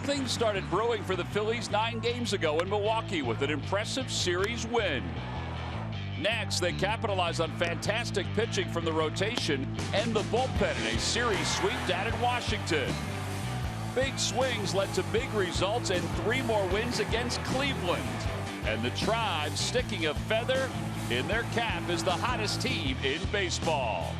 Things started brewing for the Phillies 9 games ago in Milwaukee with an impressive series win. Next, they capitalize on fantastic pitching from the rotation and the bullpen in a series sweep down in Washington. Big swings led to big results and 3 more wins against Cleveland. And the Tribe sticking a feather in their cap as the hottest team in baseball.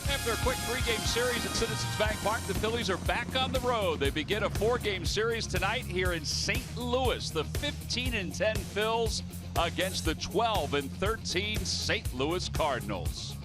After a quick 3-game series at Citizens Bank Park, the Phillies are back on the road. They begin a 4-game series tonight here in St. Louis. The 15-10 Phils against the 12-13 St. Louis Cardinals.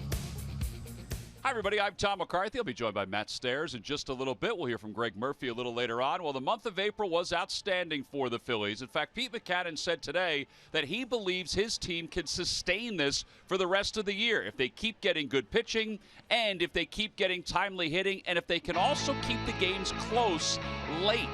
Hi, everybody. I'm Tom McCarthy. I'll be joined by Matt Stairs in just a little bit. We'll hear from Greg Murphy a little later on. Well, the month of April was outstanding for the Phillies. In fact, Pete Mackanin said today that he believes his team can sustain this for the rest of the year if they keep getting good pitching and if they keep getting timely hitting and if they can also keep the games close late.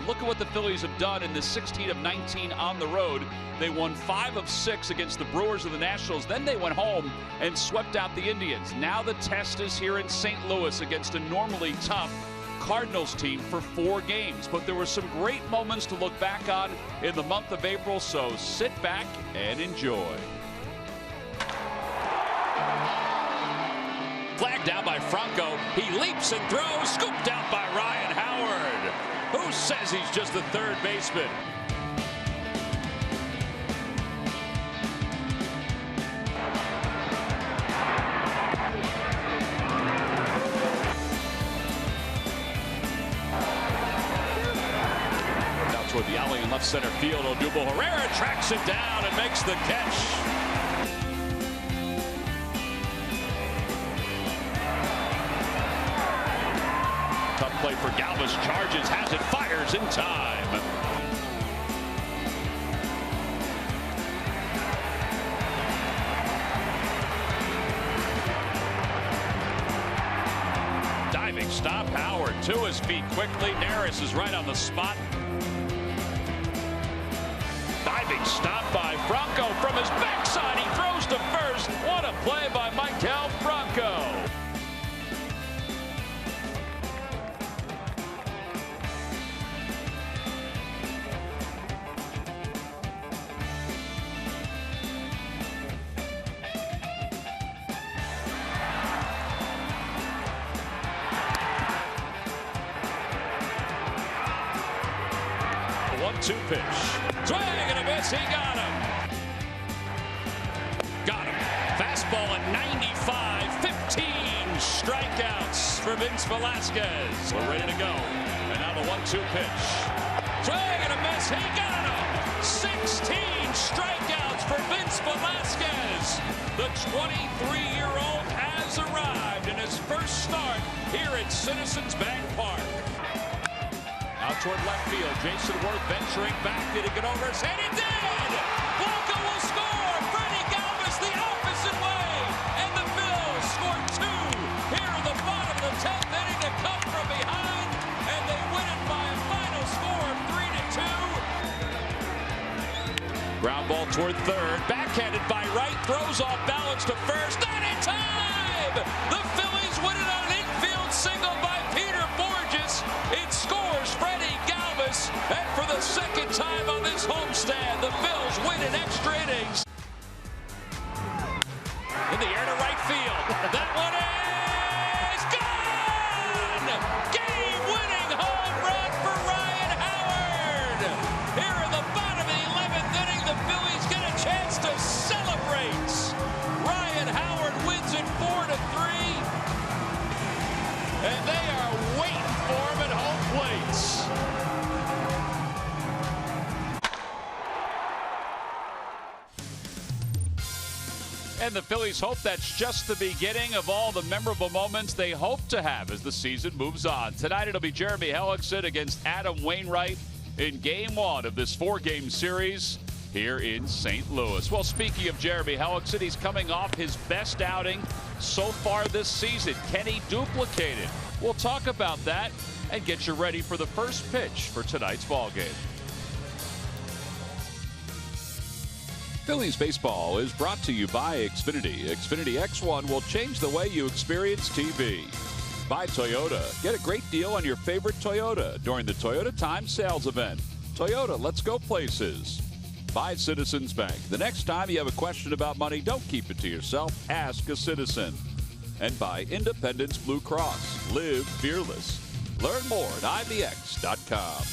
Look at what the Phillies have done in the 16 of 19 on the road. They won 5 of 6 against the Brewers and the Nationals. Then they went home and swept out the Indians. Now the test is here in St. Louis against a normally tough Cardinals team for 4 games. But there were some great moments to look back on in the month of April, so sit back and enjoy. Flagged down by Franco. He leaps and throws, scooped out by Ryan Howard. Who says he's just the third baseman? Toward the alley in left center field. Odubel Herrera tracks it down and makes the catch. Tough play for Galvis. Charges, has it, fires in time. Diving stop. Howard to his feet quickly. Neris is right on the spot. Diving stop by Franco from his backside. He throws to first. What a play by Maikel Franco. The 1-2 pitch. Swing and a miss, he got him. Got him. Fastball at 95, 15 strikeouts for Vince Velasquez. We're ready to go. And now the 1-2 pitch. Swing and a miss, he got him. 16 strikeouts for Vince Velasquez. The 23-year-old has arrived in his first start here at Citizens Bank Park. Out toward left field, Jason Worth venturing back. Did it get over his head? It did! Blanco will score! Freddie Galvis the opposite way! And the Phils score 2 here in the bottom of the 10th inning to come from behind. And they win it by a final score of 3-2. Ground ball toward third. Backhanded by right. Throws off balance to first. Not in time! The Phillies win it on an infield single by Peter Borges. It scores Freddie Galvis, and for the second time on this homestand, the Phils win in extra innings. In the air to right field. That one is gone! Game-winning home run for Ryan Howard. Here in the bottom of the 11th inning, the Phillies get a chance to celebrate. Ryan Howard wins it 4-3. And they are waiting for him at home plate. And the Phillies hope that's just the beginning of all the memorable moments they hope to have as the season moves on. Tonight it'll be Jeremy Hellickson against Adam Wainwright in Game 1 of this 4-game series here in St. Louis. Well, speaking of Jeremy Hellickson, he's coming off his best outing so far this season. Can he duplicate it? We'll talk about that and get you ready for the first pitch for tonight's ball game. Phillies baseball is brought to you by Xfinity. Xfinity X1 will change the way you experience TV. By Toyota. Get a great deal on your favorite Toyota during the Toyota Time Sales Event. Toyota, let's go places. By Citizens Bank. The next time you have a question about money, don't keep it to yourself. Ask a citizen. And by Independence Blue Cross. Live fearless. Learn more at IBX.com.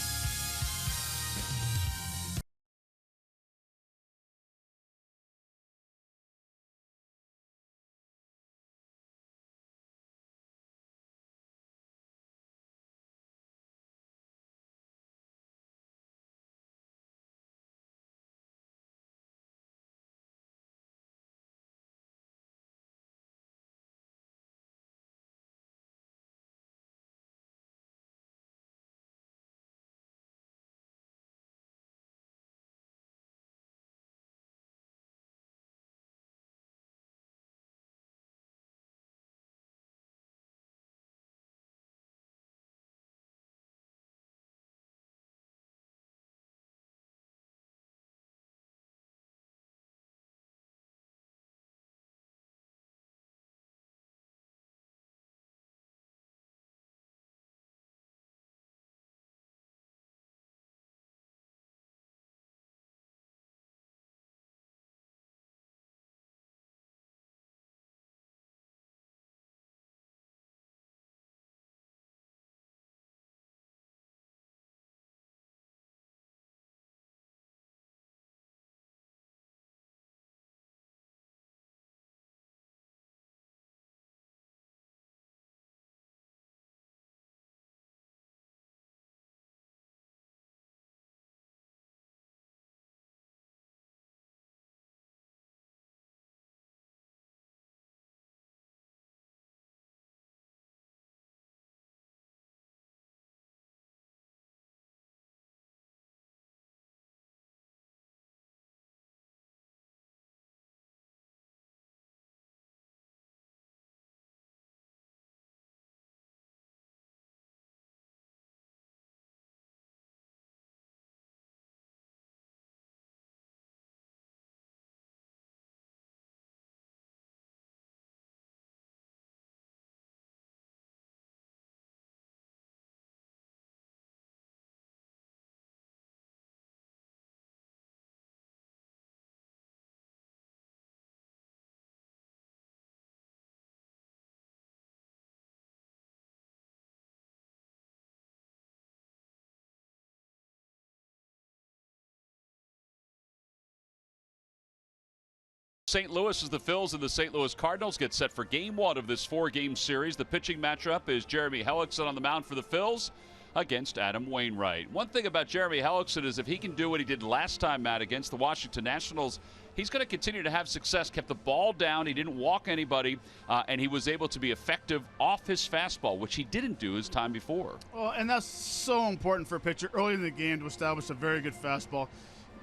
St. Louis as the Phils and the St. Louis Cardinals get set for Game 1 of this 4-game series. The pitching matchup is Jeremy Hellickson on the mound for the Phils against Adam Wainwright. One thing about Jeremy Hellickson is if he can do what he did last time, Matt, against the Washington Nationals, he's going to continue to have success. Kept the ball down. He didn't walk anybody, and he was able to be effective off his fastball, which he didn't do his time before. Well, and that's so important for a pitcher early in the game to establish a very good fastball.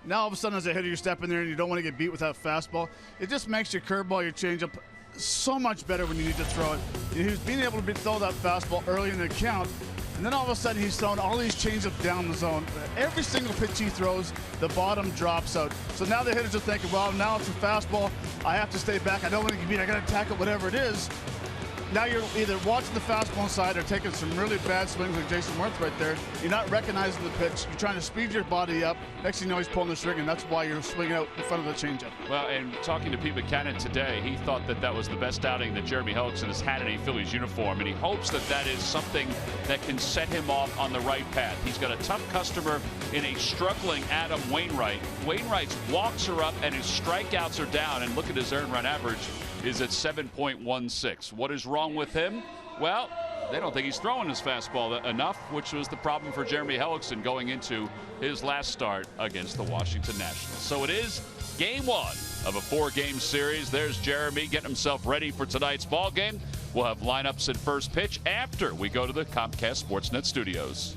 Now, all of a sudden, as a hitter, you step in there and you don't want to get beat with that fastball. It just makes your curveball, your changeup, so much better when you need to throw it. And he was being able to throw that fastball early in the count, and then all of a sudden he's throwing all these changeups down the zone. Every single pitch he throws, the bottom drops out. So now the hitters are thinking, well, now it's a fastball. I have to stay back. I don't want to get beat. I got to tackle whatever it is. Now you're either watching the fastball side or taking some really bad swings like Jason Worth right there. You're not recognizing the pitch. You're trying to speed your body up. Next thing you know, he's pulling the string, and that's why you're swinging out in front of the changeup. Well, and talking to Pete Buchanan today, he thought that that was the best outing that Jeremy Hellickson has had in a Phillies uniform, and he hopes that that is something that can set him off on the right path. He's got a tough customer in a struggling Adam Wainwright. Wainwright's walks are up and his strikeouts are down, and look at his earned run average is at 7.16. What is wrong with him? Well, they don't think he's throwing his fastball enough, which was the problem for Jeremy Hellickson going into his last start against the Washington Nationals. So it is Game 1 of a 4-game series. There's Jeremy getting himself ready for tonight's ball game. We'll have lineups at first pitch after we go to the Comcast Sportsnet studios.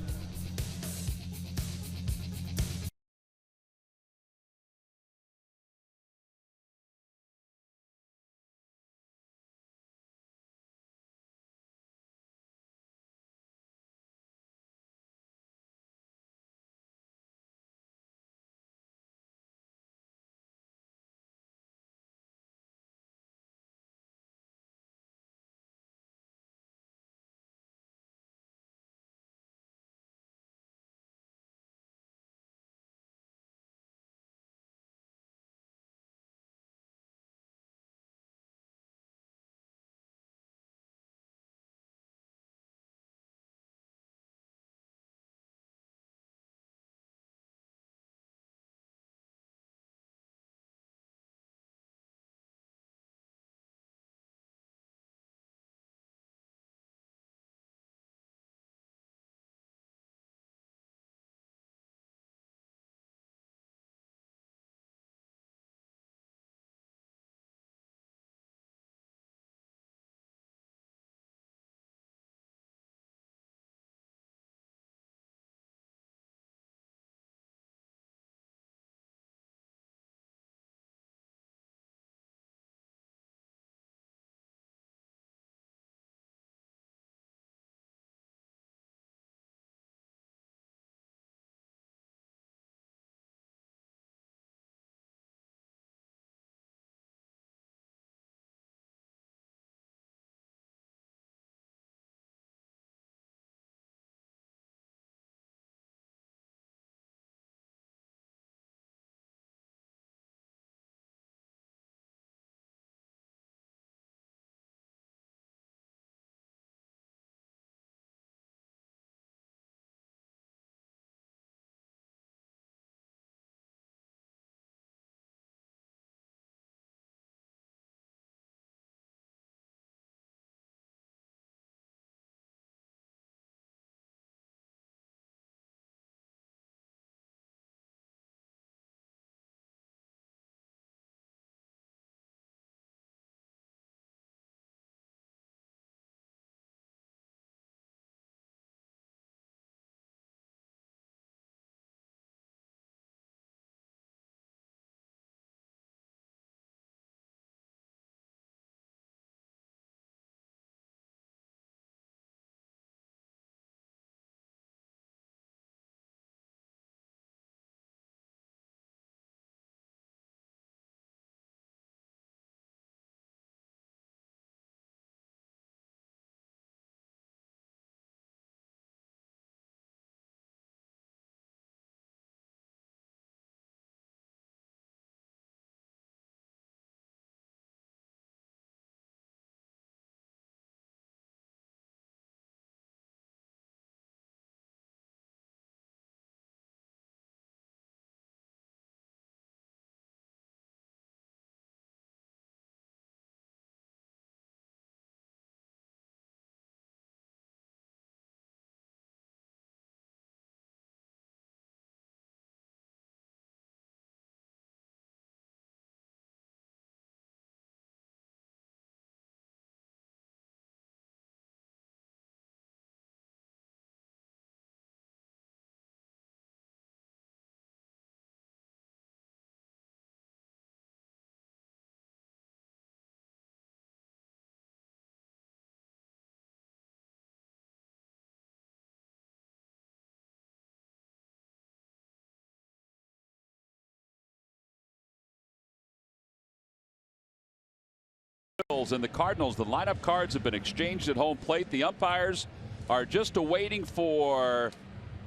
And the Cardinals, the lineup cards have been exchanged at home plate. The umpires are just awaiting for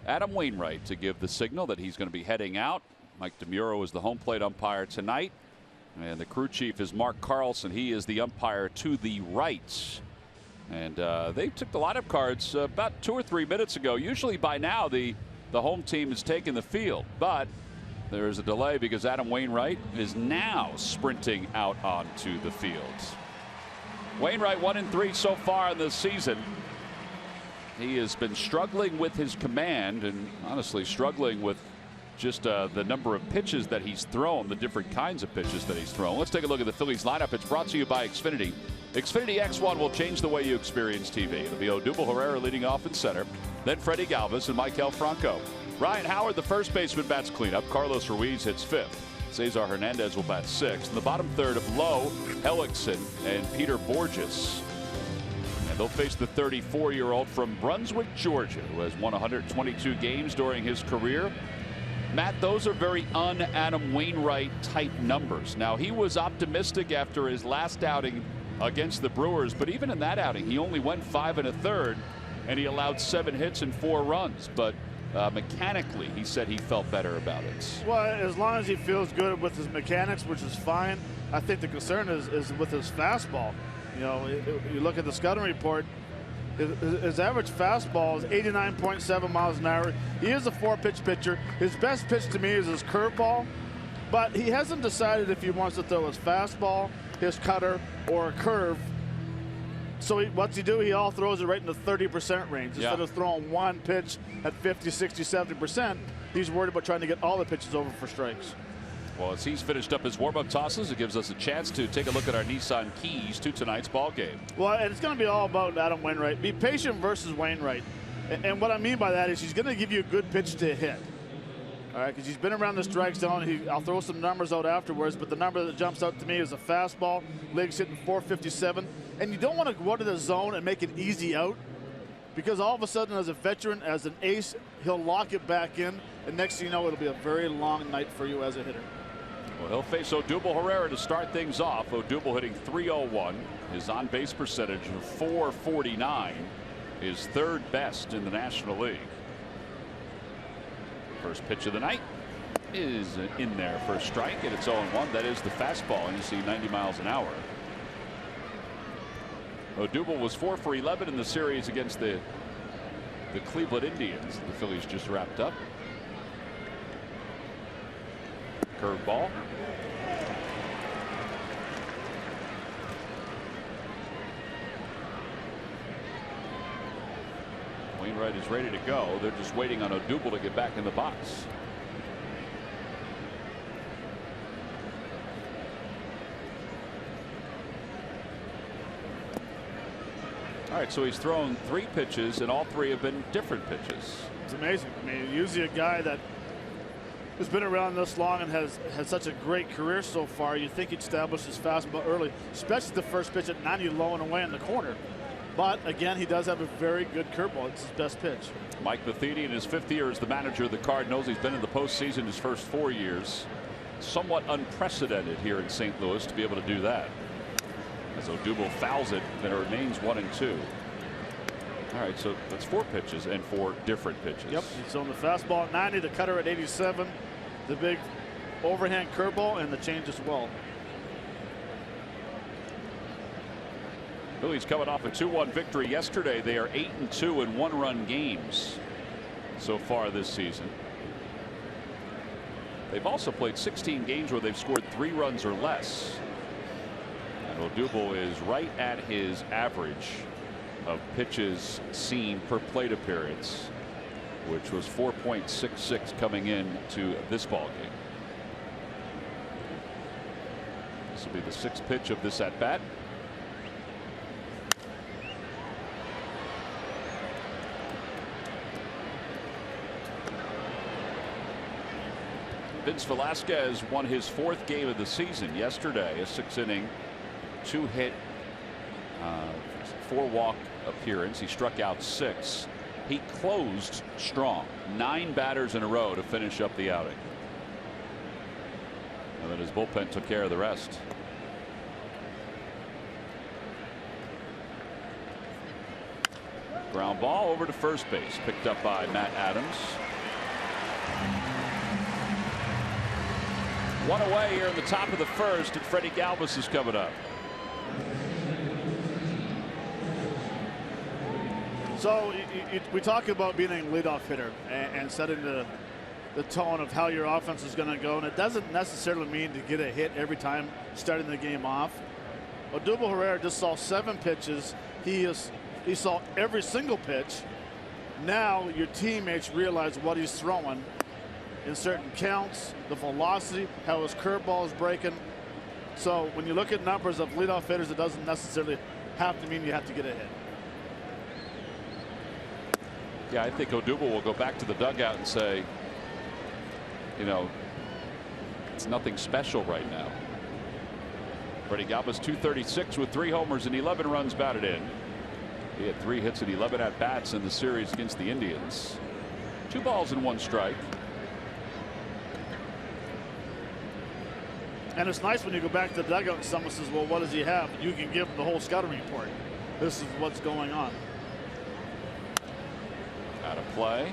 Adam Wainwright to give the signal that he's going to be heading out. Mike DeMuro is the home plate umpire tonight, and the crew chief is Mark Carlson. He is the umpire to the right. And they took the lineup cards about 2 or 3 minutes ago. Usually by now the home team has taken the field, but there is a delay because Adam Wainwright is now sprinting out onto the field. Wainwright 1-3 so far in this season. He has been struggling with his command and honestly struggling with just the number of pitches that he's thrown, the different kinds of pitches that he's thrown. Let's take a look at the Phillies lineup. It's brought to you by Xfinity. Xfinity X1 will change the way you experience TV. It'll be Odubel Herrera leading off in center, then Freddie Galvis and Maikel Franco. Ryan Howard, the first baseman, bats cleanup. Carlos Ruiz hits fifth. Cesar Hernandez will bat sixth. In the bottom third of Lowe, Hellickson, and Peter Borges. And they'll face the 34-year-old from Brunswick, Georgia, who has won 122 games during his career. Matt, those are very un-Adam Wainwright type numbers. Now, he was optimistic after his last outing against the Brewers, but even in that outing, he only went 5 1/3, and he allowed 7 hits and 4 runs. But mechanically, he said he felt better about it. Well, as long as he feels good with his mechanics, which is fine. I think the concern is with his fastball. You know, you look at the scouting report, his average fastball is 89.7 miles an hour. He is a 4-pitch pitcher. His best pitch to me is his curveball, but he hasn't decided if he wants to throw his fastball, his cutter, or a curve. So what's he do? He all throws it right in the 30% range. Instead of throwing one pitch at 50, 60, 70%, he's worried about trying to get all the pitches over for strikes. Well, as he's finished up his warm-up tosses, it gives us a chance to take a look at our Nissan keys to tonight's ball game. Well, and it's going to be all about Adam Wainwright. Be patient versus Wainwright. And what I mean by that is he's going to give you a good pitch to hit. All right, because he's been around the strike zone. I'll throw some numbers out afterwards, but the number that jumps out to me is a fastball. Legs hitting 457. And you don't want to go to the zone and make it easy out, because all of a sudden, as a veteran, as an ace, he'll lock it back in, and next thing you know, it'll be a very long night for you as a hitter. Well, he'll face Odubel Herrera to start things off. Odubel hitting .301. His on-base percentage of .449 is third best in the National League. First pitch of the night is in there for a strike, and it's 0-1. That is the fastball, and you see 90 miles an hour. Odubel was 4 for 11 in the series against the Cleveland Indians. The Phillies just wrapped up. Curveball. Wainwright is ready to go. They're just waiting on Odubel to get back in the box. All right, so he's thrown 3 pitches, and all 3 have been different pitches. It's amazing. I mean, usually a guy that who's been around this long and has had such a great career so far, you think he'd establish his fastball early, especially the first pitch at 90 low and away in the corner. But again, he does have a very good curveball. It's his best pitch. Mike Matheny in his 5th year as the manager of the Cardinals. He's been in the postseason his first 4 years. Somewhat unprecedented here in St. Louis to be able to do that. As Odubel fouls it, then it remains 1-2. All right, so that's 4 pitches and 4 different pitches. Yep, he's on the fastball at 90, the cutter at 87, the big overhand curveball, and the change as well. Phillies coming off a 2-1 victory yesterday. They are 8-2 in 1-run games so far this season. They've also played 16 games where they've scored 3 runs or less. And Odubel is right at his average of pitches seen per plate appearance, which was 4.66 coming in to this ball game. This will be the 6th pitch of this at bat. Vince Velasquez won his 4th game of the season yesterday, a 6-inning, 2-hit, 4-walk appearance. He struck out 6. He closed strong, 9 batters in a row to finish up the outing. And then his bullpen took care of the rest. Ground ball over to first base, picked up by Matt Adams. One away here in the top of the first, and Freddie Galvis is coming up. So we talk about being a leadoff hitter and setting the tone of how your offense is going to go, and it doesn't necessarily mean to get a hit every time starting the game off. Odubel Herrera just saw 7 pitches. He saw every single pitch. Now your teammates realize what he's throwing in certain counts, the velocity, how his curveball is breaking. So when you look at numbers of leadoff hitters, it doesn't necessarily have to mean you have to get a hit. Yeah, I think Odubel will go back to the dugout and say, you know, it's nothing special right now. Freddie Galvis, 236 with 3 homers and 11 runs batted in. He had 3 hits and 11 at bats in the series against the Indians. 2 balls and 1 strike. And it's nice when you go back to the dugout and someone says, well, what does he have? You can give him the whole scouting report. This is what's going on. Out of play.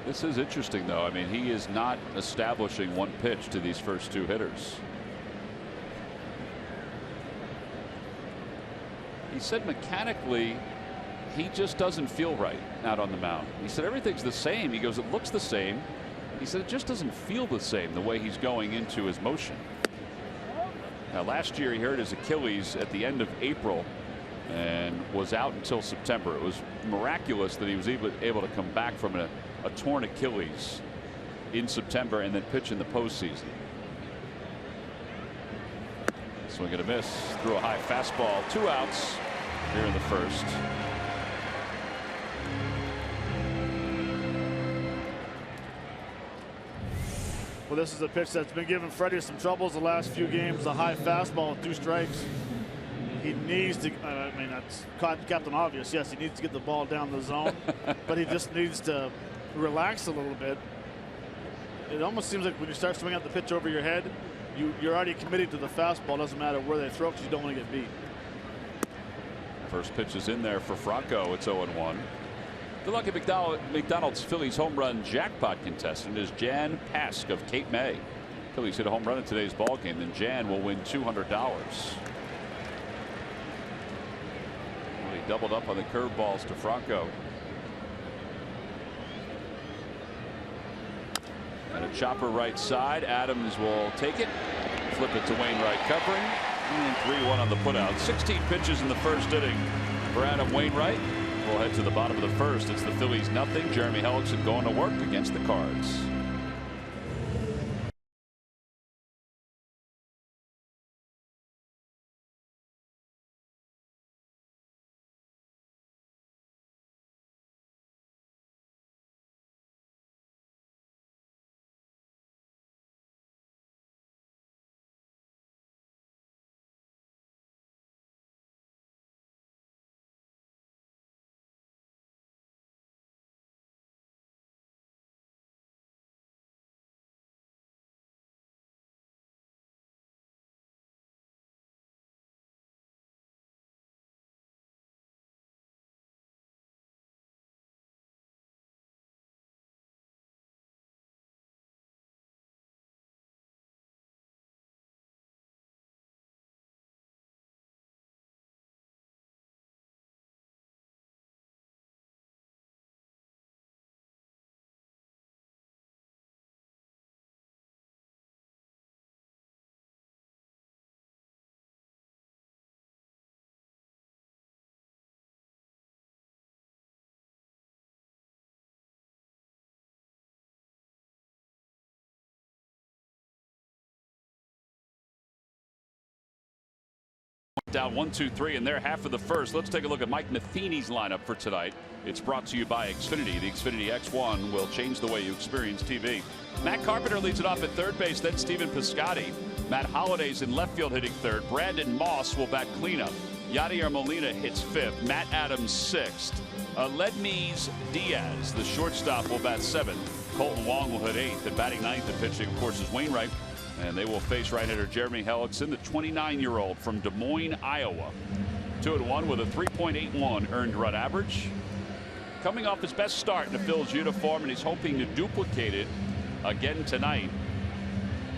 This is interesting, though. I mean, he is not establishing one pitch to these first 2 hitters. He said mechanically he just doesn't feel right out on the mound. He said everything's the same. He goes, it looks the same. He said it just doesn't feel the same the way he's going into his motion. Now, last year he hurt his Achilles at the end of April and was out until September. It was miraculous that he was able to come back from a torn Achilles in September and then pitch in the postseason. Swing and a miss, threw a high fastball. 2 outs here in the first. Well, this is a pitch that's been giving Freddie some troubles the last few games. A high fastball with 2 strikes. He needs to, I mean, that's Captain Obvious. Yes, he needs to get the ball down the zone, but he just needs to relax a little bit. It almost seems like when you start swinging out the pitch over your head, you're already committed to the fastball. It doesn't matter where they throw because you don't want to get beat. First pitch is in there for Franco. It's 0-1. The lucky McDonald's Phillies home run jackpot contestant is Jan Pask of Cape May. Phillies hit a home run in today's ball game, then Jan will win $200. He doubled up on the curveballs to Franco. And a chopper right side. Adams will take it, flip it to Wainwright covering, and 3-1 on the putout. 16 pitches in the first inning for Adam Wainwright. We'll head to the bottom of the first. It's the Phillies nothing. Jeremy Hellickson going to work against the Cards. Down 1-2-3 in their half of the first. Let's take a look at Mike Matheny's lineup for tonight. It's brought to you by Xfinity. The Xfinity X1 will change the way you experience TV. Matt Carpenter leads it off at third base, then Stephen Piscotty. Matt Holliday's in left field hitting third. Brandon Moss will bat cleanup. Yadier Molina hits fifth. Matt Adams sixth. Ledmees Diaz, the shortstop, will bat seventh. Colton Wong will hit eighth. And batting ninth and pitching, of course, is Wainwright. And they will face right-hander Jeremy Hellickson, the 29-year-old from Des Moines, Iowa. 2-1 with a 3.81 earned run average. Coming off his best start in the Phillies uniform, and he's hoping to duplicate it again tonight.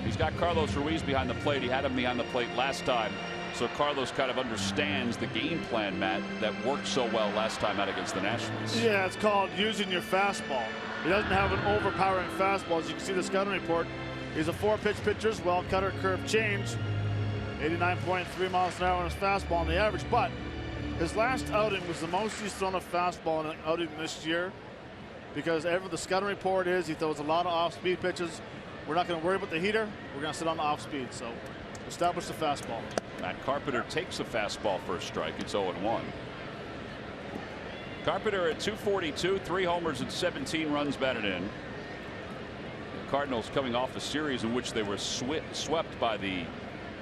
He's got Carlos Ruiz behind the plate. He had him behind the plate last time. So Carlos kind of understands the game plan, Matt, that worked so well last time out against the Nationals. Yeah, it's called using your fastball. He doesn't have an overpowering fastball. As you can see the scouting report, he's a 4-pitch pitcher as well. Cutter, curve, change. 89.3 miles an hour on his fastball on the average. But his last outing was the most he's thrown a fastball in an outing this year, because the scouting report is he throws a lot of off-speed pitches. We're not going to worry about the heater. We're going to sit on the off-speed. So establish the fastball. Matt Carpenter takes a fastball for a strike. It's 0-1. Carpenter at 242, 3 homers and 17 runs batted in. The Cardinals coming off a series in which they were swept by the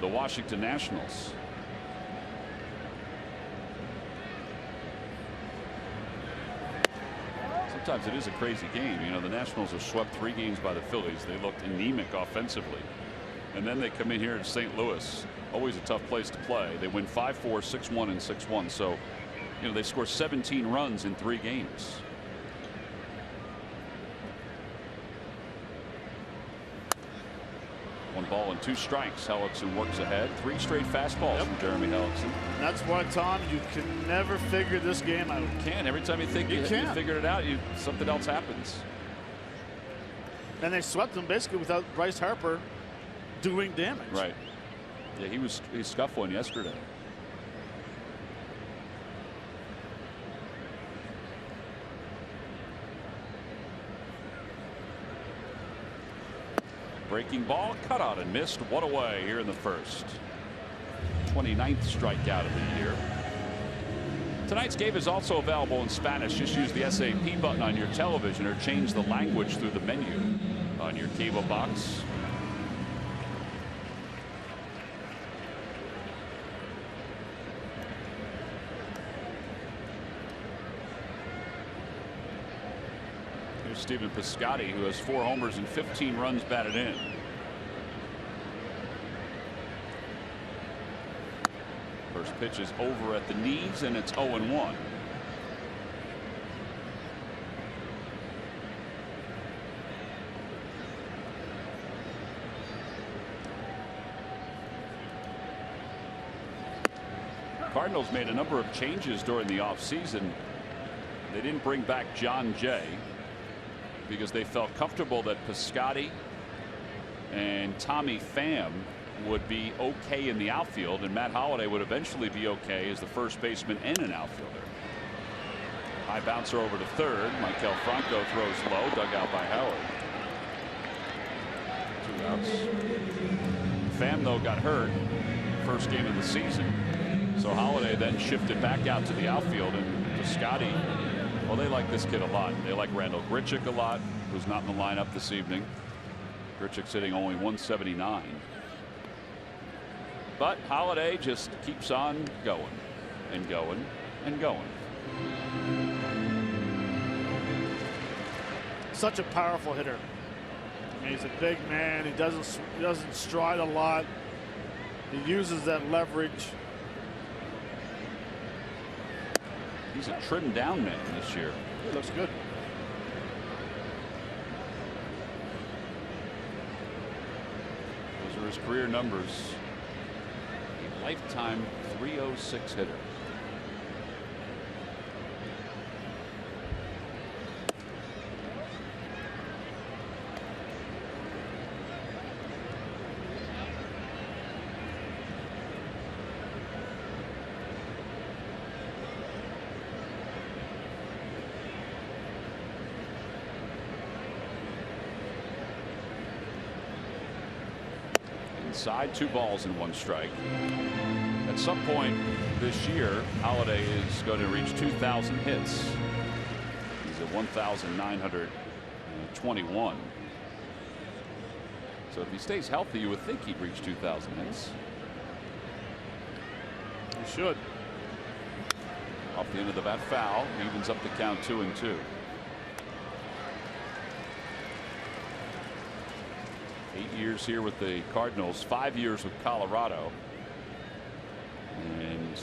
Washington Nationals. Sometimes it is a crazy game. You know, the Nationals are swept 3 games by the Phillies. They looked anemic offensively. And then they come in here in St. Louis. Always a tough place to play. They win 5-4, 6-1, and 6-1. So, you know, they score 17 runs in 3 games. One ball and 2 strikes. Hellickson works ahead. 3 straight fastballs from Jeremy Hellickson. That's why, Tom, you can never figure this game out. You can. Every time you think you figured it out, something else happens. And they swept them basically without Bryce Harper doing damage. Right. Yeah, he scuffed one yesterday. Breaking ball, cut out and missed. One away here in the first. 29th strikeout of the year. Tonight's game is also available in Spanish. Just use the SAP button on your television or change the language through the menu on your cable box. Here's Stephen Piscotty, who has 4 homers and 15 runs batted in. First pitch is over at the knees, and it's 0-1. Cardinals made a number of changes during the offseason. They didn't bring back John Jay because they felt comfortable that Piscotty and Tommy Pham would be okay in the outfield, and Matt Holliday would eventually be okay as the first baseman and an outfielder. High bouncer over to third. Maikel Franco throws low, dug out by Howard. 2 outs. Pham, though, got hurt first game of the season, so Holliday then shifted back out to the outfield, and Piscotty, well, they like this kid a lot. They like Randall Grichuk a lot, who's not in the lineup this evening. Grichuk's hitting only 179. But Holliday just keeps on going and going and going. Such a powerful hitter. I mean, he's a big man. He doesn't stride a lot. He uses that leverage. He's a trimmed down man this year. He looks good. Those are his career numbers. A lifetime .306 hitter. Inside, 2 balls and 1 strike. At some point this year, Holliday is going to reach 2,000 hits. He's at 1,921. So if he stays healthy, you would think he'd reach 2,000 hits. He should. Off the end of the bat, foul. Evens up the count 2-2. 8 years here with the Cardinals, 5 years with Colorado, and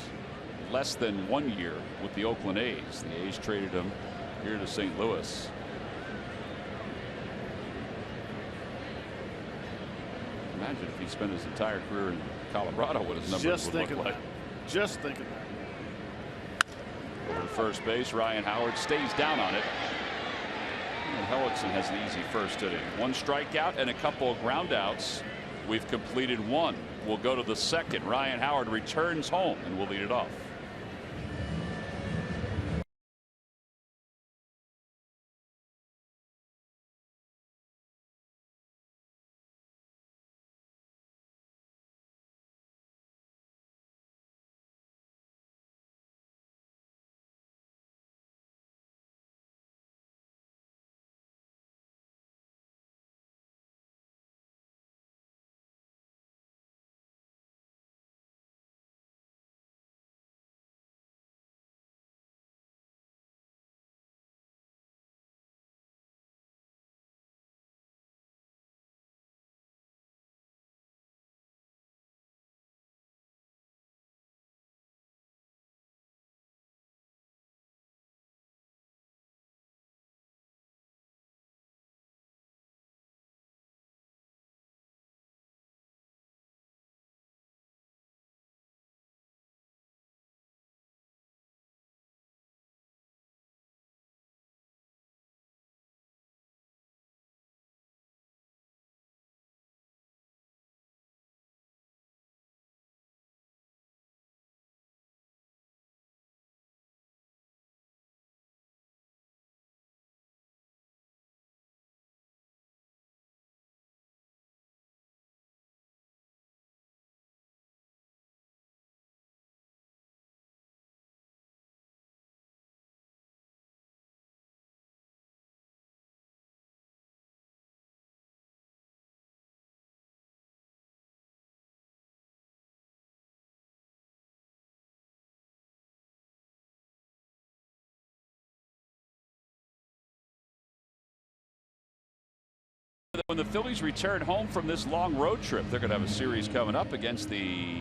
less than 1 year with the Oakland A's. The A's traded him here to St. Louis. Imagine if he spent his entire career in Colorado, what his numbers would look like. Just thinking that. Over to first base, Ryan Howard stays down on it. And Hellickson has an easy first inning. 1 strikeout and a couple of groundouts. We've completed 1. We'll go to the second. Ryan Howard returns home and we'll lead it off. When the Phillies return home from this long road trip, they're going to have a series coming up against the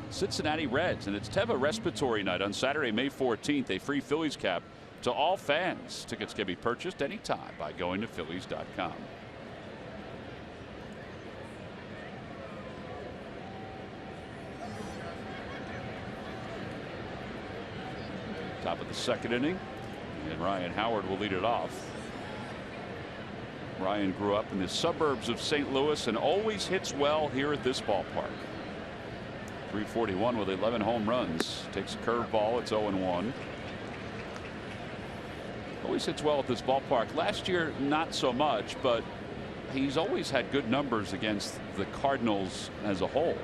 Cincinnati Reds, and it's Teva Respiratory Night on Saturday, May 14th. A free Phillies cap to all fans. Tickets can be purchased anytime by going to Phillies.com. Top of the second inning, and Ryan Howard will lead it off. Ryan grew up in the suburbs of St. Louis and always hits well here at this ballpark. .341 with 11 home runs. Takes a curveball. It's 0-1. Always hits well at this ballpark. Last year, not so much, but he's always had good numbers against the Cardinals as a whole.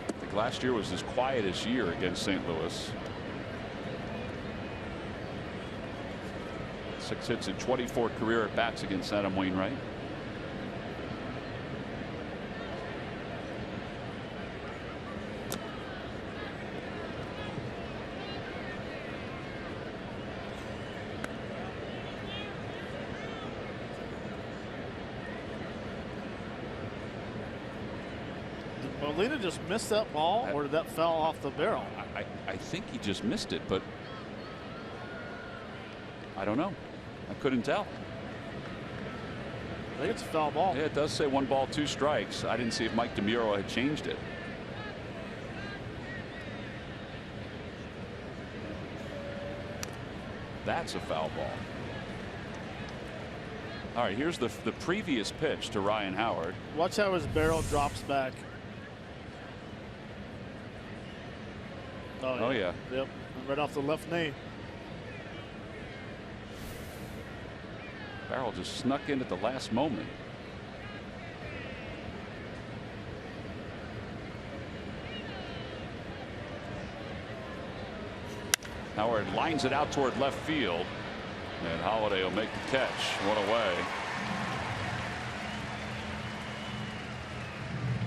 I think last year was his quietest year against St. Louis. 6 hits in 24 career at bats against Adam Wainwright. Did Molina just miss that ball, or did that fall off the barrel? I think he just missed it, but I don't know. I couldn't tell. I think it's a foul ball. Yeah, it does say 1 ball 2 strikes. I didn't see if Mike DeMuro had changed it. That's a foul ball. All right, here's the previous pitch to Ryan Howard. Watch how his barrel drops back. Oh yeah. Yep. Right off the left knee. Barrel just snuck in at the last moment. Howard lines it out toward left field, and Holiday will make the catch. One away.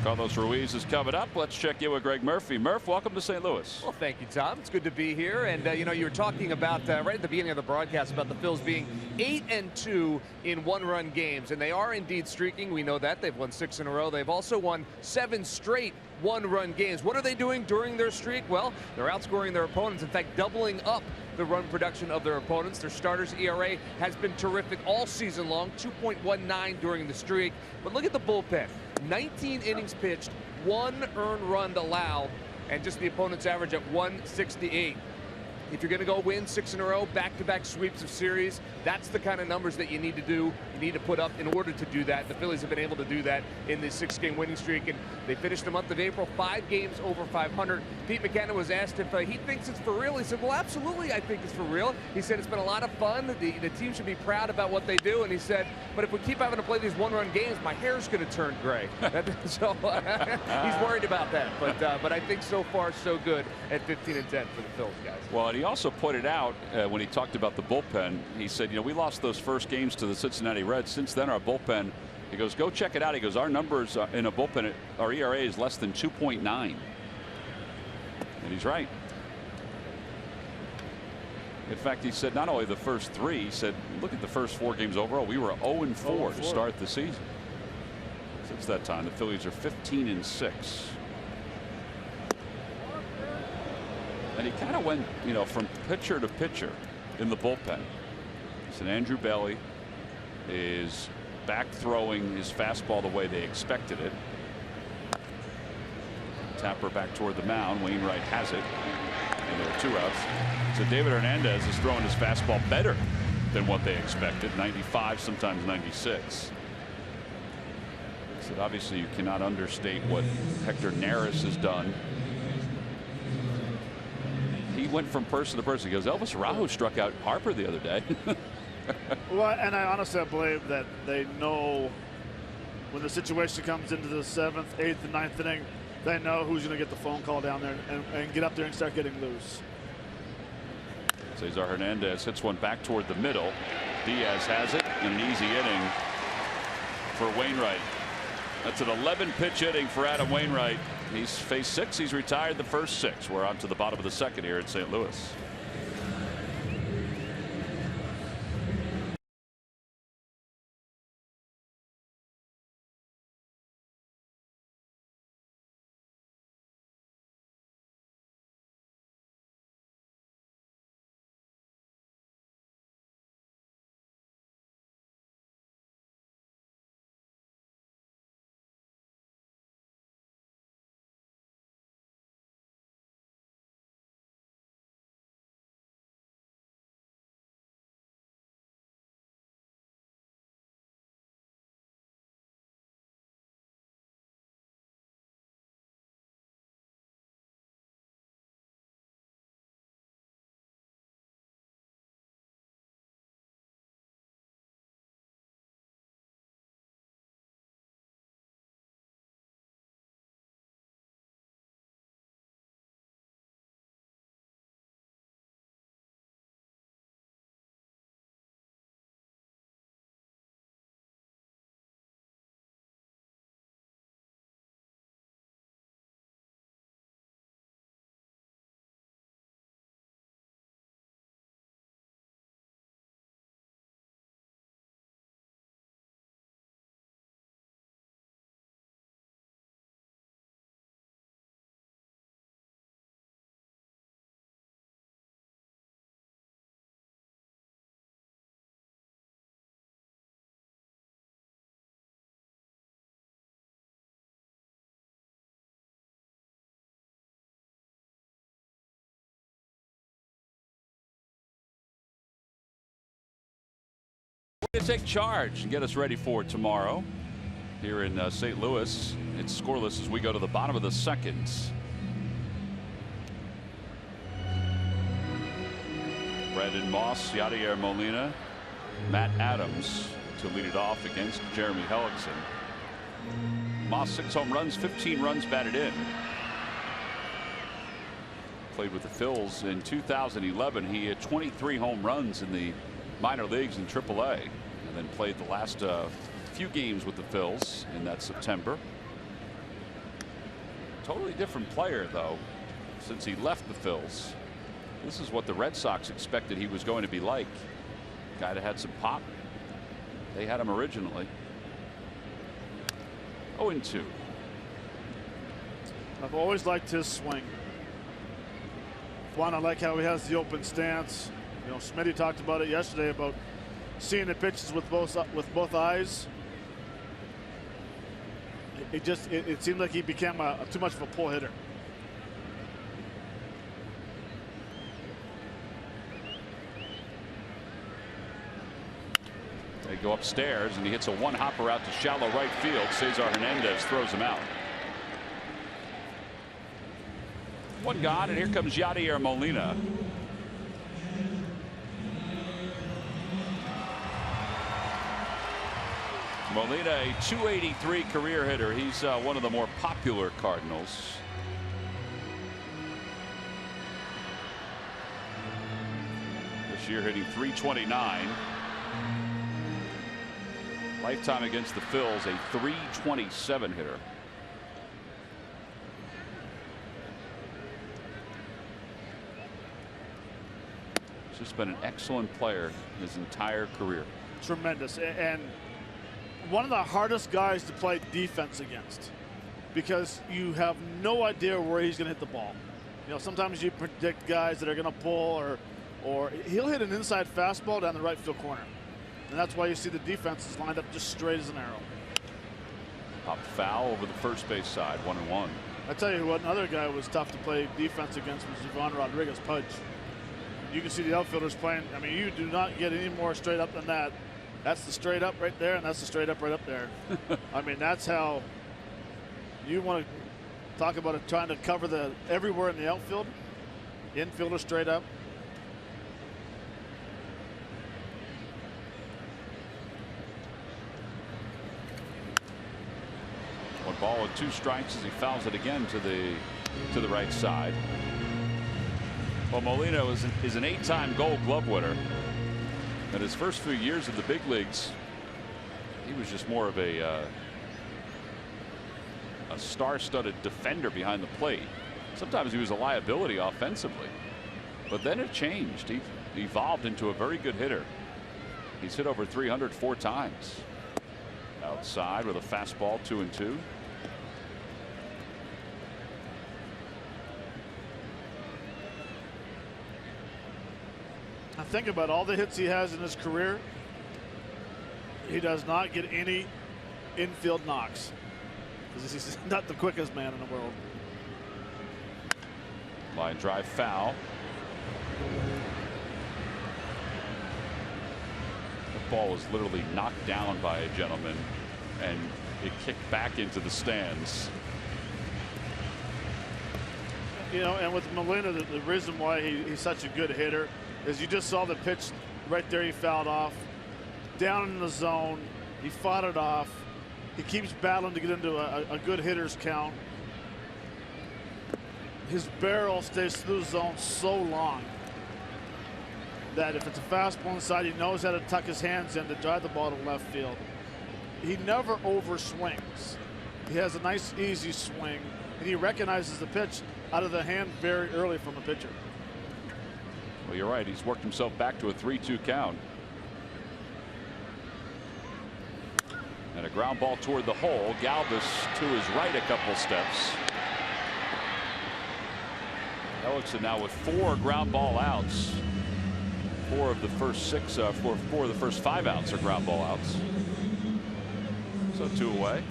Carlos Ruiz is coming up. Let's check in with Greg Murphy. Murph, welcome to St. Louis. Well, thank you, Tom. It's good to be here. And, you know, you were talking about right at the beginning of the broadcast about the Phils being 8-2 in 1-run games. And they are indeed streaking. We know that. They've won 6 in a row. They've also won 7 straight one-run games. What are they doing during their streak? Well, they're outscoring their opponents. In fact, doubling up the run production of their opponents. Their starters' ERA has been terrific all season long, 2.19 during the streak. But look at the bullpen. 19 innings pitched, 1 earned run allowed, and just the opponent's average at 168. If you're going to go win 6 in a row, back-to-back sweeps of series, that's the kind of numbers that you need to do, you need to put up in order to do that. The Phillies have been able to do that in this 6-game winning streak, and they finished the month of April 5 games over 500. Pete McKenna was asked if he thinks it's for real. He said, well, absolutely, I think it's for real. He said it's been a lot of fun. The team should be proud about what they do, and he said, but if we keep having to play these one-run games, my hair's going to turn gray. So he's worried about that, but I think so far so good at 15-10 for the Phillies, guys. Well, and he also pointed out when he talked about the bullpen, he said, you know, we lost those first games to the Cincinnati Reds. Since then, our bullpen, he goes, go check it out. He goes, our numbers in a bullpen, our ERA is less than 2.9. And he's right. In fact, he said not only the first 3, he said, look at the first 4 games overall. We were 0-4 to start the season. Since that time, the Phillies are 15-6. And he kind of went, you know, from pitcher to pitcher in the bullpen. So Andrew Bailey is back throwing his fastball the way they expected it. Tapper back toward the mound. Wainwright has it. And there are 2 outs. So David Hernandez is throwing his fastball better than what they expected. 95, sometimes 96. So obviously you cannot understate what Hector Neris has done. He went from person to person. He goes, Elvis Araujo struck out Harper the other day. Well, and I honestly believe that they know when the situation comes into the 7th, 8th, and 9th inning, they know who's going to get the phone call down there and get up there and start getting loose. Cesar Hernandez hits one back toward the middle. Diaz has it in an easy inning for Wainwright. That's an 11-pitch inning for Adam Wainwright. He's faced 6. He's retired the first 6. We're on to the bottom of the 2nd here in St. Louis. To take charge and get us ready for tomorrow here in St. Louis. It's scoreless as we go to the bottom of the 2nd. Brandon Moss, Yadier Molina, Matt Adams to lead it off against Jeremy Hellickson. Moss 6 home runs, 15 runs batted in. Played with the Phils in 2011. He had 23 home runs in the minor leagues in AAA, and then played the last few games with the Phils in that September. Totally different player, though, since he left the Phils. This is what the Red Sox expected he was going to be like. Guy that had some pop. They had him originally. 0-2. I've always liked his swing. One, I like how he has the open stance. You know, Smitty talked about it yesterday about seeing the pitches with both eyes. It seemed like he became too much of a pull hitter. They go upstairs, and he hits a one-hopper out to shallow right field. Cesar Hernandez throws him out. One gone, and here comes Yadier Molina. Molina, a .283 career hitter. He's one of the more popular Cardinals. This year hitting .329. Lifetime against the Phillies, a .327 hitter. He's just been an excellent player his entire career. Tremendous. And one of the hardest guys to play defense against, because you have no idea where he's going to hit the ball. You know, sometimes you predict guys that are going to pull, or he'll hit an inside fastball down the right field corner. And that's why you see the defense is lined up just straight as an arrow. Pop foul over the first base side, 1-1. I tell you what, another guy was tough to play defense against was Ivan Rodriguez, Pudge. You can see the outfielders playing. I mean, you do not get any more straight up than that. That's the straight up right there, and that's the straight up right up there. I mean, that's how you want to talk about it, trying to cover everywhere in the outfield. Infielder straight up. One ball with 2 strikes as he fouls it again to the right side. Well, Molina is an 8-time Gold Glove winner. In his first few years in the big leagues, he was just more of a star-studded defender behind the plate. Sometimes he was a liability offensively, but then it changed. He evolved into a very good hitter. He's hit over 300 4 times. Outside with a fastball, 2-2. I think about all the hits he has in his career. He does not get any infield knocks, because he's not the quickest man in the world. Line drive foul. The ball was literally knocked down by a gentleman, and it kicked back into the stands. You know, and with Molina, the reason why he's such a good hitter is you just saw the pitch right there. He fouled off down in the zone. He fought it off. He keeps battling to get into a good hitter's count. His barrel stays through the zone so long that if it's a fastball inside, he knows how to tuck his hands in to drive the ball to left field. He never overswings. He has a nice, easy swing, and he recognizes the pitch out of the hand very early from the pitcher. Well, you're right. He's worked himself back to a 3-2 count. And a ground ball toward the hole. Galvis to his right a couple steps. Ellickson now with 4 ground ball outs. 4 of the first 6, 4 of the first 5 outs are ground ball outs. So 2 away.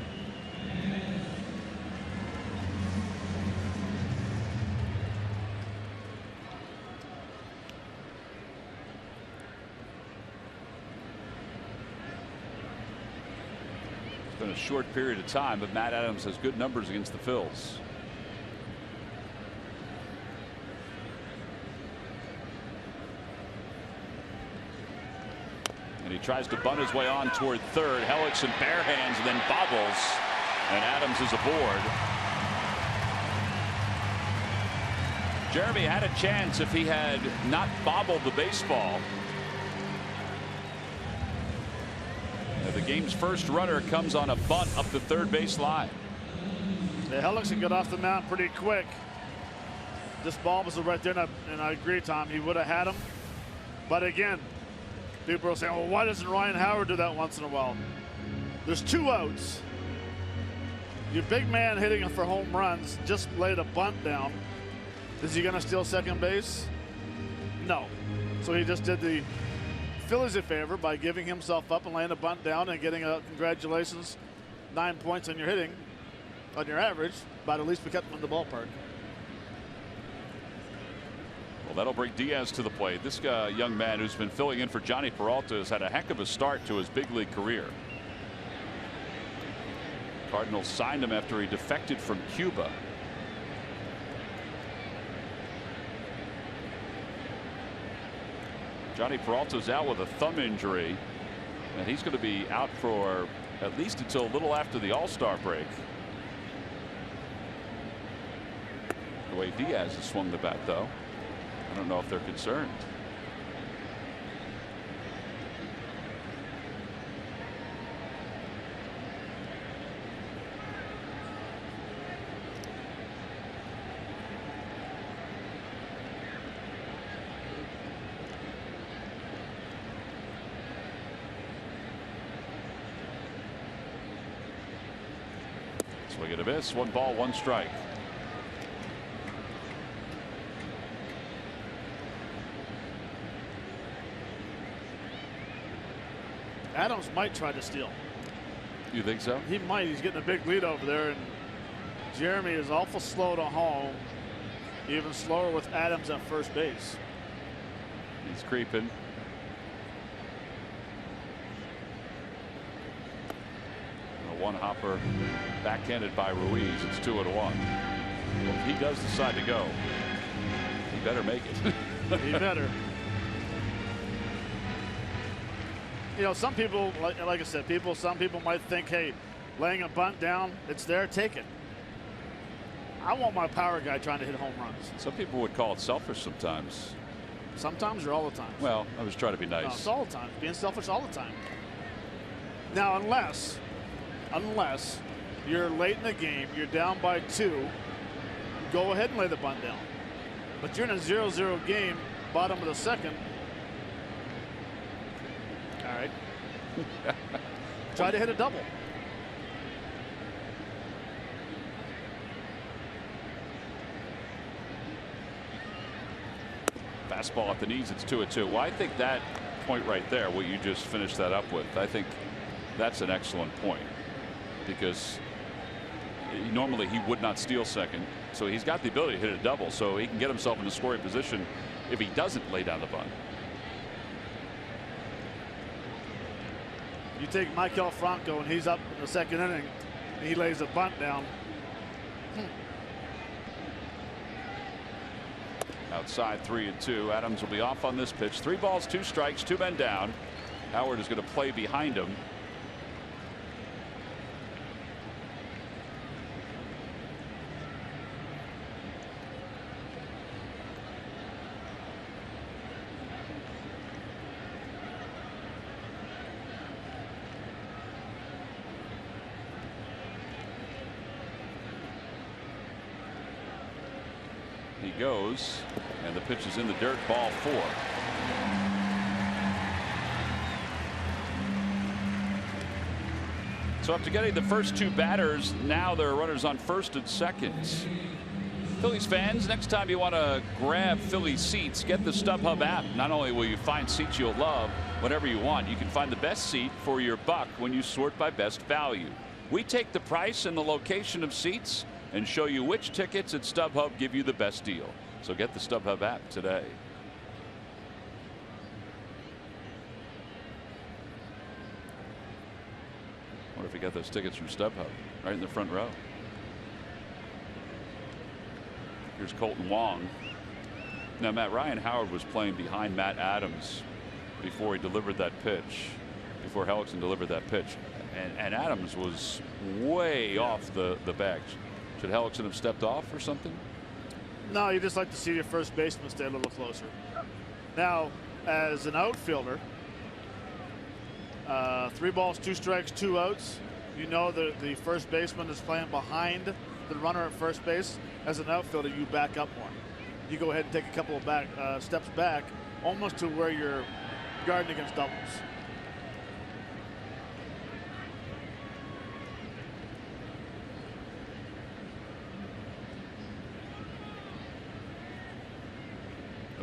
It's been a short period of time, but Matt Adams has good numbers against the Phils. And he tries to bunt his way on toward third. Hellickson bare hands and then bobbles, and Adams is aboard. Jeremy had a chance if he had not bobbled the baseball. The game's first runner comes on a bunt up the third base line. Yeah, Hellickson got off the mound pretty quick. This ball was right there, and I agree, Tom. He would have had him. But again, people are saying, well, why doesn't Ryan Howard do that once in a while? There's 2 outs. Your big man hitting for home runs just laid a bunt down. Is he going to steal second base? No. So he just did the Phillies a favor by giving himself up and laying a bunt down and getting a congratulations, 9 points on your hitting, on your average, but at least we kept him in the ballpark. Well, that'll bring Diaz to the plate. This young man who's been filling in for Johnny Peralta has had a heck of a start to his big league career. Cardinals signed him after he defected from Cuba. Johnny Peralta's out with a thumb injury, and he's going to be out for at least until a little after the All-Star break. The way Diaz has swung the bat, though, I don't know if they're concerned. Swing and a miss. 1 ball, 1 strike. Adams might try to steal. You think so? He might. He's getting a big lead over there, and Jeremy is awful slow to home. Even slower with Adams at first base. He's creeping. A one hopper backhanded by Ruiz. It's 2-1. Well, if he does decide to go, he better make it. He better. You know, some people, like I said, some people might think, hey, laying a bunt down, it's there, take it. I want my power guy trying to hit home runs. Some people would call it selfish sometimes. Sometimes or all the time? Well, I was trying to be nice. No, it's all the time. Being selfish all the time. Now, unless you're late in the game, you're down by 2, go ahead and lay the bunt down. But you're in a 0-0 game, bottom of the second. All right. Try to hit a double. Fastball at the knees. It's 2-2. Well, I think that point right there, what you just finished that up with, I think that's an excellent point, because normally he would not steal second, so he's got the ability to hit a double, so he can get himself in a scoring position if he doesn't lay down the bunt. You take Michael Franco and he's up in the second inning and he lays a bunt down. Outside 3-2. Adams will be off on this pitch. 3 balls, 2 strikes, 2 men down. Howard is going to play behind him. He goes, and the pitch is in the dirt. Ball 4. So after getting the first 2 batters, now there are runners on first and second. Phillies fans, next time you want to grab Phillies seats, get the StubHub app. Not only will you find seats you'll love whenever you want, you can find the best seat for your buck when you sort by best value. We take the price and the location of seats and show you which tickets at StubHub give you the best deal. So get the StubHub app today. What if we got those tickets from StubHub right in the front row? Here's Colton Wong. Now, Ryan Howard was playing behind Matt Adams before he delivered that pitch, before Hellickson delivered that pitch. And Adams was way off the bag. Should Hellickson have stepped off or something? No, you just like to see your first baseman stay a little closer. Now, as an outfielder, 3 balls, 2 strikes, 2 outs. You know that the first baseman is playing behind the runner at first base. As an outfielder, you back up more. You go ahead and take a couple of steps back, almost to where you're guarding against doubles.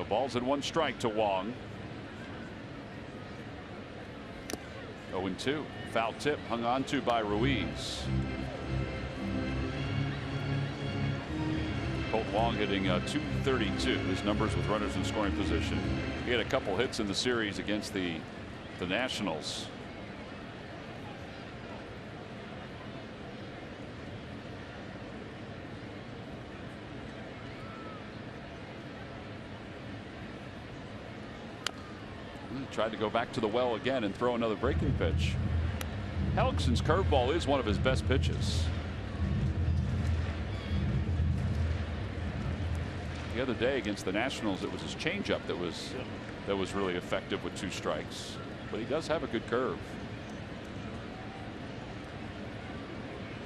ball's in 1 strike to Wong. 0-2. Foul tip hung on to by Ruiz. Colt Wong hitting .232. His numbers with runners in scoring position. He had a couple hits in the series against the Nationals. Tried to go back to the well again and throw another breaking pitch. Hellickson's curveball is one of his best pitches. The other day against the Nationals, it was his changeup that was really effective with 2 strikes. But he does have a good curve.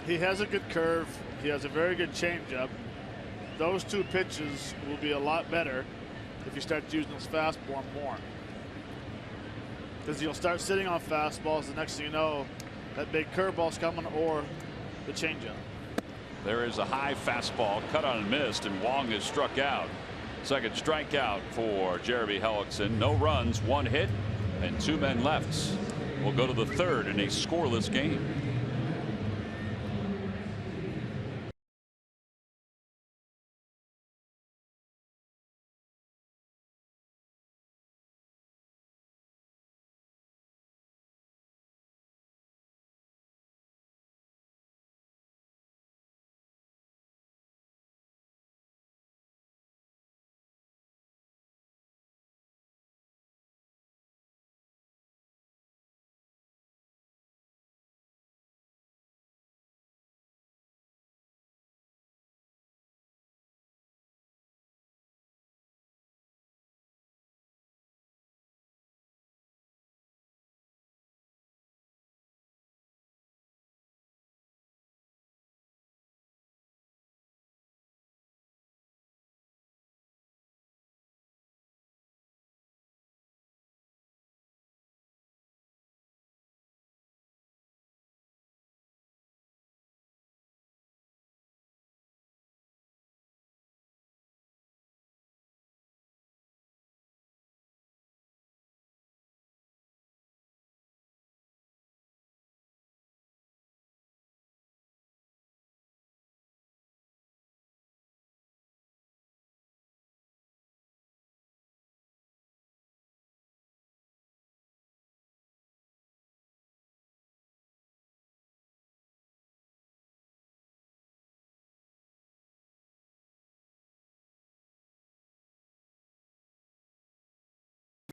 He has a good curve. He has a very good changeup. Those 2 pitches will be a lot better if he starts using his fastball more. Because you'll start sitting on fastballs. The next thing you know, that big curveball's coming or the changeup. There is a high fastball cut on and missed, and Wong is struck out. Second strikeout for Jeremy Hellickson. No runs, 1 hit, and 2 men left. We'll go to the 3rd in a scoreless game.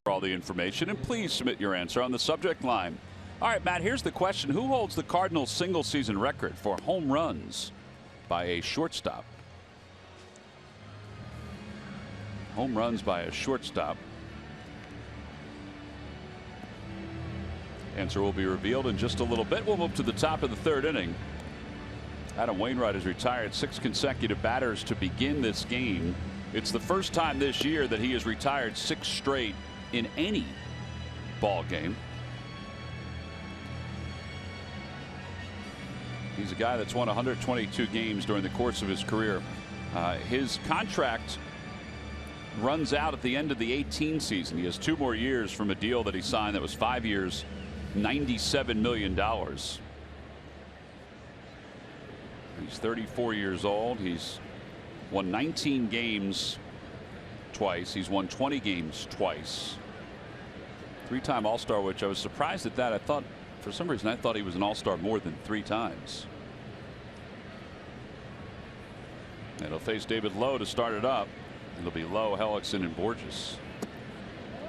For all the information, and please submit your answer on the subject line. All right, Matt, here's the question. Who holds the Cardinals single season record for home runs by a shortstop? Home runs by a shortstop. Answer will be revealed in just a little bit. We'll move to the top of the 3rd inning. Adam Wainwright has retired 6 consecutive batters to begin this game. It's the first time this year that he has retired 6 straight in any ball game. He's a guy that's won 122 games during the course of his career. His contract runs out at the end of the 18 season. He has 2 more years from a deal that he signed that was 5 years, $97 million. He's 34 years old. He's won 19 games twice. He's won 20 games twice. 3-time All-Star, which I was surprised at that. I thought, for some reason, I thought he was an All-Star more than 3 times. And he'll face David Lowe to start it up. It'll be Lowe, Hellickson, and Borges.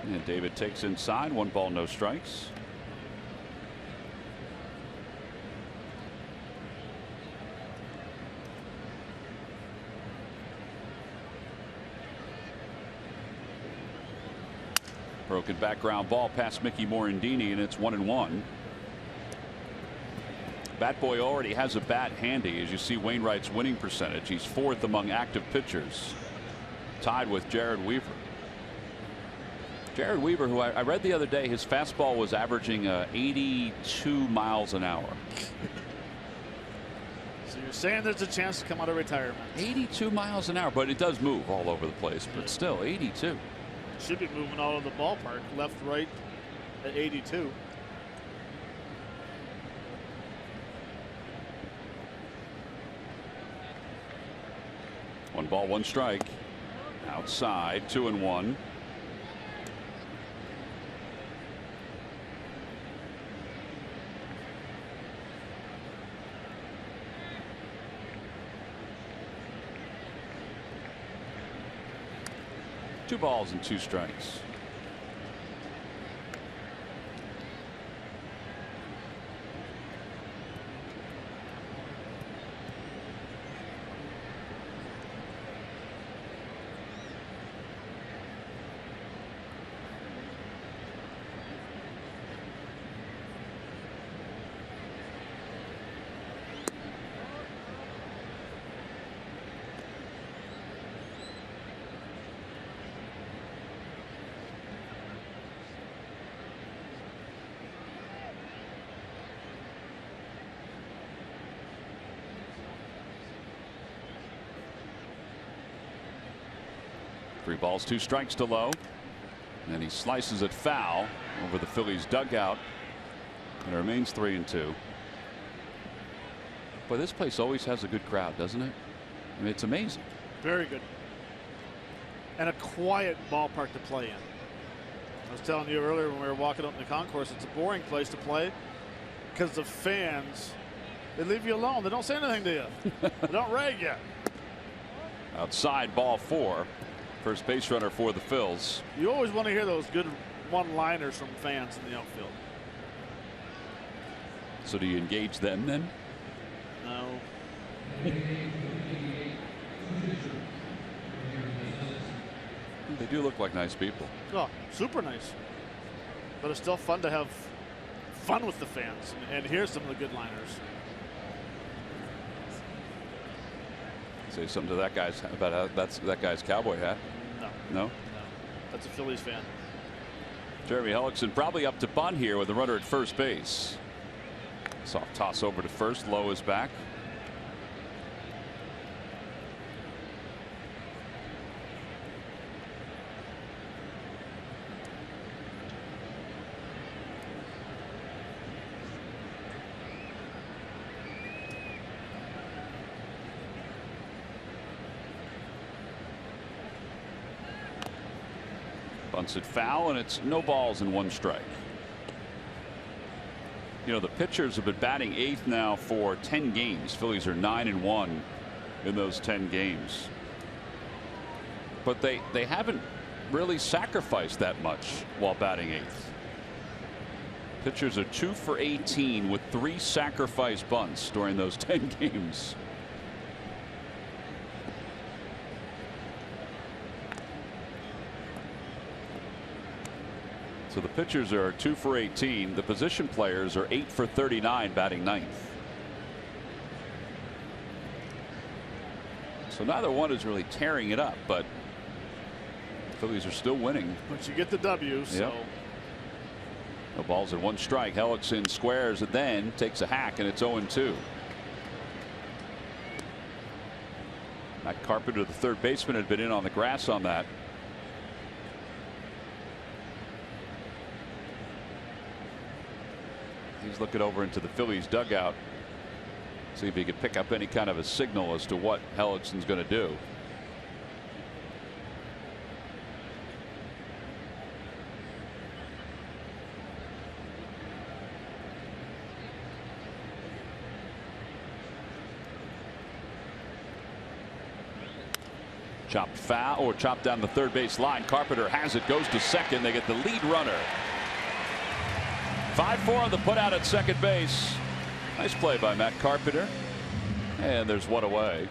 And David takes inside. 1 ball, no strikes. Broken background ball past Mickey Morandini, and it's 1-1. Bat Boy already has a bat handy. As you see Wainwright's winning percentage, he's 4th among active pitchers, tied with Jared Weaver. Jared Weaver, who I read the other day, his fastball was averaging 82 miles an hour. So you're saying there's a chance to come out of retirement? 82 miles an hour, but it does move all over the place. But still, 82. Should be moving all over the ballpark, left, right at 82. One ball, one strike. Outside, 2-1. Two balls and two strikes. Three balls, two strikes to Lowe. And he slices it foul over the Phillies dugout. And it remains 3-2. But this place always has a good crowd, doesn't it? I mean, it's amazing. Very good. And a quiet ballpark to play in. I was telling you earlier when we were walking up in the concourse, it's a boring place to play because the fans, they leave you alone. They don't say anything to you. They don't rag you. Outside, ball 4. First base runner for the Phils. You always want to hear those good one-liners from fans in the outfield. So do you engage them then? No. They do look like nice people. Oh, super nice. But it's still fun to have fun with the fans and hear some of the good liners. Say something to that guy's about that guy's cowboy hat. No. No? No. That's a Phillies fan. Jeremy Hellickson probably up to bunt here with the runner at first base. Soft toss over to first. Lowe is back. Bunts it foul, and it's no balls and one strike. You know, the pitchers have been batting 8th now for 10 games. Phillies are 9-1 in those 10 games. But they haven't really sacrificed that much while batting 8th. Pitchers are 2 for 18 with 3 sacrifice bunts during those 10 games. So the pitchers are 2 for 18. The position players are 8 for 39 batting 9th. So neither one is really tearing it up, but the Phillies are still winning. But you get the W, so. Yep. No balls and one strike. Hellickson squares and then takes a hack, and it's 0-2. Matt Carpenter, the third baseman, had been in on the grass on that. He's looking over into the Phillies dugout. See if he could pick up any kind of a signal as to what Hellickson's going to do. Chopped foul or chopped down the third base line. Carpenter has it, goes to second. They get the lead runner. 5-4 on the putout at second base. Nice play by Matt Carpenter. And there's one away.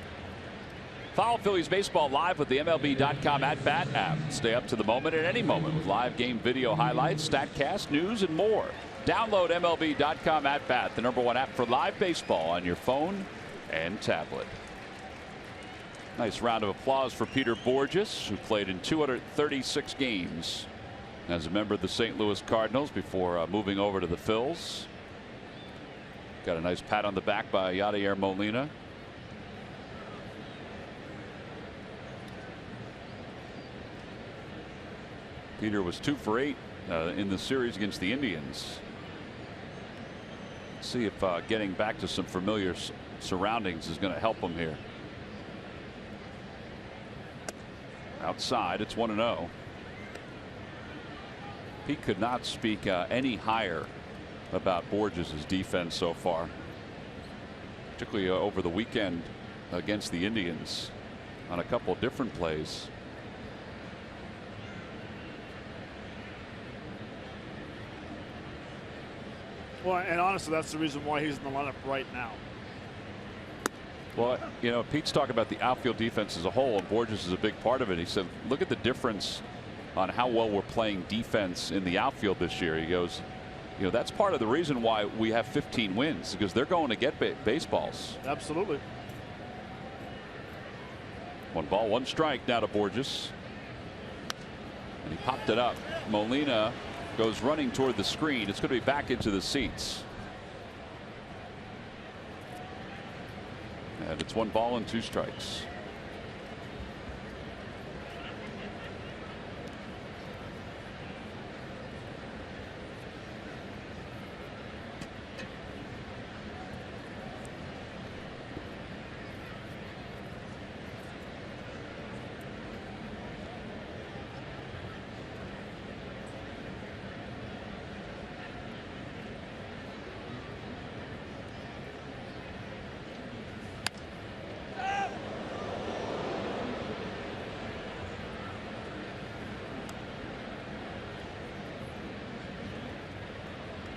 Follow Phillies baseball live with the MLB.com at-bat app. Stay up to the moment at any moment with live game video highlights, StatCast, news, and more. Download MLB.com at-bat, the #1 app for live baseball on your phone and tablet. Nice round of applause for Peter Borges, who played in 236 games as a member of the St. Louis Cardinals before moving over to the Phils. Got a nice pat on the back by Yadier Molina. Peter was 2 for 8 in the series against the Indians. See if getting back to some familiar surroundings is going to help him here. Outside, it's 1-0. Pete could not speak any higher about Borges' defense so far, particularly over the weekend against the Indians on a couple of different plays. Well, and honestly, that's the reason why he's in the lineup right now. Well, you know, Pete's talking about the outfield defense as a whole, and Borges is a big part of it. He said, look at the difference on how well we're playing defense in the outfield this year. He goes, you know, that's part of the reason why we have 15 wins, because they're going to get baseballs. Absolutely. 1 ball, 1 strike now to Borges. And he popped it up. Molina goes running toward the screen. It's going to be back into the seats. And it's 1 ball and 2 strikes.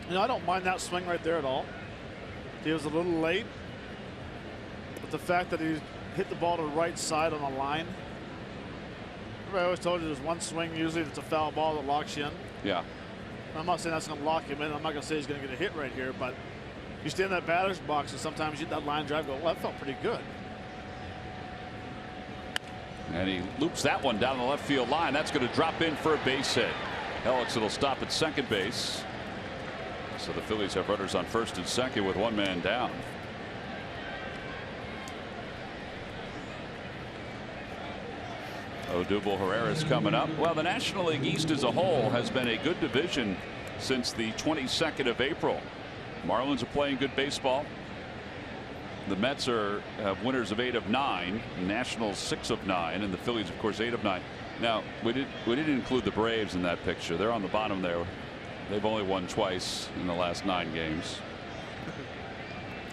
You know, I don't mind that swing right there at all. He was a little late, but the fact that he hit the ball to the right side on the line. I always told you there's one swing usually that's a foul ball that locks you in. Yeah. I'm not saying that's going to lock him in. I'm not going to say he's going to get a hit right here, but you stand in that batter's box and sometimes you hit that line drive, go, well, that felt pretty good. And he loops that one down the left field line. That's going to drop in for a base hit. Helix will stop at second base. So the Phillies have runners on first and second with 1 man down. Odubel Herrera's coming up. Well, the National League East as a whole has been a good division since the 22nd of April. Marlins are playing good baseball. The Mets are winners of 8 of 9, Nationals 6 of 9, and the Phillies, of course, 8 of 9. Now, we didn't include the Braves in that picture. They're on the bottom there. They've only won twice in the last 9 games.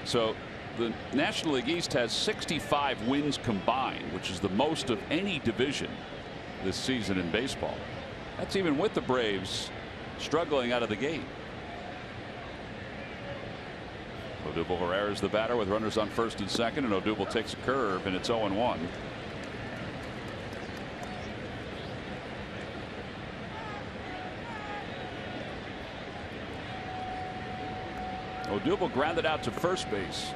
So the National League East has 65 wins combined, which is the most of any division this season in baseball. That's even with the Braves struggling out of the gate. Odubel Herrera is the batter with runners on first and second, and Odubel takes a curve, and it's 0-1. Odubel grounded out to first base.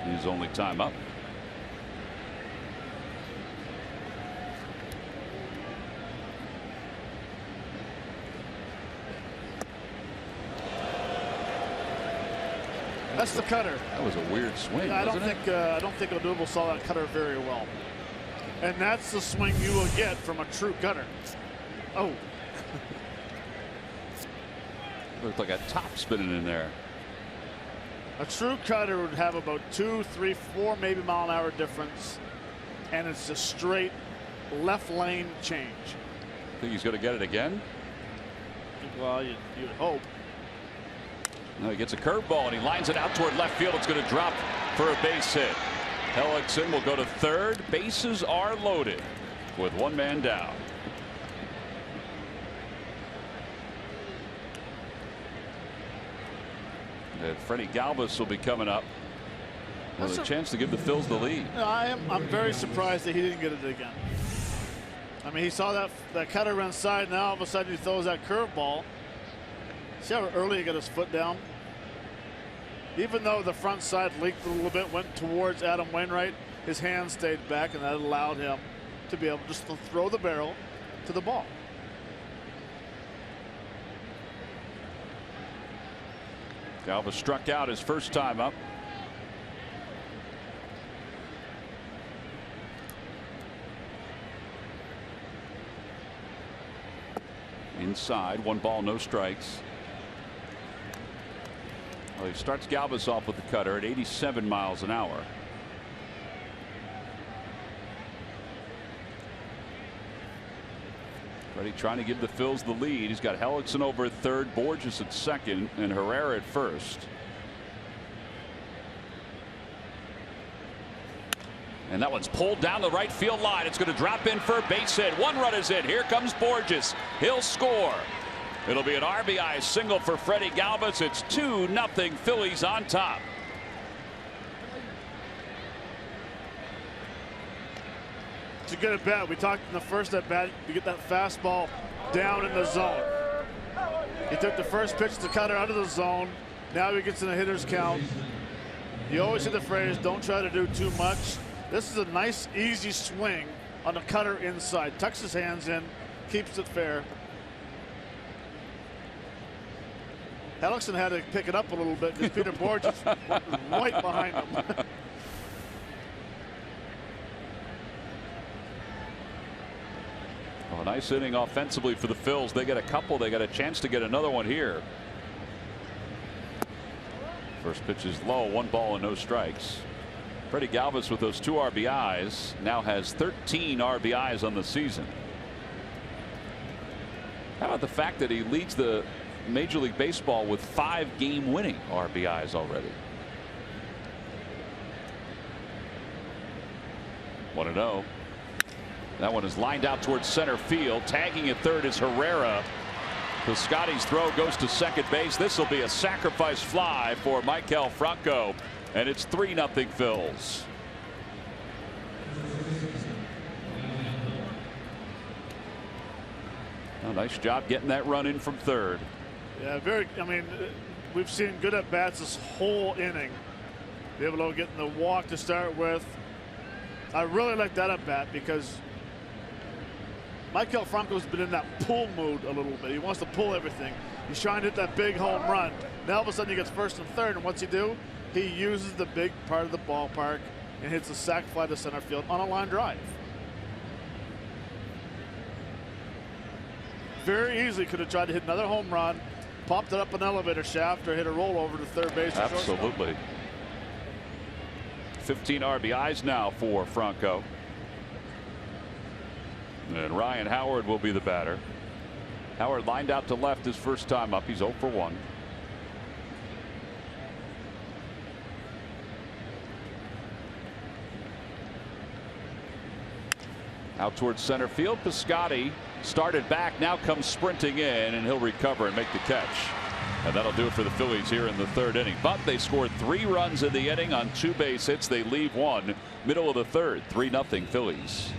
His only time up. That's the cutter. That was a weird swing. I don't think Odubel saw that cutter very well. And that's the swing you will get from a true cutter. Oh. Looked like a top spinning in there. A true cutter would have about 2, 3, 4 maybe mile-an-hour difference, and it's a straight left lane change. Think he's going to get it again? Well, you'd hope. No, he gets a curveball and he lines it out toward left field. It's going to drop for a base hit. Hellickson will go to third. Bases are loaded with 1 man down. And Freddie Galvis will be coming up with a chance to give the Phils the lead. I'm very surprised that he didn't get it again. I mean, he saw that cutter run side. Now all of a sudden he throws that curveball. See how early he got his foot down? Even though the front side leaked a little bit, went towards Adam Wainwright, his hand stayed back, and that allowed him to be able just to throw the barrel to the ball. Galvis struck out his first time up. inside. 1 ball, no strikes. Well, he starts Galvis off with the cutter at 87 miles an hour. Freddie trying to give the Phils the lead. He's got Hellickson over at third, Borges at second, and Herrera at first. And that one's pulled down the right field line. It's going to drop in for a base hit. 1 run is in. Here comes Borges. He'll score. It'll be an RBI single for Freddie Galvis. It's 2-0 Phillies on top. It's a good at bat. We talked in the first at bat, you get that fastball down in the zone. He took the first pitch to cutter out of the zone. Now he gets in a hitter's count. You always hear the phrase, don't try to do too much. This is a nice, easy swing on the cutter inside. Tucks his hands in, keeps it fair. Hellickson had to pick it up a little bit because Peter Borges was right behind him. Well, a nice inning offensively for the Phils. They get a couple. They got a chance to get another one here. First pitch is low. 1 ball and no strikes. Freddie Galvis with those 2 RBIs now has 13 RBIs on the season. How about the fact that he leads the Major League Baseball with 5 game-winning RBIs already? 1-0. That one is lined out towards center field. Tagging at third is Herrera. Piscotty's throw goes to second base. This will be a sacrifice fly for Maikel Franco, and it's 3-0 Phils. Oh, nice job getting that run in from third. Yeah, I mean, we've seen good at bats this whole inning. Be able to get in the walk to start with. I really like that at bat because Maikel Franco's been in that pull mood a little bit. He wants to pull everything. He's trying to hit that big home run. Now all of a sudden he gets first and third, and what's he do? He uses the big part of the ballpark and hits a sac fly to center field on a line drive. Very easily could have tried to hit another home run, popped it up an elevator shaft, or hit a rollover to third base. Absolutely. 15 RBIs now for Franco. And Ryan Howard will be the batter. Howard lined out to left his first time up. He's 0 for 1. Out towards center field. Piscotty started back, now comes sprinting in, and he'll recover and make the catch. And that'll do it for the Phillies here in the 3rd inning. But they scored 3 runs in the inning on 2 base hits. They leave 1. Middle of the 3rd. 3-0 Phillies.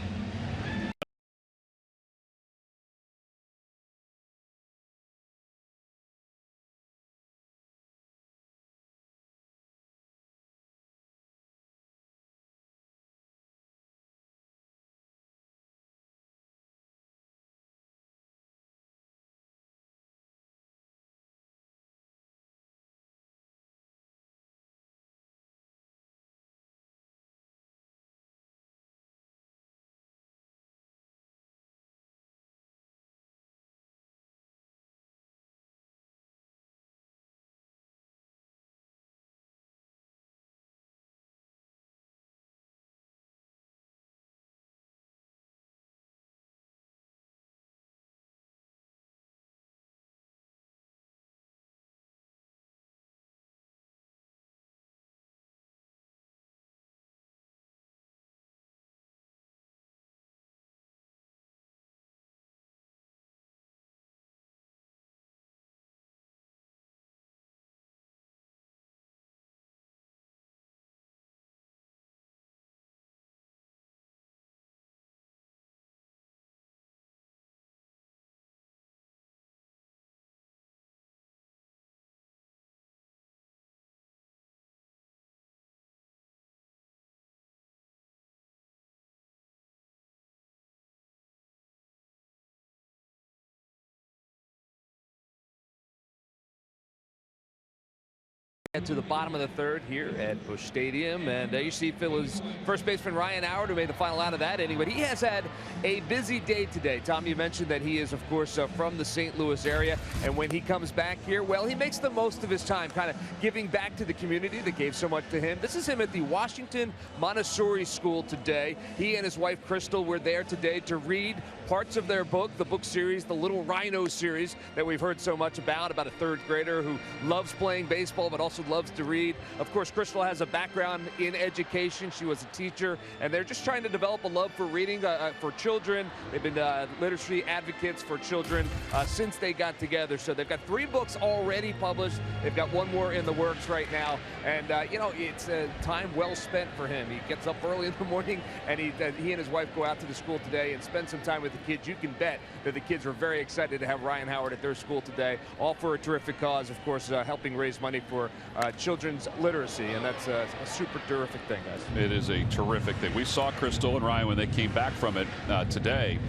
To the bottom of the third here at Busch Stadium, and you see Phillies first baseman Ryan Howard, who made the final out of that inning, but he has had a busy day today. Tom, you mentioned that he is, of course, from the St. Louis area, and when he comes back here, well, he makes the most of his time, kind of giving back to the community that gave so much to him. This is him at the Washington Montessori School today. He and his wife Crystal were there today to read parts of their book, the book series, the Little Rhino series that we've heard so much about a third grader who loves playing baseball but also loves to read. Of course, Crystal has a background in education. She was a teacher, and they're just trying to develop a love for reading for children. They've been literacy advocates for children since they got together. So they've got 3 books already published. They've got 1 more in the works right now. And, you know, it's time well spent for him. He gets up early in the morning, and he and his wife go out to the school today and spend some time with the kids. You can bet that the kids are very excited to have Ryan Howard at their school today, all for a terrific cause, of course, helping raise money for children's literacy, and that's a super terrific thing, guys. It is a terrific thing. We saw Crystal and Ryan when they came back from it today,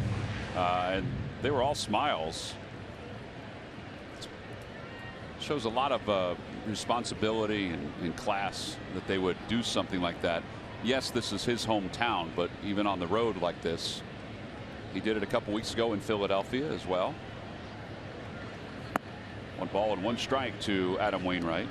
and they were all smiles. It shows a lot of responsibility and class that they would do something like that. Yes, this is his hometown, but even on the road like this, he did it a couple weeks ago in Philadelphia as well. 1 ball and 1 strike to Adam Wainwright.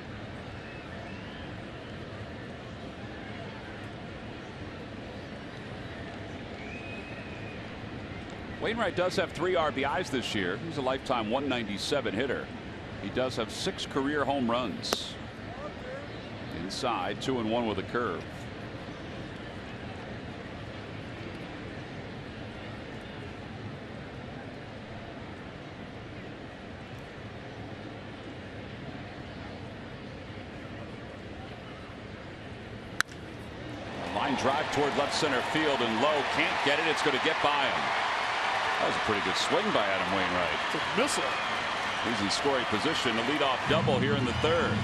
Wainwright does have 3 RBIs this year. He's a lifetime 197 hitter. He does have 6 career home runs. Inside, 2-1 with a curve. Line drive toward left center field, and Lowe can't get it. It's going to get by him. That was a pretty good swing by Adam Wainwright. It's a missile. He's in scoring position. A leadoff double here in the 3rd.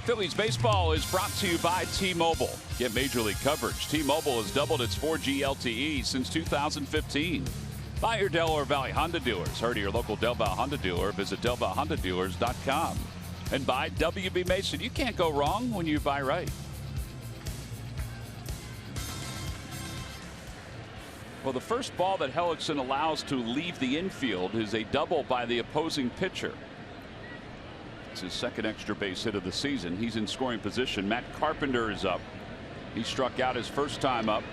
Phillies baseball is brought to you by T-Mobile. Get Major League coverage. T-Mobile has doubled its 4G LTE since 2015. Buy your Delaware Valley Honda dealers. Hurry to your local Del Val Honda dealer. Visit DelValHondaDealers.com. And buy WB Mason. You can't go wrong when you buy right. Well, the first ball that Hellickson allows to leave the infield is a double by the opposing pitcher. It's his 2nd extra base hit of the season. He's in scoring position. Matt Carpenter is up. He struck out his first time up.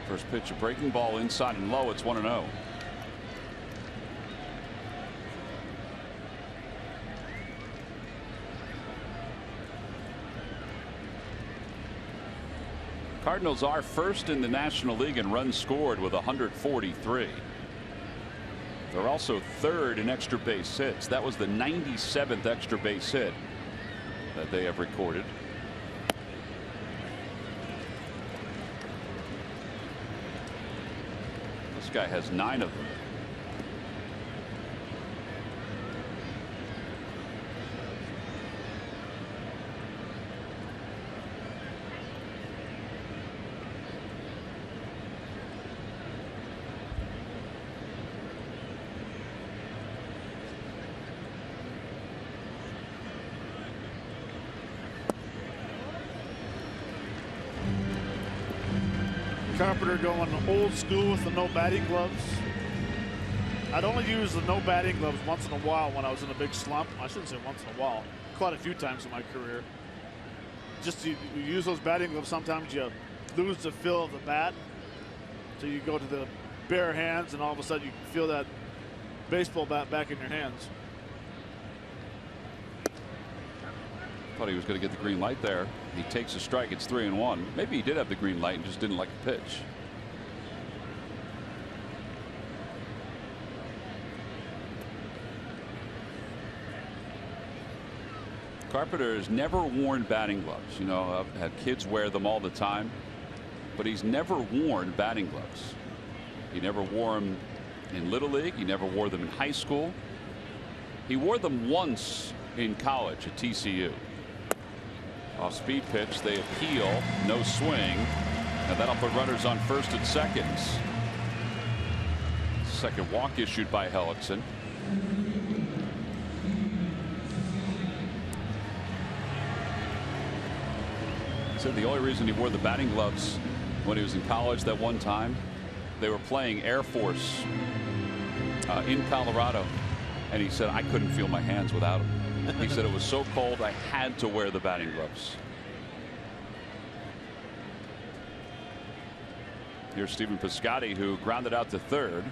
First pitch, a breaking ball inside and low. It's 1-0. Cardinals are first in the National League in runs scored with 143. They're also 3rd in extra base hits. That was the 97th extra base hit that they have recorded. This guy has 9 of them. Carpenter going old school with the no batting gloves. I'd only use the no batting gloves once in a while when I was in a big slump. I shouldn't say once in a while. Quite a few times in my career. Just you use those batting gloves, sometimes you lose the feel of the bat. So you go to the bare hands, and all of a sudden you feel that baseball bat back in your hands. Thought he was going to get the green light there. He takes a strike. It's 3-1. Maybe he did have the green light and just didn't like the pitch. Carpenter has never worn batting gloves. You know, I've had kids wear them all the time, but he's never worn batting gloves. He never wore them in Little League. He never wore them in high school. He wore them once in college at TCU. Off speed pitch, they appeal, no swing. And that'll put runners on first and second. Second walk issued by Hellickson. Said the only reason he wore the batting gloves when he was in college that one time, they were playing Air Force in Colorado, and he said, I couldn't feel my hands without them. He said it was so cold I had to wear the batting gloves. Here's Stephen Piscotty, who grounded out to third.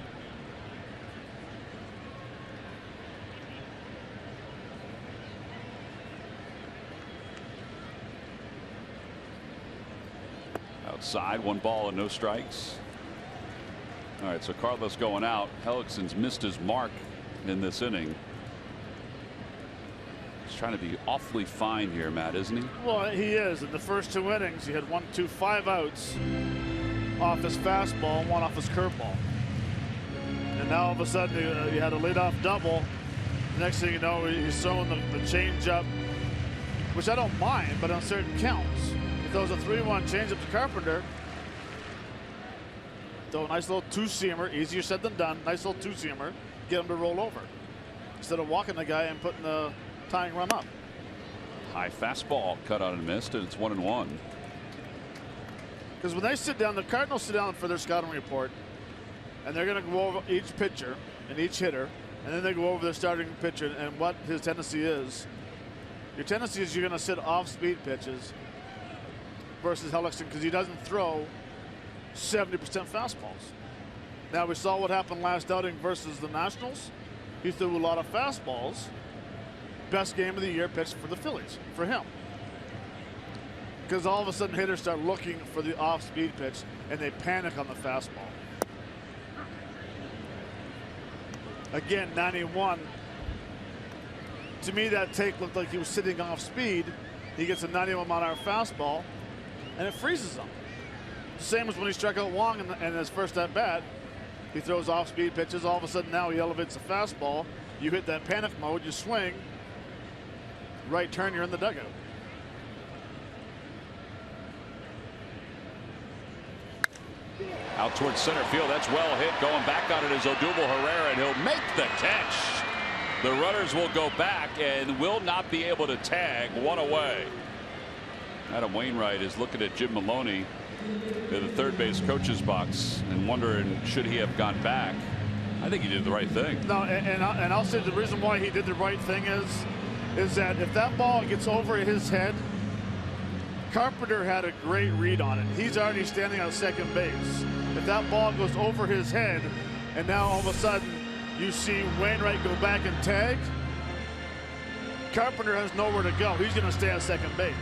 Outside, 1 ball and no strikes. All right, so Carlos going out. Hellickson's missed his mark in this inning. He's trying to be awfully fine here, Matt, isn't he? Well, he is. In the first 2 innings, he had 1, 2, 5 outs off his fastball and 1 off his curveball. And now all of a sudden he had a leadoff double. The next thing you know, he's throwing the changeup, which I don't mind, but on certain counts. He throws a 3-1 changeup to Carpenter. Throw a nice little 2-seamer, easier said than done. Nice little 2-seamer, get him to roll over instead of walking the guy and putting the tying run up. High fastball cut on and missed, and it's 1-1. Because when they sit down, the Cardinals sit down for their scouting report, and they're going to go over each pitcher and each hitter, and then they go over their starting pitcher and what his tendency is. Your tendency is you're going to sit off-speed pitches versus Hellickson because he doesn't throw 70% fastballs. Now we saw what happened last outing versus the Nationals. He threw a lot of fastballs. Best game of the year pitched for the Phillies, for him. Because all of a sudden hitters start looking for the off-speed pitch and they panic on the fastball. Again, 91. To me, that take looked like he was sitting off speed. He gets a 91-mile-an-hour fastball and it freezes him. Same as when he struck out Wong in his first at bat. He throws off-speed pitches. All of a sudden now he elevates the fastball. You hit that panic mode, you swing. Right turn, you're in the dugout. Out towards center field. That's well hit. Going back on it is Odubel Herrera, and he'll make the catch. The runners will go back and will not be able to tag. 1 away. Adam Wainwright is looking at Jim Maloney in the third base coach's box and wondering should he have gone back. I think he did the right thing. No, and I'll say the reason why he did the right thing is that if that ball gets over his head, Carpenter had a great read on it. He's already standing on second base. If that ball goes over his head and now all of a sudden you see Wainwright go back and tag, Carpenter has nowhere to go. He's going to stay at second base.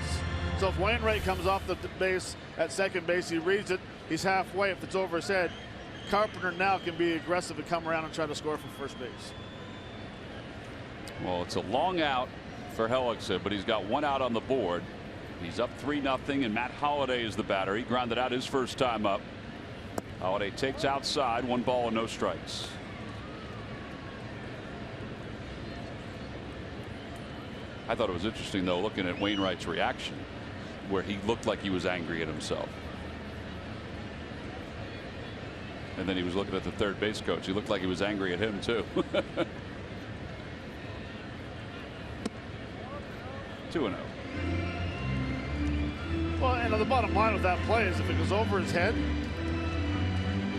So if Wainwright comes off the base at second base, he reads it, he's halfway. If it's over his head, Carpenter now can be aggressive and come around and try to score from first base. Well, it's a long out for Hellickson, but he's got 1 out on the board. He's up 3-0, and Matt Holliday is the batter. He grounded out his first time up. Holliday takes outside, 1 ball and no strikes. I thought it was interesting, though, looking at Wainwright's reaction, where he looked like he was angry at himself. And then he was looking at the third base coach. He looked like he was angry at him, too. 2-0. Well, and the bottom line with that play is if it goes over his head,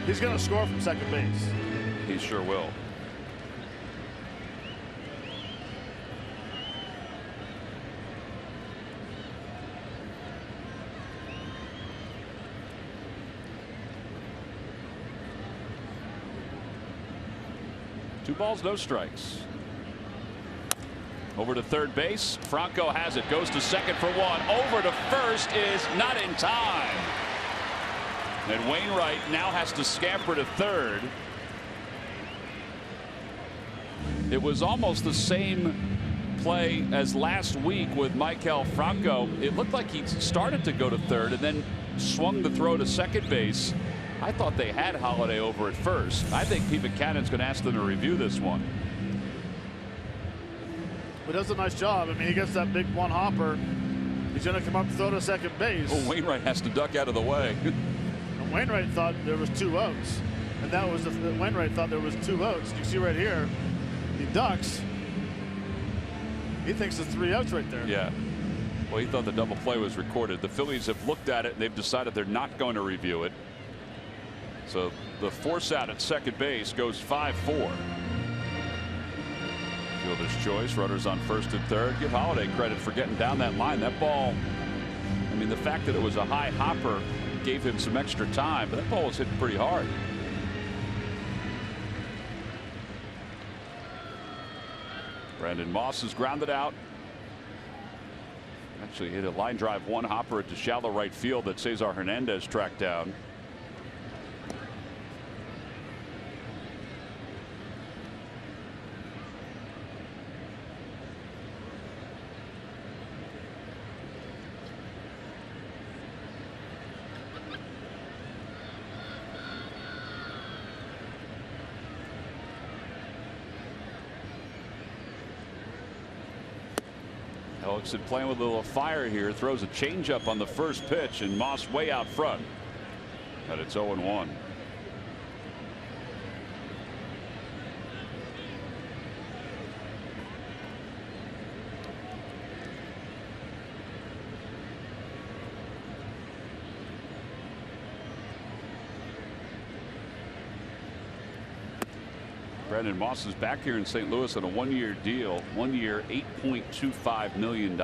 he's going to score from second base. He sure will. Two balls, no strikes. Over to third base. Franco has it. Goes to second for 1. Over to first is not in time. And Wainwright now has to scamper to third. It was almost the same play as last week with Maikel Franco. It looked like he started to go to third and then swung the throw to second base. I thought they had Holliday over at first. I think Pete Buchanan's going to ask them to review this one. But does a nice job. I mean, he gets that big one hopper. He's going to come up and throw to second base. Oh, Wainwright has to duck out of the way. Wainwright thought there was 2 outs, and that was Wainwright thought there was 2 outs. You can see right here, he ducks. He thinks it's 3 outs right there. Yeah. Well, he thought the double play was recorded. The Phillies have looked at it and they've decided they're not going to review it. So the force out at second base goes 5-4. Fielder's choice, runners on first and third. Give Holiday credit for getting down that line. That ball, I mean, the fact that it was a high hopper gave him some extra time, but that ball was hitting pretty hard. Brandon Moss is grounded out. Actually hit a line drive 1 hopper to shallow right field that Cesar Hernandez tracked down. Hellickson playing with a little fire here, throws a changeup on the first pitch, and Moss way out front. But it's 0-1. Brandon Moss is back here in St. Louis on a 1-year deal. 1 year, $8.25 million.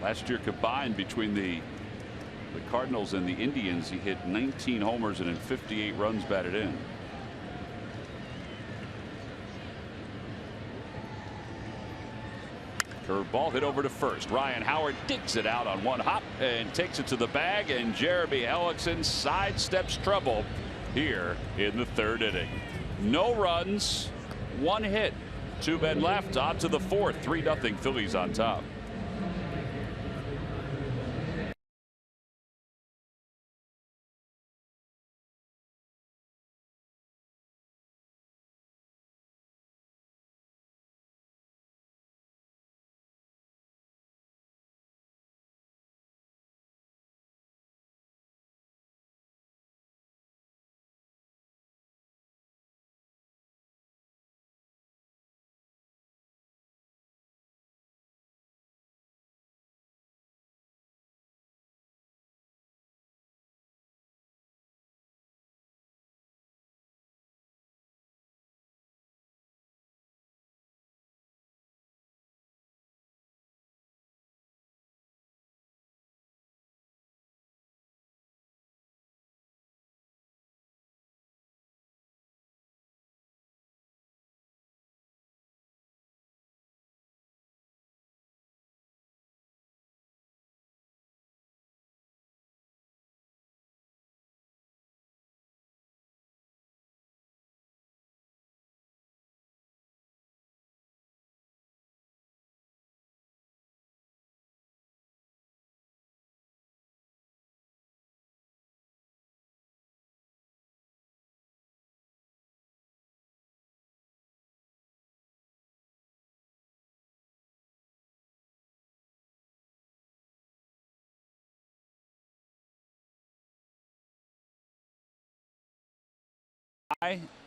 Last year combined between the Cardinals and the Indians, he hit 19 homers and 58 runs batted in. Curveball hit over to first. Ryan Howard digs it out on 1 hop and takes it to the bag, and Jeremy Hellickson sidesteps trouble here in the 3rd inning. No runs, 1 hit, 2 men left. On to the 4th. 3-0 Phillies on top.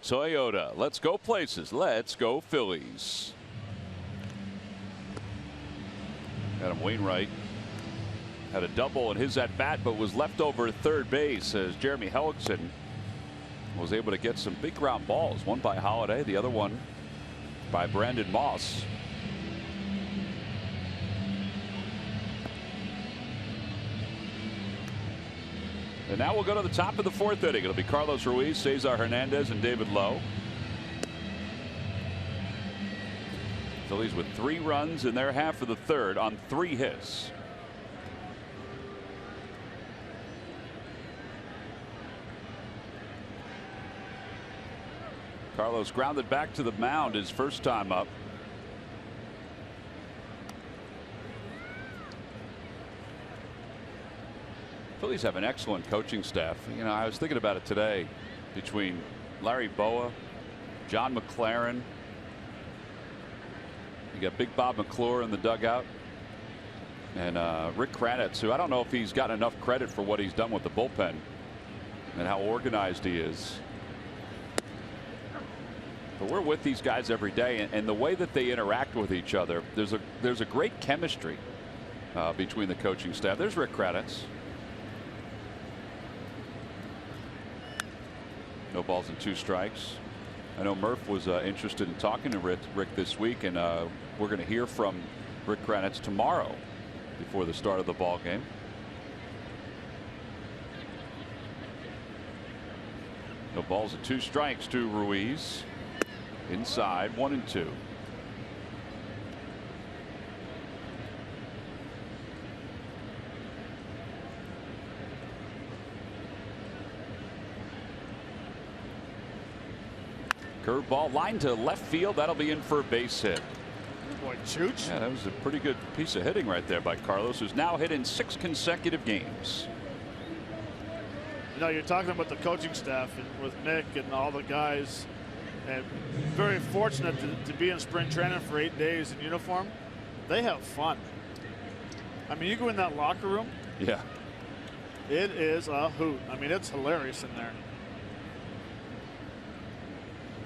Toyota. Let's go places. Let's go Phillies. Adam Wainwright had a double in his at bat, but was left over at third base as Jeremy Hellickson was able to get some big ground balls. One by Holiday, the other one by Brandon Moss. And now we'll go to the top of the 4th inning. It'll be Carlos Ruiz, Cesar Hernandez, and David Lowe. Phillies with 3 runs in their half of the 3rd on 3 hits. Carlos grounded back to the mound his first time up. Phillies have an excellent coaching staff. You know, I was thinking about it today between Larry Boa, John McLaren. You got Big Bob McClure in the dugout. And Rick Kranitz, who I don't know if he's gotten enough credit for what he's done with the bullpen and how organized he is. But we're with these guys every day, and the way that they interact with each other, there's a great chemistry between the coaching staff. There's Rick Kranitz. No balls and 2 strikes. I know Murph was interested in talking to Rick this week, and we're going to hear from Rick Kranitz tomorrow before the start of the ball game. No balls and 2 strikes to Ruiz. Inside, 1-2. Curveball line to left field. That'll be in for a base hit. Boy, Chooch. Yeah, that was a pretty good piece of hitting right there by Carlos, who's now hit in 6 consecutive games. You know, you're talking about the coaching staff and with Nick and all the guys, and very fortunate to be in spring training for 8 days in uniform. They have fun. I mean, you go in that locker room. Yeah. It is a hoot. I mean, it's hilarious in there.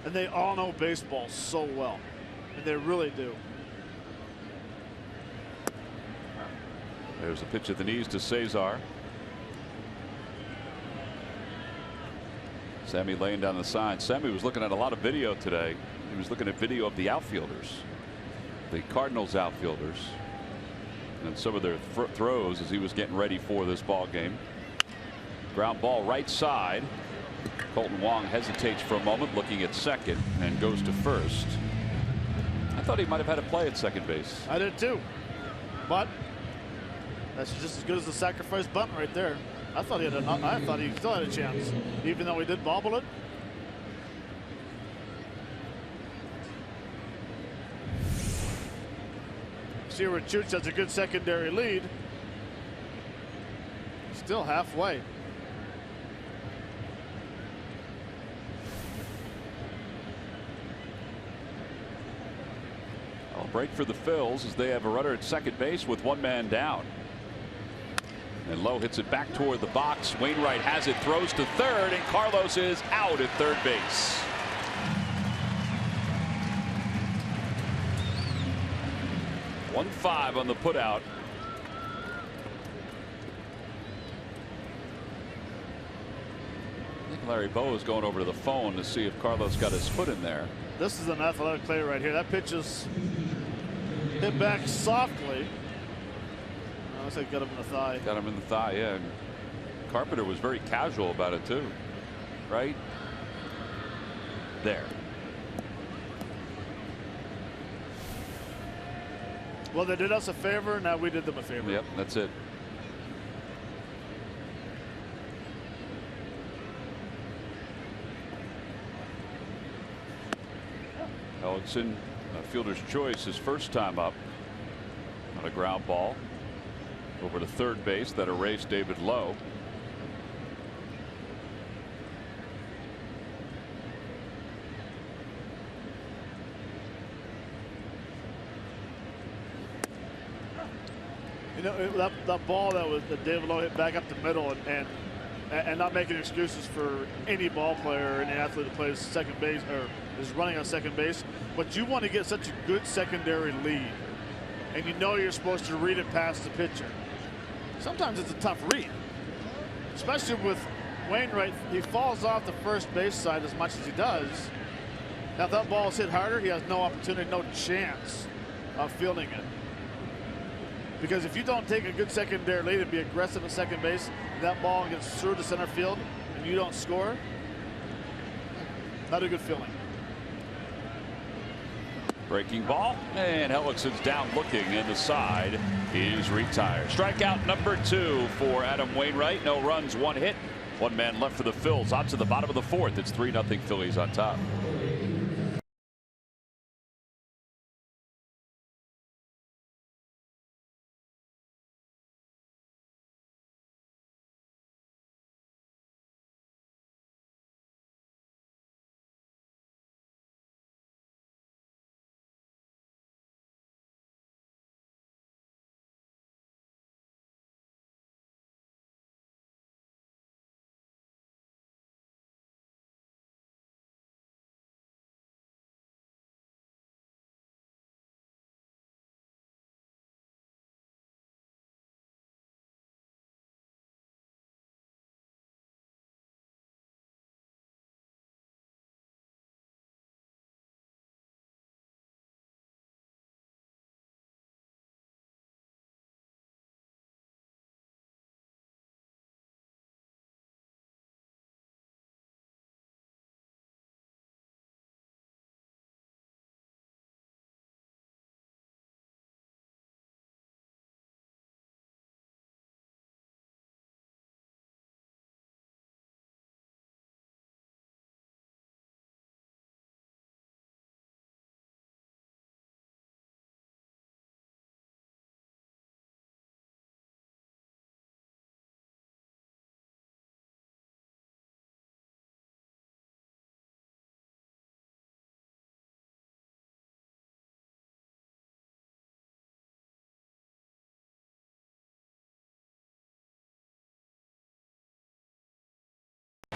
And they all know baseball so well. And they really do. There's a pitch at the knees to Cesar. Sammy laying down the sign. Sammy was looking at a lot of video today. He was looking at video of the outfielders, the Cardinals outfielders, and some of their throws as he was getting ready for this ball game. Ground ball right side. Colton Wong hesitates for a moment, looking at second, and goes to first. I thought he might have had a play at second base. I did too, but that's just as good as the sacrifice bunt right there. I thought he still had a chance, even though he did bobble it. See where Chooch has a good secondary lead. Still halfway. Break for the Phils as they have a runner at second base with 1 man down. And Lowe hits it back toward the box. Wainwright has it, throws to third, and Carlos is out at third base. "1-5" on the putout. I think Larry Bowa is going over to the phone to see if Carlos got his foot in there. This is an athletic play right here. That pitch is hit back softly. Looks like got him in the thigh. Got him in the thigh, yeah. And Carpenter was very casual about it too. Right there. Well, they did us a favor. Now we did them a favor. Yep, that's it. Ellickson, fielder's choice, his first time up on a ground ball over to third base that erased David Lowe. You know, that ball that David Lowe hit back up the middle, and not making excuses for any ball player or any athlete that plays second base or is running on second base, but you want to get such a good secondary lead, and you know you're supposed to read it past the pitcher. Sometimes it's a tough read, especially with Wainwright. He falls off the first base side as much as he does. Now, if that ball is hit harder, he has no opportunity, no chance of fielding it. Because if you don't take a good secondary lead and be aggressive at second base, and that ball gets through to center field and you don't score, not a good feeling. Breaking ball, and Hellickson's down looking, and the side is retired. Strikeout number 2 for Adam Wainwright. No runs, 1 hit, 1 man left for the Phils. On to the bottom of the 4th. It's 3-0 Phillies on top.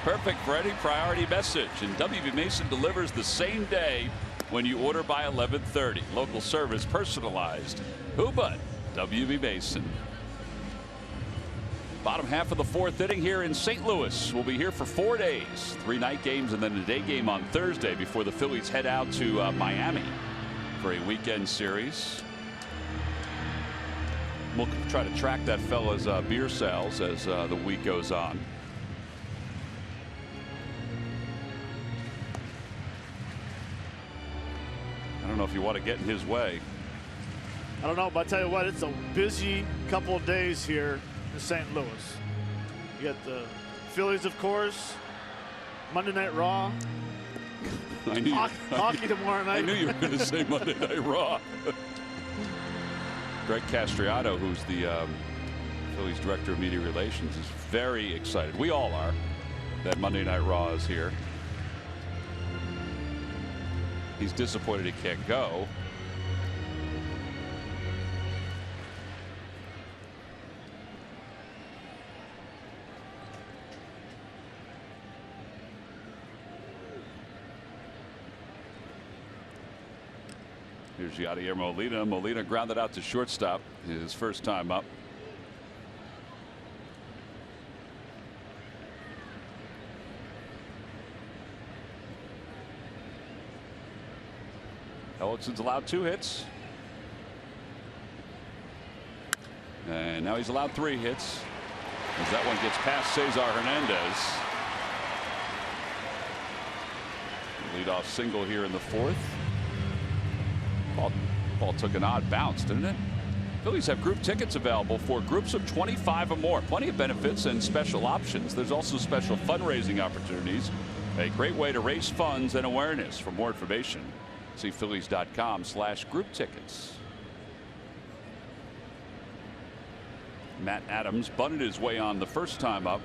Perfect for any priority message, and WB Mason delivers the same day when you order by 11:30. Local service, personalized. Who but WB Mason? Bottom half of the 4th inning here in St. Louis. We'll be here for 4 days. 3 night games and then a day game on Thursday before the Phillies head out to Miami for a weekend series. We'll try to track that fella's beer sales as the week goes on. I don't know if you want to get in his way. I don't know, but I tell you what, it's a busy couple of days here in St. Louis. You got the Phillies, of course, Monday Night Raw, hockey tomorrow night. I knew you were going to say Monday Night Raw. Greg Castriato, who's the Phillies Director of Media Relations, is very excited. We all are that Monday Night Raw is here. He's disappointed he can't go. Here's Yadier Molina. Molina grounded out to shortstop, his first time up. Ellison's allowed 2 hits. And now he's allowed 3 hits. As that one gets past Cesar Hernandez. Leadoff single here in the 4th. Ball took an odd bounce, didn't it? Phillies have group tickets available for groups of 25 or more. Plenty of benefits and special options. There's also special fundraising opportunities. A great way to raise funds and awareness. For more information, see Phillies.com/group tickets. Matt Adams bunted his way on the first time up.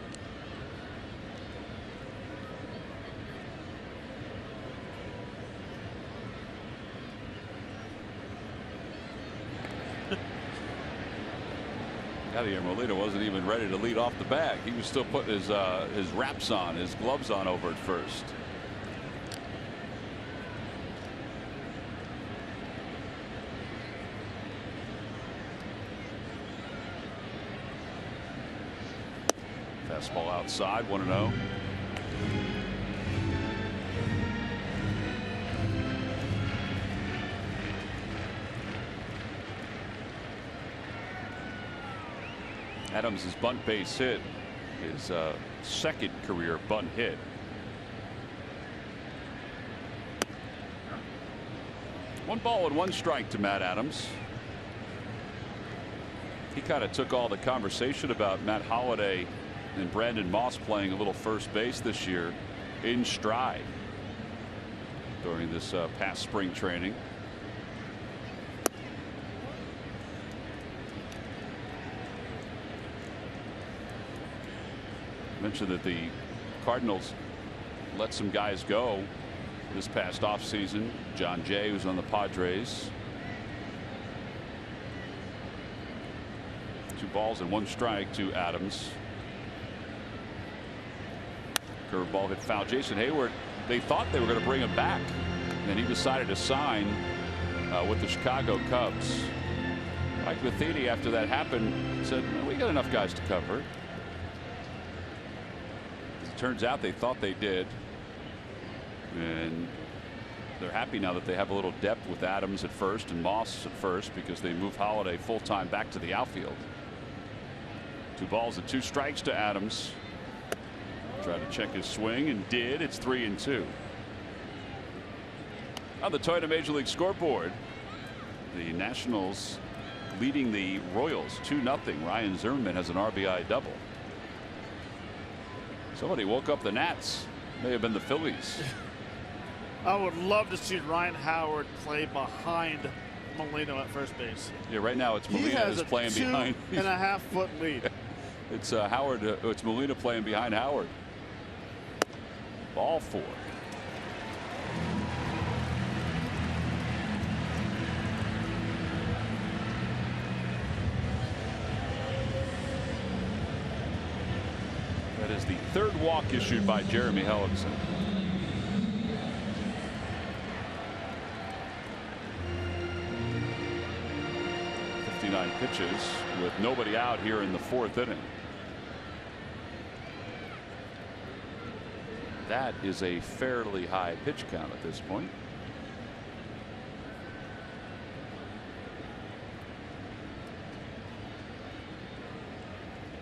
Yadier Molina wasn't even ready to lead off the bag. He was still putting his wraps on, his gloves on over at first. Fastball outside, 1-0. Adams' bunt base hit, his second career bunt hit. One ball and 1 strike to Matt Adams. He kind of took all the conversation about Matt Holliday and Brandon Moss playing a little first base this year in stride during this past spring training. Mentioned that the Cardinals let some guys go this past offseason. John Jay, who's on the Padres. 2 balls and 1 strike to Adams. Curveball hit foul. Jason Hayward, they thought they were going to bring him back, and he decided to sign with the Chicago Cubs. Mike Matheny, after that happened, said, we got enough guys to cover. Turns out they thought they did, and they're happy now that they have a little depth with Adams at first and Moss at first, because they moved Holliday full-time back to the outfield. 2 balls and 2 strikes to Adams. Tried to check his swing and did. It's 3-2. On the Toyota Major League scoreboard, the Nationals leading the Royals 2-0. Ryan Zimmerman has an RBI double. Somebody woke up the Nats. May have been the Phillies. I would love to see Ryan Howard play behind Molina at first base. Yeah, right now it's Molina is playing behind. 2.5 foot lead. It's Howard. It's Molina playing behind Howard. Ball 4. That is the third walk issued by Jeremy Hellickson. Pitches with nobody out here in the fourth inning. That is a fairly high pitch count at this point.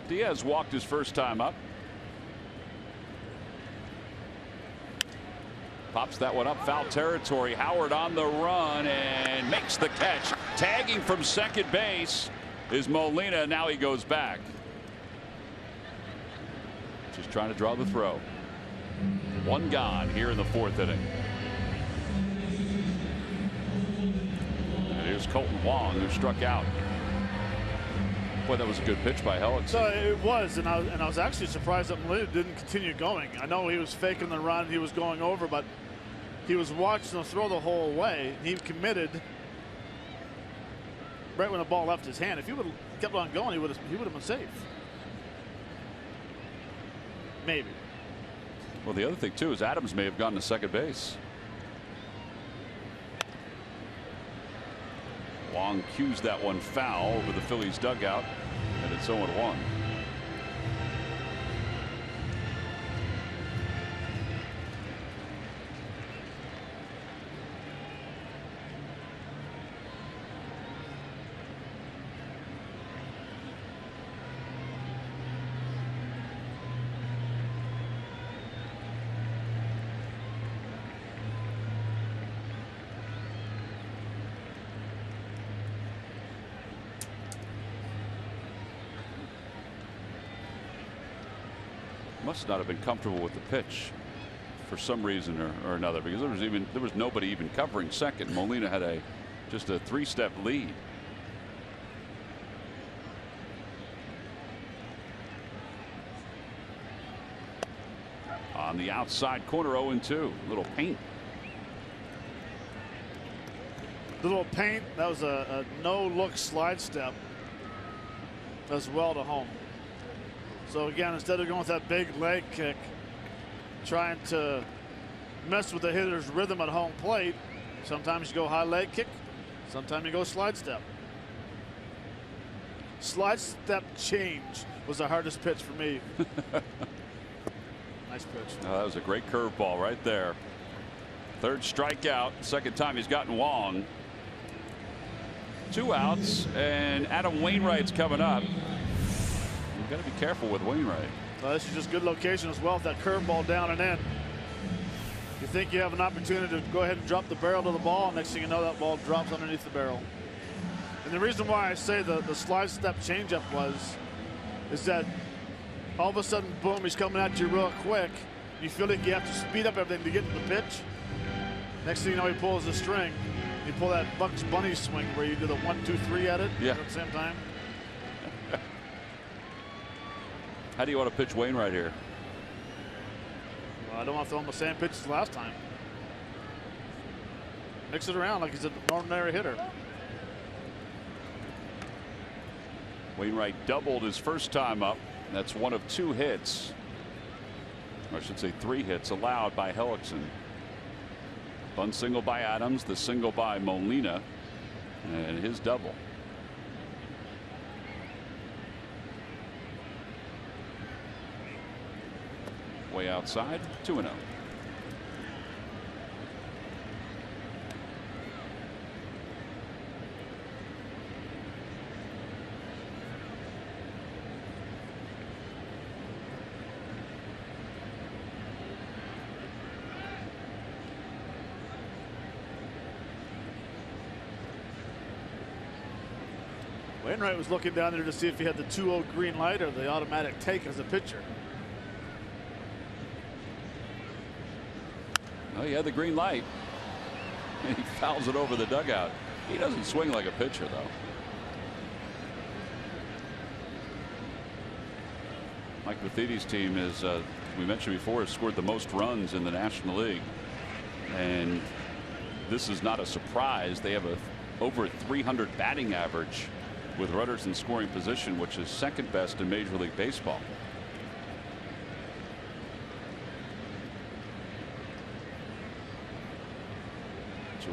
Diaz walked his first time up. Pops that one up, foul territory. Howard on the run and makes the catch. Tagging from second base is Molina. Now he goes back. Just trying to draw the throw. One gone here in the fourth inning. And here's Colton Wong, who struck out. Boy, that was a good pitch by Hellickson. So it was, and I was actually surprised that Molina didn't continue going. I know he was faking the run, he was going over, but he was watching the throw the whole way. He committed right when the ball left his hand. If he would have kept on going, he would have been safe. Maybe. Well, the other thing too is Adams may have gone to second base. Wong cues that one foul over the Phillies dugout, and it's 0-1. Must not have been comfortable with the pitch for some reason or another, because there was nobody even covering second. Molina had just a 3-step lead. On the outside corner, 0-2. Little paint. Little paint. That was a no-look slide step as well to home. So again, instead of going with that big leg kick, trying to mess with the hitter's rhythm at home plate, sometimes you go high leg kick, sometimes you go slide step. Slide step change was the hardest pitch for me. Nice pitch. Oh, that was a great curveball right there. Third strikeout, second time he's gotten Wong. 2 outs, and Adam Wainwright's coming up. You've got to be careful with Wainwright. Well, this is just good location as well. That curveball down and in. You think you have an opportunity to go ahead and drop the barrel to the ball. Next thing you know, that ball drops underneath the barrel. And the reason why I say the slide step changeup is that all of a sudden, boom, he's coming at you real quick. You feel like you have to speed up everything to get to the pitch. Next thing you know, he pulls the string. You pull that Bugs Bunny swing where you do the 1-2-3 at it at the same time. How do you want to pitch Wainwright here? Well, I don't want to throw him the same pitch as last time. Mix it around like he's an ordinary hitter. Wainwright doubled his first time up. That's one of 2 hits. Or I should say 3 hits allowed by Hellickson. One single by Adams, the single by Molina, and his double. Way outside, 2-0. Wainwright was looking down there to see if he had the 2-0 green light or the automatic take as a pitcher. Oh, he had the green light. And he fouls it over the dugout. He doesn't swing like a pitcher, though. Mike Matheny's team is, we mentioned before, has scored the most runs in the National League. And this is not a surprise. They have a over 300 batting average with runners in scoring position, which is second best in Major League Baseball.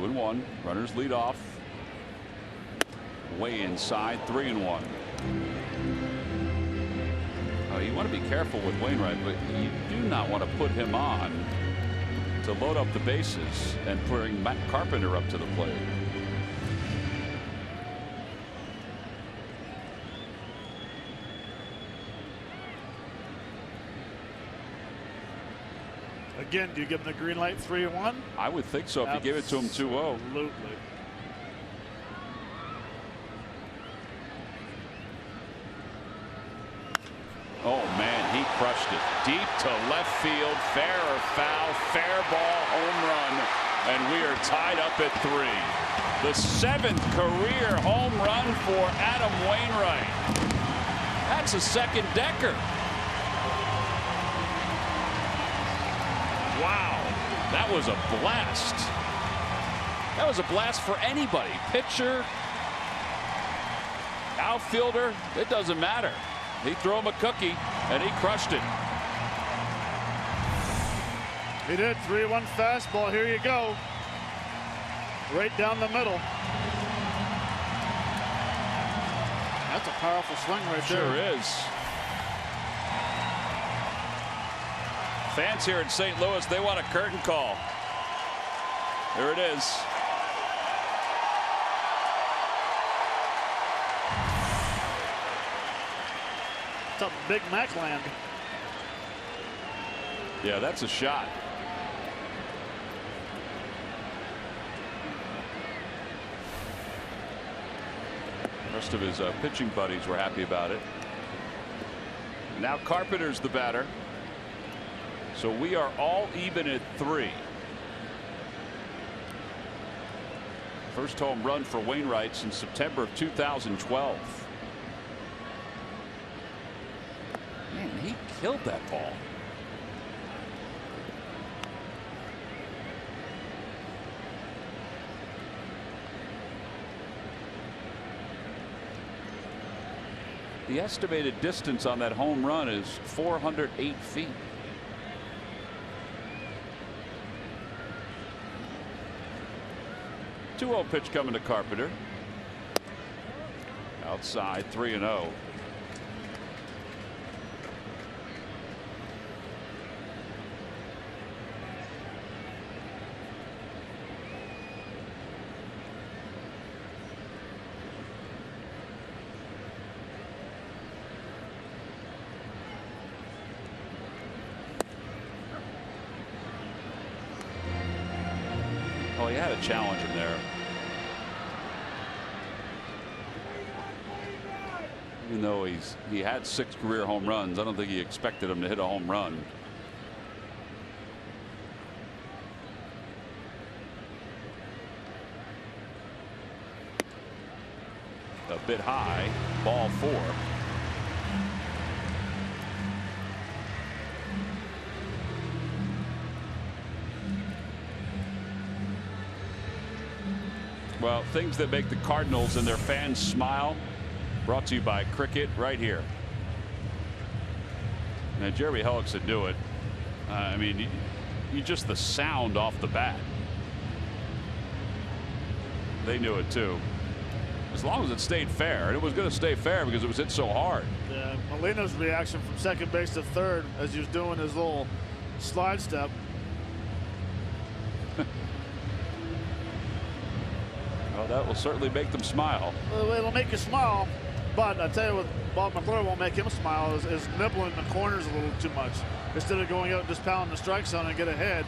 2-1. Runners lead off. Way inside. 3-1. You want to be careful with Wainwright, but you do not want to put him on to load up the bases and bring Matt Carpenter up to the plate. Again, do you give him the green light 3-1? I would think so if you give it to him 2-0. Absolutely. Oh man, he crushed it deep to left field. Fair or foul, fair ball, home run, and we are tied up at 3. The 7th career home run for Adam Wainwright. That's a second decker. Wow, that was a blast. That was a blast for anybody. Pitcher, outfielder, it doesn't matter. He threw him a cookie, and he crushed it. He did. 3-1 fastball. Here you go. Right down the middle. That's a powerful swing right there. Sure is. Fans here in St. Louis, they want a curtain call. There it is. It's up Big Mac land. Yeah, that's a shot. The rest of his pitching buddies were happy about it. Now Carpenter's the batter. So we are all even at 3. First home run for Wainwright since September of 2012. Man, he killed that ball. The estimated distance on that home run is 408 feet. The 2-0 pitch coming to Carpenter. Outside, 3-0. Oh, he had a challenge in there. Even though he had 6 career home runs, I don't think he expected him to hit a home run. A bit high, ball 4. Well, things that make the Cardinals and their fans smile, brought to you by Cricket right here. Now Jeremy Hellickson knew it. I mean, you just the sound off the bat. They knew it too. As long as it stayed fair, and it was going to stay fair because it was hit so hard. Yeah, Molina's reaction from second base to third as he was doing his little slide step. Well, that will certainly make them smile. Well, it'll make you smile, but I tell you what, Bob McClure won't make him smile is nibbling the corners a little too much instead of going out and just pounding the strike zone and get ahead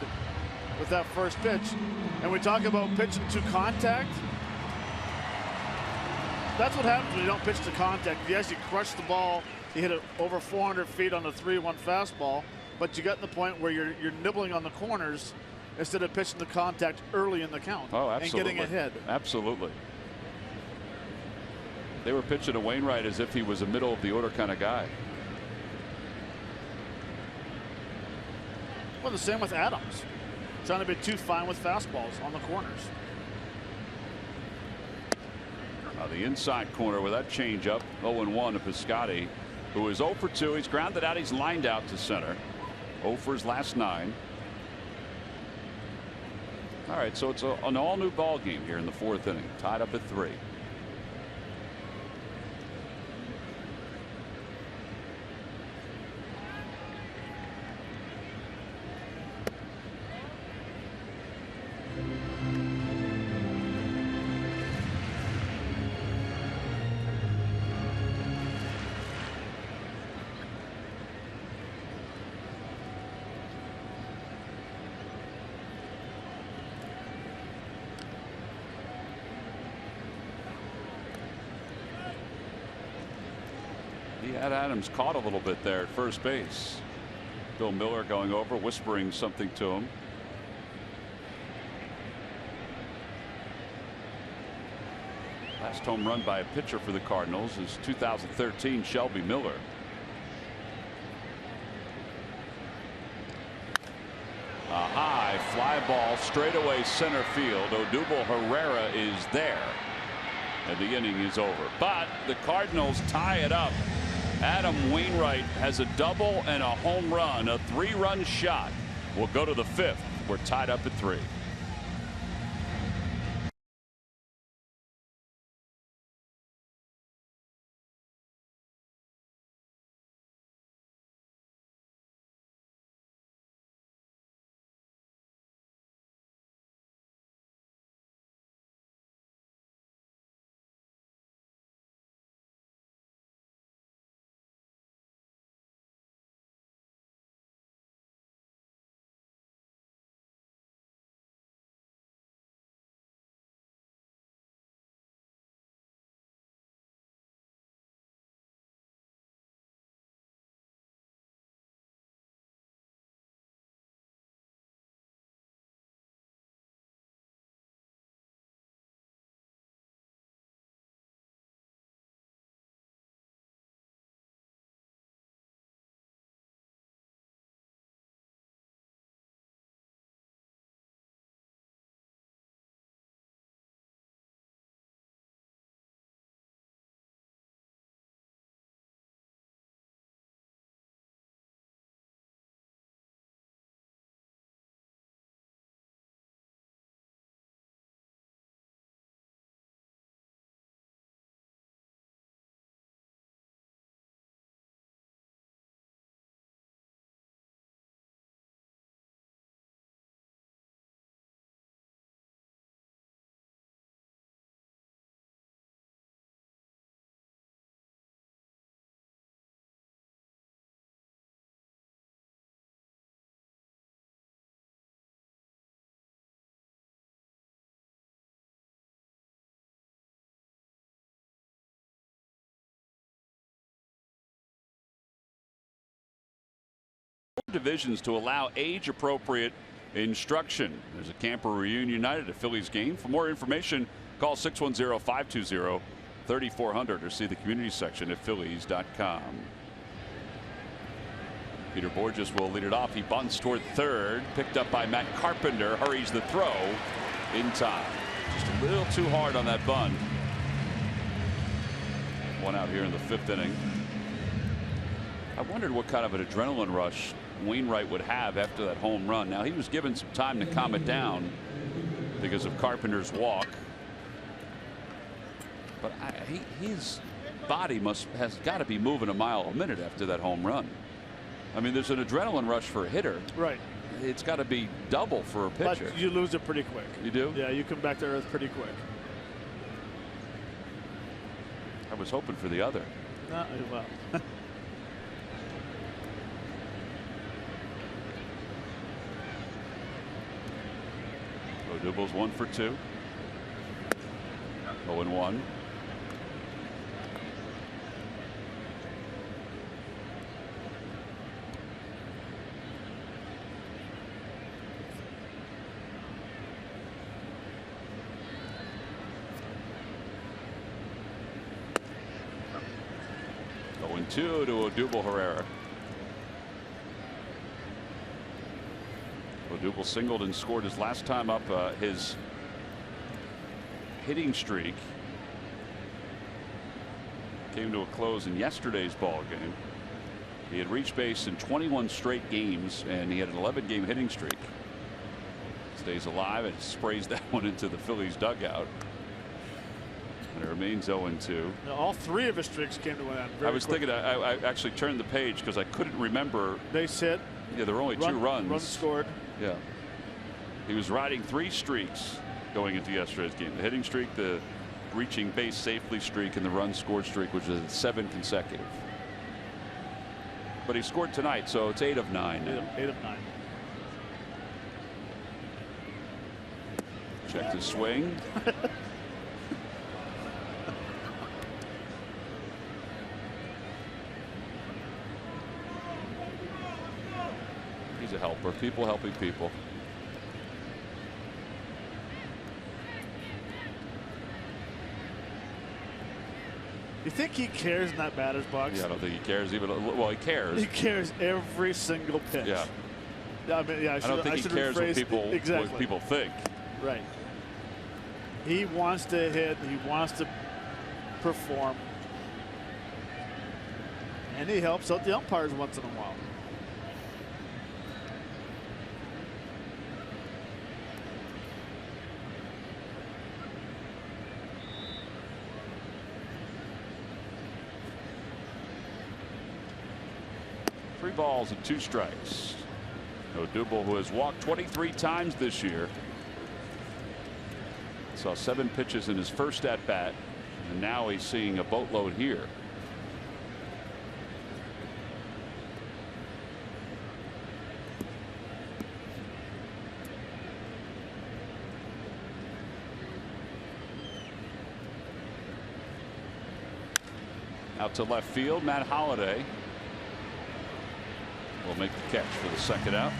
with that first pitch. And we talk about pitching to contact. That's what happens when you don't pitch to contact. Yes, you crush the ball, you hit it over 400 feet on a 3-1 fastball, but you got to the point where you're nibbling on the corners instead of pitching the contact early in the count. Oh, absolutely. And getting ahead. Absolutely. They were pitching to Wainwright as if he was a middle of the order kind of guy. Well, the same with Adams. Trying to be too fine with fastballs on the corners. The inside corner with that changeup. 0-1 to Piscotty, who is 0 for 2. He's grounded out. He's lined out to center. 0 for his last 9. All right, so it's an all-new ball game here in the 4th inning, tied up at 3. He had Adams caught a little bit there at first base. Bill Miller going over, whispering something to him. Last home run by a pitcher for the Cardinals is 2013 Shelby Miller. A high fly ball straightaway center field. Odubel Herrera is there. And the inning is over. But the Cardinals tie it up. Adam Wainwright has a double and a home run. A 3-run shot. We'll go to the 5th. We're tied up at 3. Divisions to allow age-appropriate instruction. There's a camper reunion night at a Phillies game. For more information, call 610-520-3400 or see the community section at phillies.com. Peter Borges will lead it off. He bunts toward third, picked up by Matt Carpenter, hurries the throw in time. Just a little too hard on that bunt. One out here in the 5th inning. I wondered what kind of an adrenaline rush Wainwright would have after that home run. Now, he was given some time to calm it down because of Carpenter's walk, but his body has got to be moving a mile a minute after that home run. I mean, there's an adrenaline rush for a hitter. Right. It's got to be double for a pitcher. But you lose it pretty quick. You do? Yeah, you come back to earth pretty quick. I was hoping for the other. Well. Odubel's 1 for 2. 0-1. Going 2 to Odubel Herrera. Odubel singled and scored his last time up. His hitting streak came to a close in yesterday's ball game. He had reached base in 21 straight games, and he had an 11-game hitting streak. Stays alive and sprays that one into the Phillies dugout. And it remains 0-2. Now, all three of his streaks came to an end. I was thinking, I actually turned the page because I couldn't remember. Base hit. Yeah, there were only 2 runs. Runs scored. Yeah. He was riding 3 streaks going into yesterday's game. The hitting streak, the reaching base safely streak, and the run scored streak, which is 7 consecutive. But he scored tonight, so it's 8 of 9 now. 8 of 9. Check the swing. He's a helper. People helping people. You think he cares in that batter's box? Yeah, I don't think he cares even. Well, he cares. He cares every single pitch. Yeah. I mean, yeah. I don't think he cares what people think. Right. He wants to hit. He wants to perform, and he helps out the umpires once in a while. Three balls and 2 strikes. Odubel, who has walked 23 times this year, saw 7 pitches in his first at bat, and now he's seeing a boatload here. Out to left field, Matt Holliday will make the catch for the second out.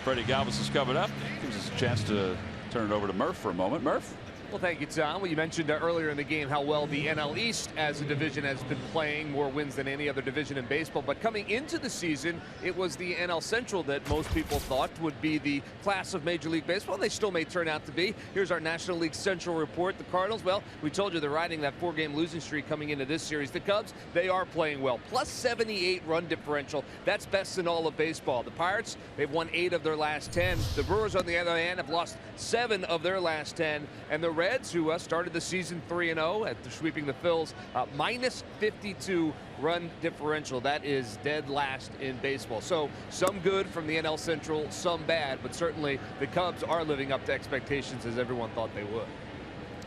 Freddie Galvis is coming up. Gives us a chance to turn it over to Murph for a moment. Murph? Well, thank you, Tom. Well, you mentioned earlier in the game how well the NL East as a division has been playing, more wins than any other division in baseball. But coming into the season, it was the NL Central that most people thought would be the class of Major League Baseball. They still may turn out to be. Here's our National League Central report. The Cardinals, well, we told you they're riding that 4-game losing streak coming into this series. The Cubs, they are playing well. Plus 78 run differential. That's best in all of baseball. The Pirates, they've won 8 of their last 10. The Brewers, on the other hand, have lost 7 of their last 10. And the Reds, who started the season 3-0 after sweeping the Phillies, minus 52 run differential. That is dead last in baseball. So some good from the NL Central, some bad, but certainly the Cubs are living up to expectations as everyone thought they would.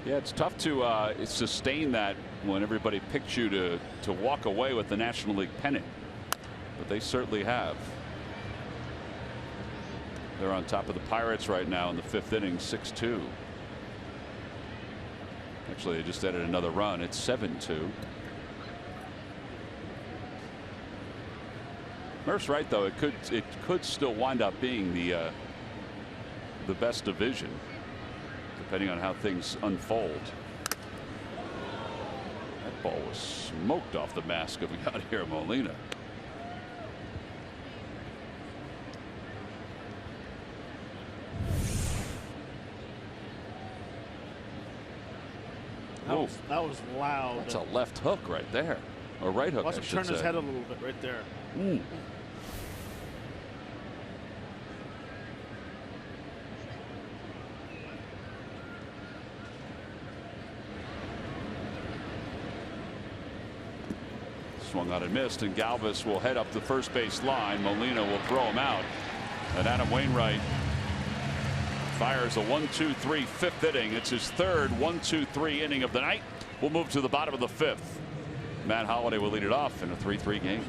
Yeah, it's tough to sustain that when everybody picked you to walk away with the National League pennant, but they certainly have. They're on top of the Pirates right now in the 5th inning, 6-2. Actually, they just added another run. It's 7-2. Murph's right, though. It could still wind up being the best division, depending on how things unfold. That ball was smoked off the mask of Yadier Molina. That was loud. That's a left hook right there, or right hook. Watch him turn his head a little bit right there. Swung on and missed, and Galvis will head up the first base line. Molina will throw him out, and Adam Wainwright fires a 1-2-3 5th inning. It's his 3rd 1-2-3 inning of the night. We'll move to the bottom of the 5th. Matt Holliday will lead it off in a 3-3 game.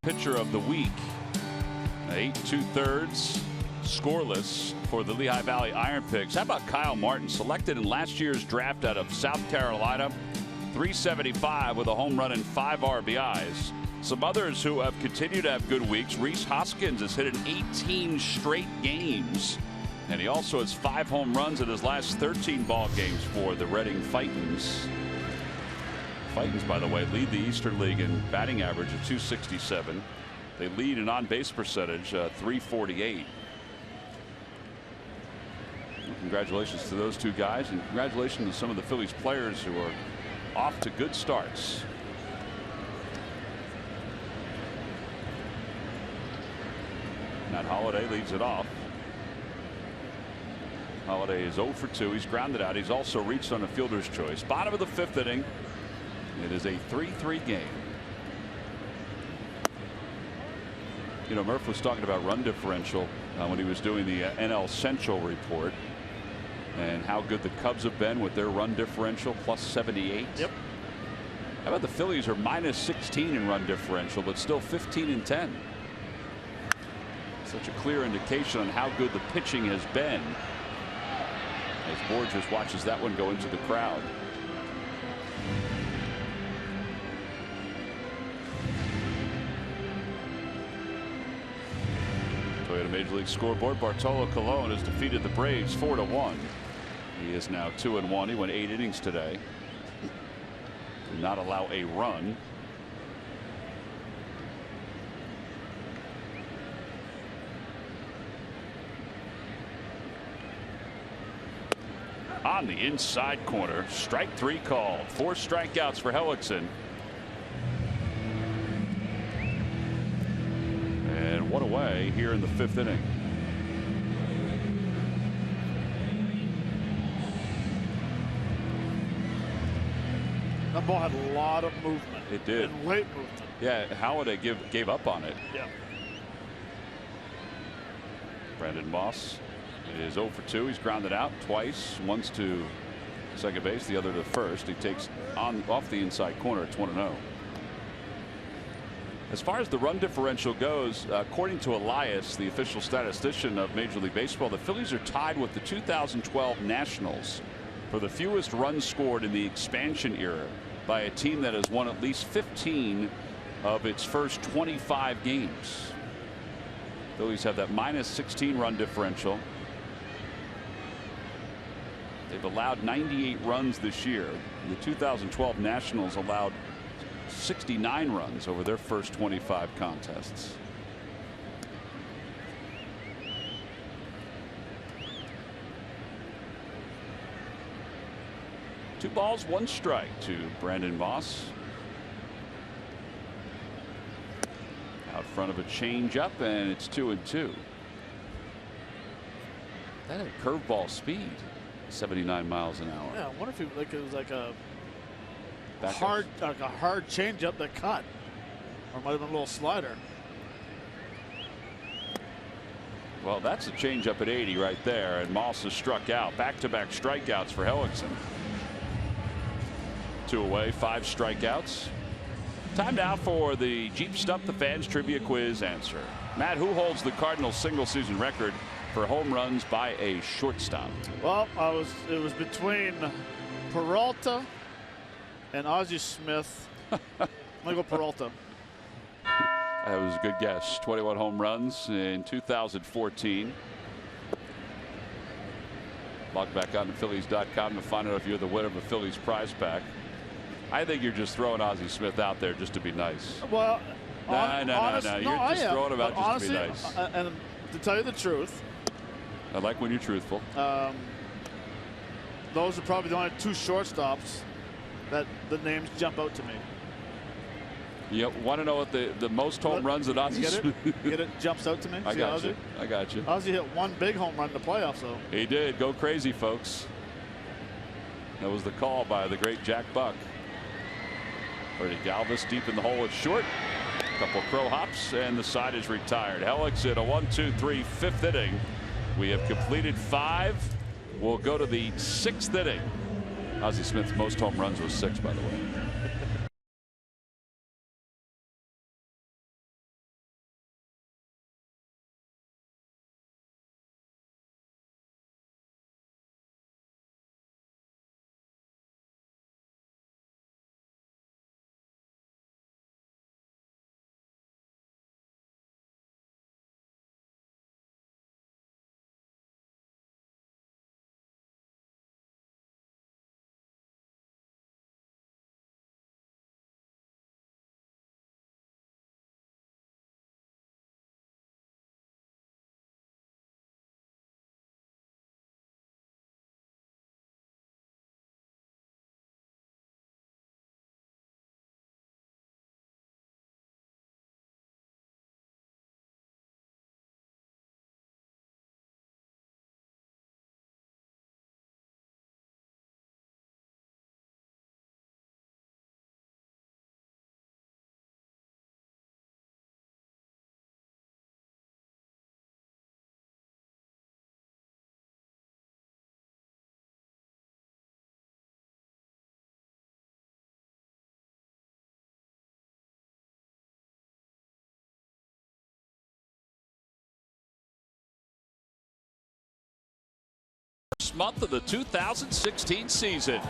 Pitcher of the week. 8 2/3 scoreless for the Lehigh Valley Iron Pigs. How about Kyle Martin, selected in last year's draft out of South Carolina, 375 with a home run and 5 RBIs. Some others who have continued to have good weeks. Rhys Hoskins has hit in 18 straight games, and he also has 5 home runs in his last 13 ball games for the Reading Fightins. Fightins, by the way, lead the Eastern League in batting average at .267. They lead in on-base percentage, .348. Well, congratulations to those two guys, and congratulations to some of the Phillies players who are off to good starts. Matt Holliday leads it off. Holliday is 0 for 2. He's grounded out. He's also reached on a fielder's choice. Bottom of the 5th inning. It is a 3-3 game. You know, Murph was talking about run differential when he was doing the NL Central report, and how good the Cubs have been with their run differential, +78. Yep. How about the Phillies are -16 in run differential, but still 15-10. Such a clear indication on how good the pitching has been, as Borges watches that one go into the crowd. Toyota Major League scoreboard. Bartolo Colon has defeated the Braves 4-1. He is now 2-1. He went 8 innings today. Did not allow a run. On the inside corner, strike 3 called. 4 strikeouts for Hellickson. And 1 away here in the 5th inning. That ball had a lot of movement. It did. And late movement. Yeah, Halladay gave up on it. Yeah. Brandon Moss is 0 for 2. He's grounded out twice. Once to second base, the other to first. He takes off the inside corner. It's 1-0. As far as the run differential goes, according to Elias, the official statistician of Major League Baseball, the Phillies are tied with the 2012 Nationals for the fewest runs scored in the expansion era by a team that has won at least 15 of its first 25 games. Phillies have that -16 run differential. They've allowed 98 runs this year. The 2012 Nationals allowed 69 runs over their first 25 contests. Two balls, 1 strike to Brandon Moss. Out front of a changeup, and it's 2-2. That had curveball speed, 79 miles an hour. Yeah, I wonder if it was like a hard changeup that cut, or it might have been a little slider. Well, that's a changeup at 80 right there, and Moss has struck out. Back-to-back strikeouts for Hellickson. 2 away, 5 strikeouts. Time now for the Jeep Stump the Fans Trivia Quiz answer. Matt, who holds the Cardinals single-season record for home runs by a shortstop? Well, it was between Peralta and Ozzie Smith. I'm gonna go Peralta. That was a good guess. 21 home runs in 2014. Log back on to Phillies.com to find out if you're the winner of a Phillies prize pack. I think you're just throwing Ozzie Smith out there just to be nice. Well, no. You're just throwing him out just honestly, to be nice. And to tell you the truth, I like when you're truthful. Those are probably the only 2 shortstops that the names jump out to me. You want to know what the most home runs that Ozzie Smith? Get it? Jumps out to me. I got you. I got you. Ozzie hit 1 big home run in the playoffs, though. He did. Go crazy, folks. That was the call by the great Jack Buck. Freddie Galvis deep in the hole at short. A couple crow hops, and the side is retired. Hellickson, a 1-2-3 5th inning. We have completed 5. We'll go to the 6th inning. Ozzie Smith's most home runs was 6, by the way. first month of the 2016 season.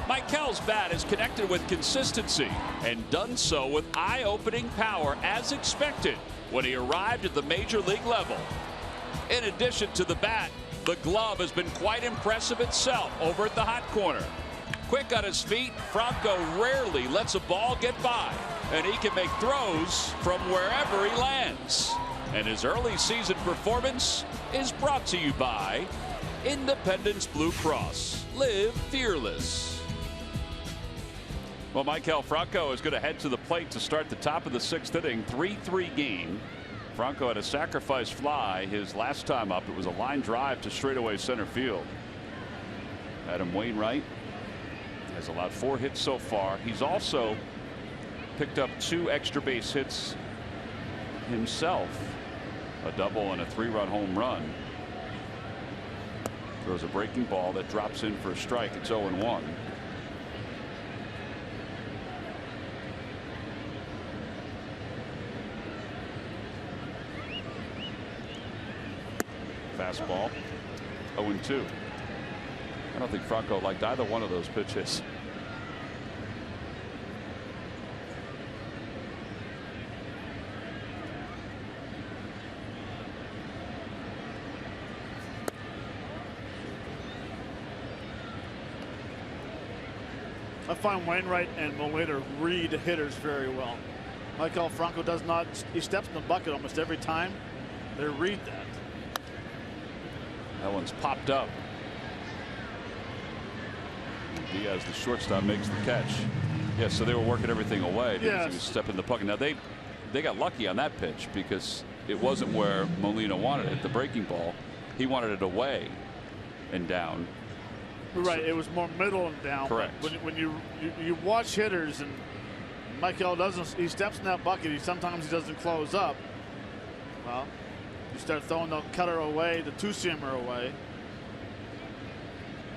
Mikel's bat has connected with consistency and done so with eye-opening power as expected when he arrived at the major league level. In addition to the bat, the glove has been quite impressive itself over at the hot corner. Quick on his feet, Franco rarely lets a ball get by, and he can make throws from wherever he lands. And his early season performance is brought to you by Independence Blue Cross. Live fearless. Well, Maikel Franco is going to head to the plate to start the top of the 6th inning. 3-3 game. Franco had a sacrifice fly his last time up. It was a line drive to straightaway center field. Adam Wainwright has allowed 4 hits so far. He's also picked up 2 extra base hits himself. A double and a 3-run home run. Throws a breaking ball that drops in for a strike. It's 0-1. Fastball. 0-2. I don't think Franco liked either one of those pitches. I find Wainwright and Molina read hitters very well. Maikel Franco does not. He steps in the bucket almost every time. They read that. That one's popped up. Diaz, the shortstop, makes the catch. Yeah, so they were working everything away because he was stepping the puck. Now they got lucky on that pitch because it wasn't where Molina wanted it. The breaking ball, he wanted it away and down. Right, it was more middle and down. Correct. When you watch hitters and Maikel doesn't, he steps in that bucket. Sometimes he doesn't close up. Well, you start throwing the cutter away, the two-seamer away,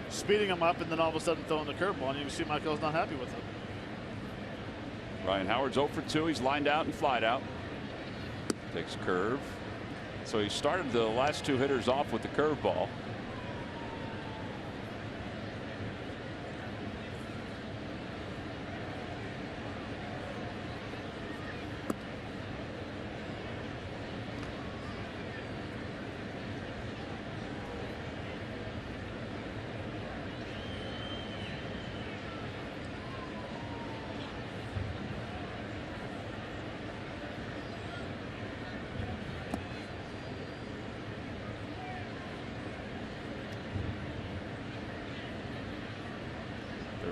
speeding him up, and then all of a sudden throwing the curveball, and you can see Maikel's not happy with it. Ryan Howard's 0 for 2. He's lined out and flied out. Takes curve. So he started the last 2 hitters off with the curveball.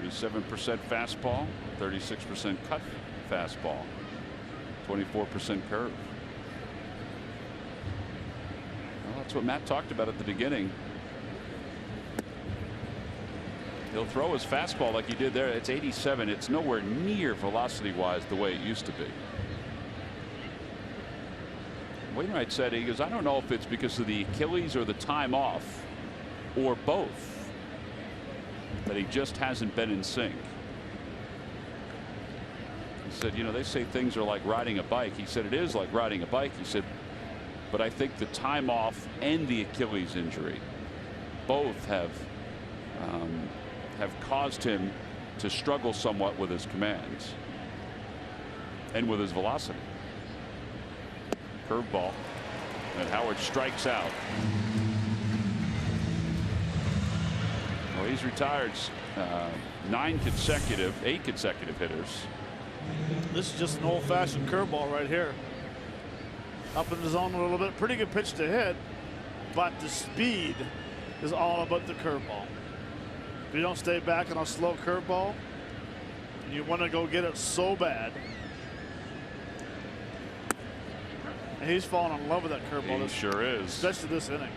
.7% fastball, 36% cut fastball, 24% curve. Well, that's what Matt talked about at the beginning. He'll throw his fastball like he did there. It's 87. It's nowhere near velocity-wise the way it used to be. Wainwright said, he goes, I don't know if it's because of the Achilles or the time off or both, that he just hasn't been in sync. He said, you know, they say things are like riding a bike. He said it is like riding a bike. He said, but I think the time off and the Achilles injury both have caused him to struggle somewhat with his commands and with his velocity. Curveball, and Howard strikes out. Well, he's retired 8 consecutive hitters. This is just an old-fashioned curveball right here. Up in the zone a little bit. Pretty good pitch to hit, but the speed is all about the curveball. If you don't stay back on a slow curveball, you want to go get it so bad. And he's fallen in love with that curveball. He sure is. Especially this inning.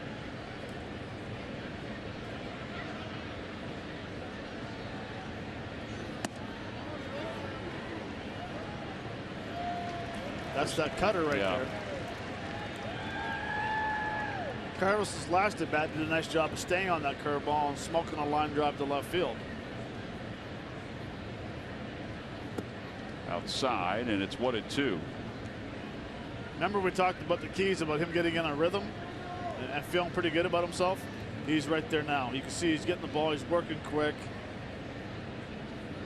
That's that cutter right there. Carlos's last at bat did a nice job of staying on that curveball and smoking a line drive to left field. Outside, and it's 1-2. Remember we talked about the keys about him getting in a rhythm and feeling pretty good about himself. He's right there now. You can see he's getting the ball. He's working quick.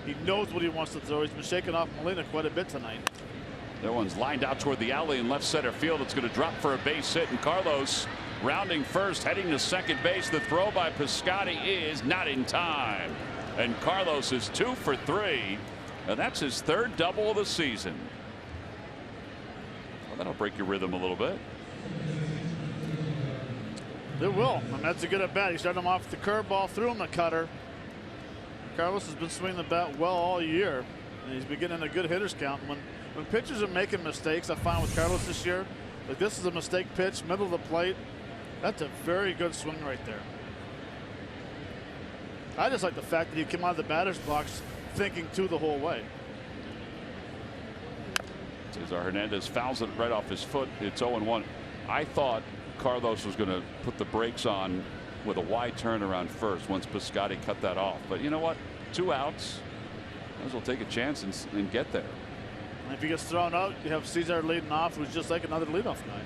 He knows what he wants to throw. He's been shaking off Molina quite a bit tonight. That one's lined out toward the alley in left center field. It's going to drop for a base hit, and Carlos rounding first, heading to second base. The throw by Piscotty is not in time, and Carlos is 2 for 3, and that's his 3rd double of the season. Well, that'll break your rhythm a little bit. It will. I mean, that's a good at bat. He started him off with the curveball, threw him the cutter. Carlos has been swinging the bat well all year, and he's been getting a good hitter's count. When pitchers are making mistakes, I find with Carlos this year, like this is a mistake pitch, middle of the plate. That's a very good swing right there. I just like the fact that he came out of the batter's box thinking 2 the whole way. Cesar Hernandez fouls it right off his foot. It's 0-1. I thought Carlos was going to put the brakes on with a wide turn around first once Piscotty cut that off. But you know what? 2 outs. Might as well take a chance and get there. And if he gets thrown out, you have Cesar leading off, who's just like another leadoff guy.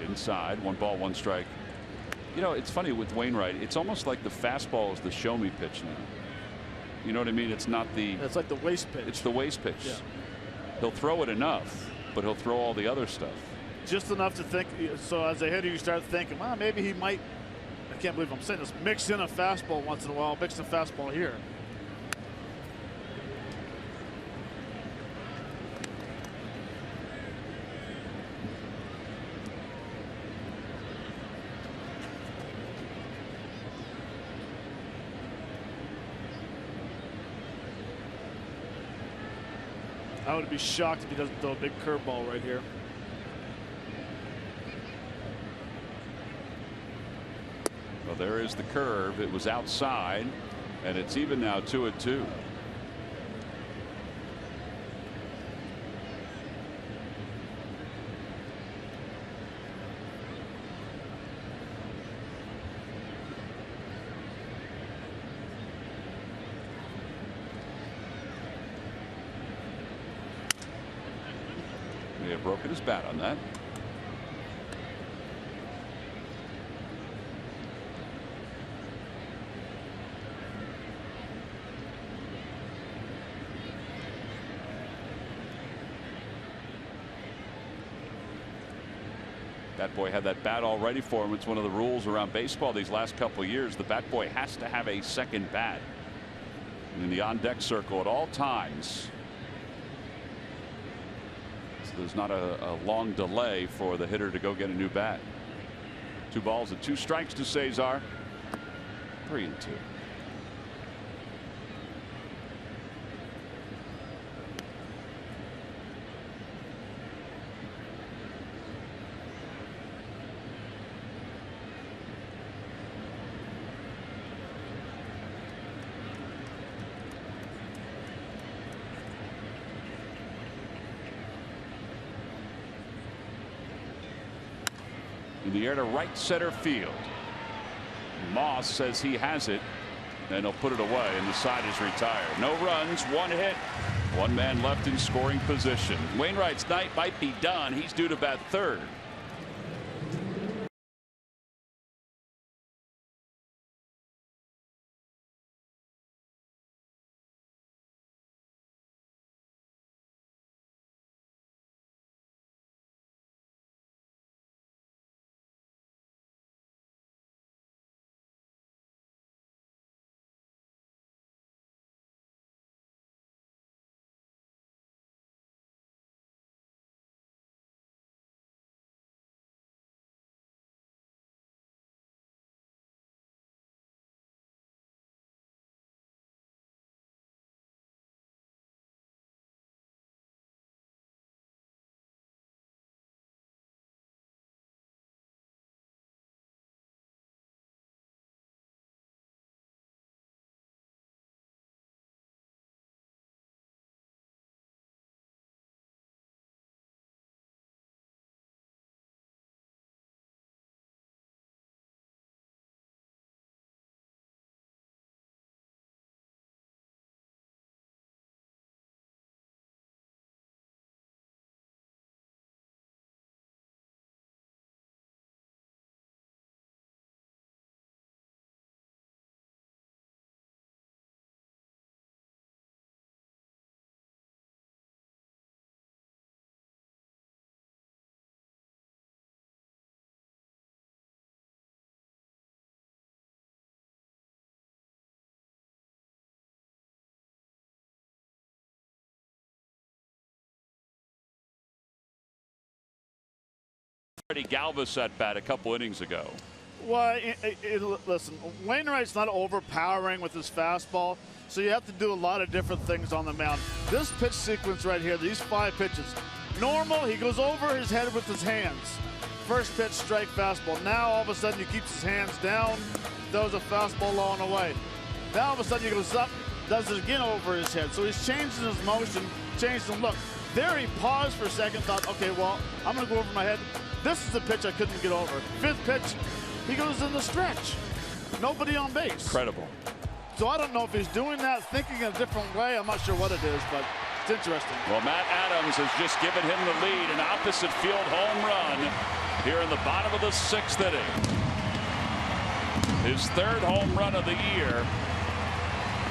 Inside, 1 ball, 1 strike. You know, it's funny with Wainwright. It's almost like the fastball is the show me pitch now. You know what I mean? It's not the. It's like the waste pitch. It's the waste pitch. Yeah. He'll throw it enough, but he'll throw all the other stuff. Just enough to think. So as a hitter, you start thinking, well, maybe he might. I can't believe I'm saying this. Mix in a fastball once in a while. Mix a fastball here. I would be shocked if he doesn't throw a big curveball right here. Well, there is the curve. It was outside, and it's even now 2-2. May have broken his bat on that. Bat Boy had that bat all ready for him. It's one of the rules around baseball these last couple of years. The Bat Boy has to have a second bat in the on deck circle at all times. So there's not a long delay for the hitter to go get a new bat. 2 balls and 2 strikes to Cesar. 3-2. In the air to right center field. Moss says he has it, and he'll put it away, and the side is retired. No runs, 1 hit, 1 man left in scoring position. Wainwright's night might be done. He's due to bat 3rd. Freddie Galvis at bat a couple innings ago. Well, listen, Wainwright's not overpowering with his fastball, so you have to do a lot of different things on the mound. This pitch sequence right here, these 5 pitches, normal, he goes over his head with his hands. First pitch, strike, fastball. Now all of a sudden he keeps his hands down, throws a fastball low and away. Now all of a sudden he goes up, does it again over his head. So he's changing his motion, changed the look. There he paused for a second, thought, okay, well, I'm gonna go over my head. This is the pitch I couldn't get over. 5th pitch, he goes in the stretch. Nobody on base. Incredible. So I don't know if he's doing that, thinking in a different way. I'm not sure what it is, but it's interesting. Well, Matt Adams has just given him the lead, an opposite field home run here in the bottom of the 6th inning. His 3rd home run of the year.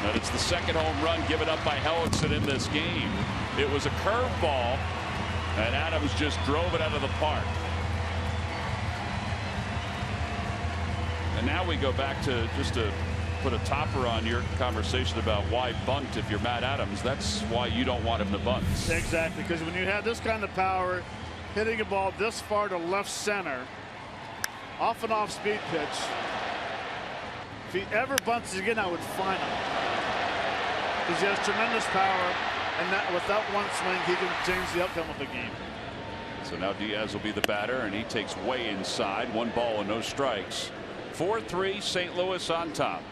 And it's the 2nd home run given up by Hellickson in this game. It was a curveball, and Adams just drove it out of the park. And now we go back to just to put a topper on your conversation about why bunt if you're Matt Adams. That's why you don't want him to bunt. Exactly, because when you have this kind of power, hitting a ball this far to left center, off and off speed pitch, if he ever bunts again, I would fine him. Because he has tremendous power, and that with that one swing, he can change the outcome of the game. So now Diaz will be the batter, and he takes way inside. 1 ball and no strikes. 4-3 St. Louis on top.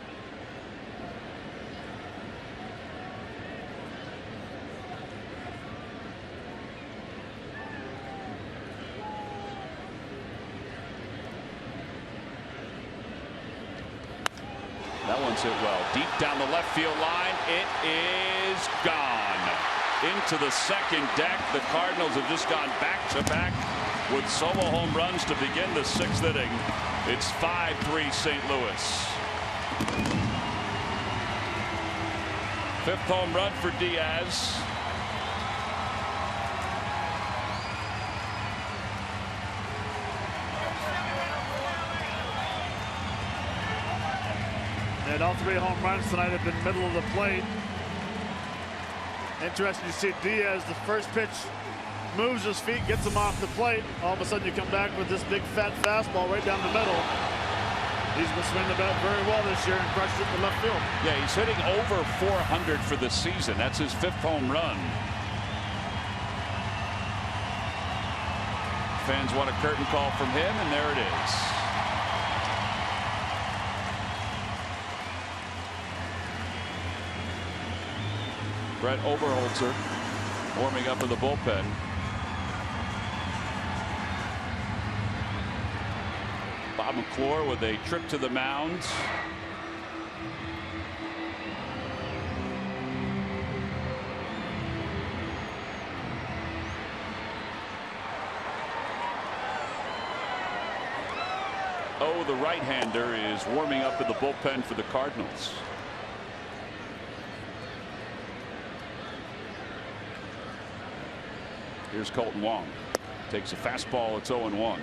That one's hit well. Deep down the left field line. It is gone. Into the 2nd deck. The Cardinals have just gone back-to-back with solo home runs to begin the 6th inning. It's 5-3 St. Louis. 5th home run for Diaz. And all 3 home runs tonight have been middle of the plate. Interesting to see Diaz, the first pitch, moves his feet, gets him off the plate. All of a sudden you come back with this big fat fastball right down the middle. He's been swinging the bat very well this year and crushed it to left field. Yeah, he's hitting over 400 for the season. That's his 5th home run. Fans want a curtain call from him, and there it is. Brett Oberholzer warming up in the bullpen. Bob McClure with a trip to the mound. Oh, the right-hander is warming up in the bullpen for the Cardinals. Here's Colton Wong. Takes a fastball. It's 0-1.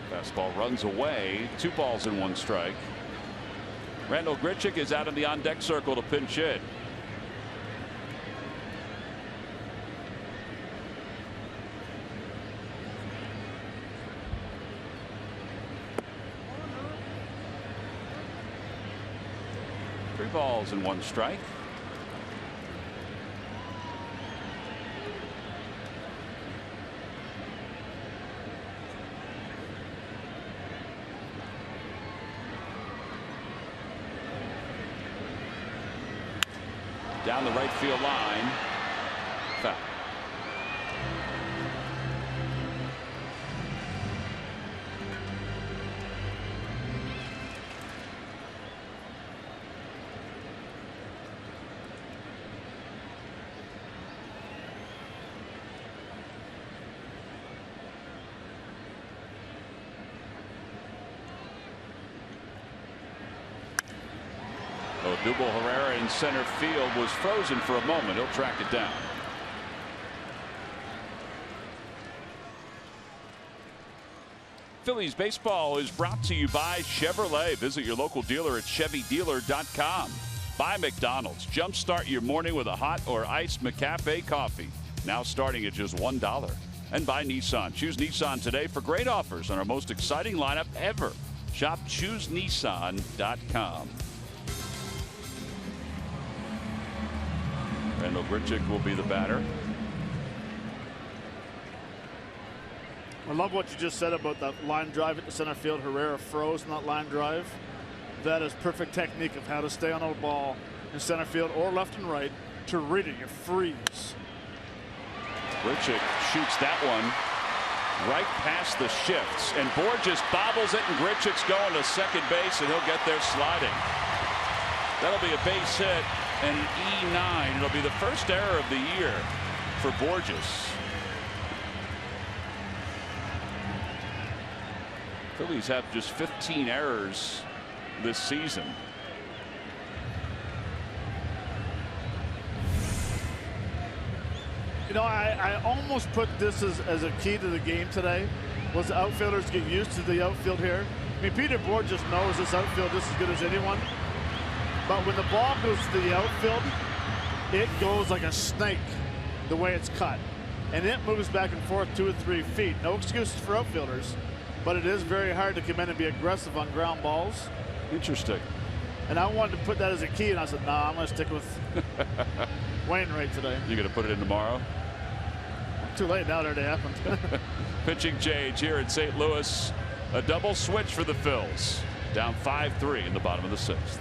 Fastball runs away. 2 balls and 1 strike. Randall Grichuk is out in the on-deck circle to pinch hit. Three balls and 1 strike. Down the right field line. Foul. Odubel Herrera in center field was frozen for a moment. He'll track it down. Phillies baseball is brought to you by Chevrolet. Visit your local dealer at ChevyDealer.com. By McDonald's. Jumpstart your morning with a hot or iced McCafe coffee. Now starting at just $1. And by Nissan. Choose Nissan today for great offers on our most exciting lineup ever. Shop ChooseNissan.com. Randall Grichuk will be the batter. I love what you just said about that line drive into center field. Herrera froze in that line drive. That is perfect technique of how to stay on a ball in center field or left and right to read it. You freeze. Grichuk shoots that one right past the shifts, and Borges bobbles it, and Grichuk's going to second base, and he'll get there sliding. That'll be a base hit and an E9. It'll be the first error of the year for Borges. Phillies have just 15 errors this season. You know, I almost put this as a key to the game today, was the outfielders get used to the outfield here. I mean, Peter Borges knows this outfield just as good as anyone. But when the ball goes to the outfield, it goes like a snake the way it's cut. And it moves back and forth 2 or 3 feet. No excuses for outfielders. But it is very hard to come in and be aggressive on ground balls. Interesting. And I wanted to put that as a key, and I said, nah, I'm going to stick with Wainwright today. You going to put it in tomorrow? Too late now, it already happened. Pitching change here in St. Louis. A double switch for the Phils. Down 5-3 in the bottom of the 6th.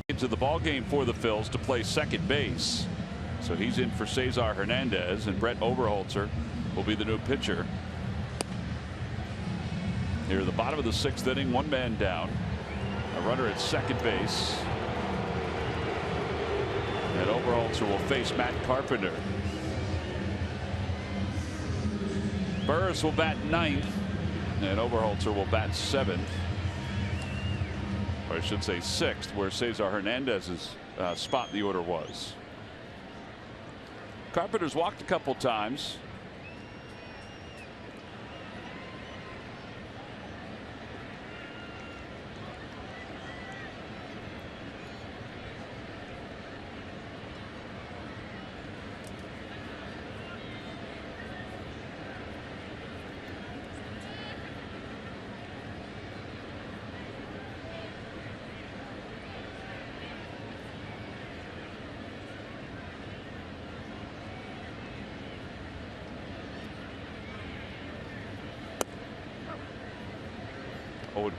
Into the ball game for the Phils to play second base. So he's in for Cesar Hernandez, and Brett Oberholzer will be the new pitcher. Here at the bottom of the 6th inning, 1 man down. A runner at second base. And Oberholzer will face Matt Carpenter. Burris will bat 9th, and Oberholzer will bat 7th. Or I should say 6th, where Cesar Hernandez's spot in the order was. Carpenter's walked a couple times.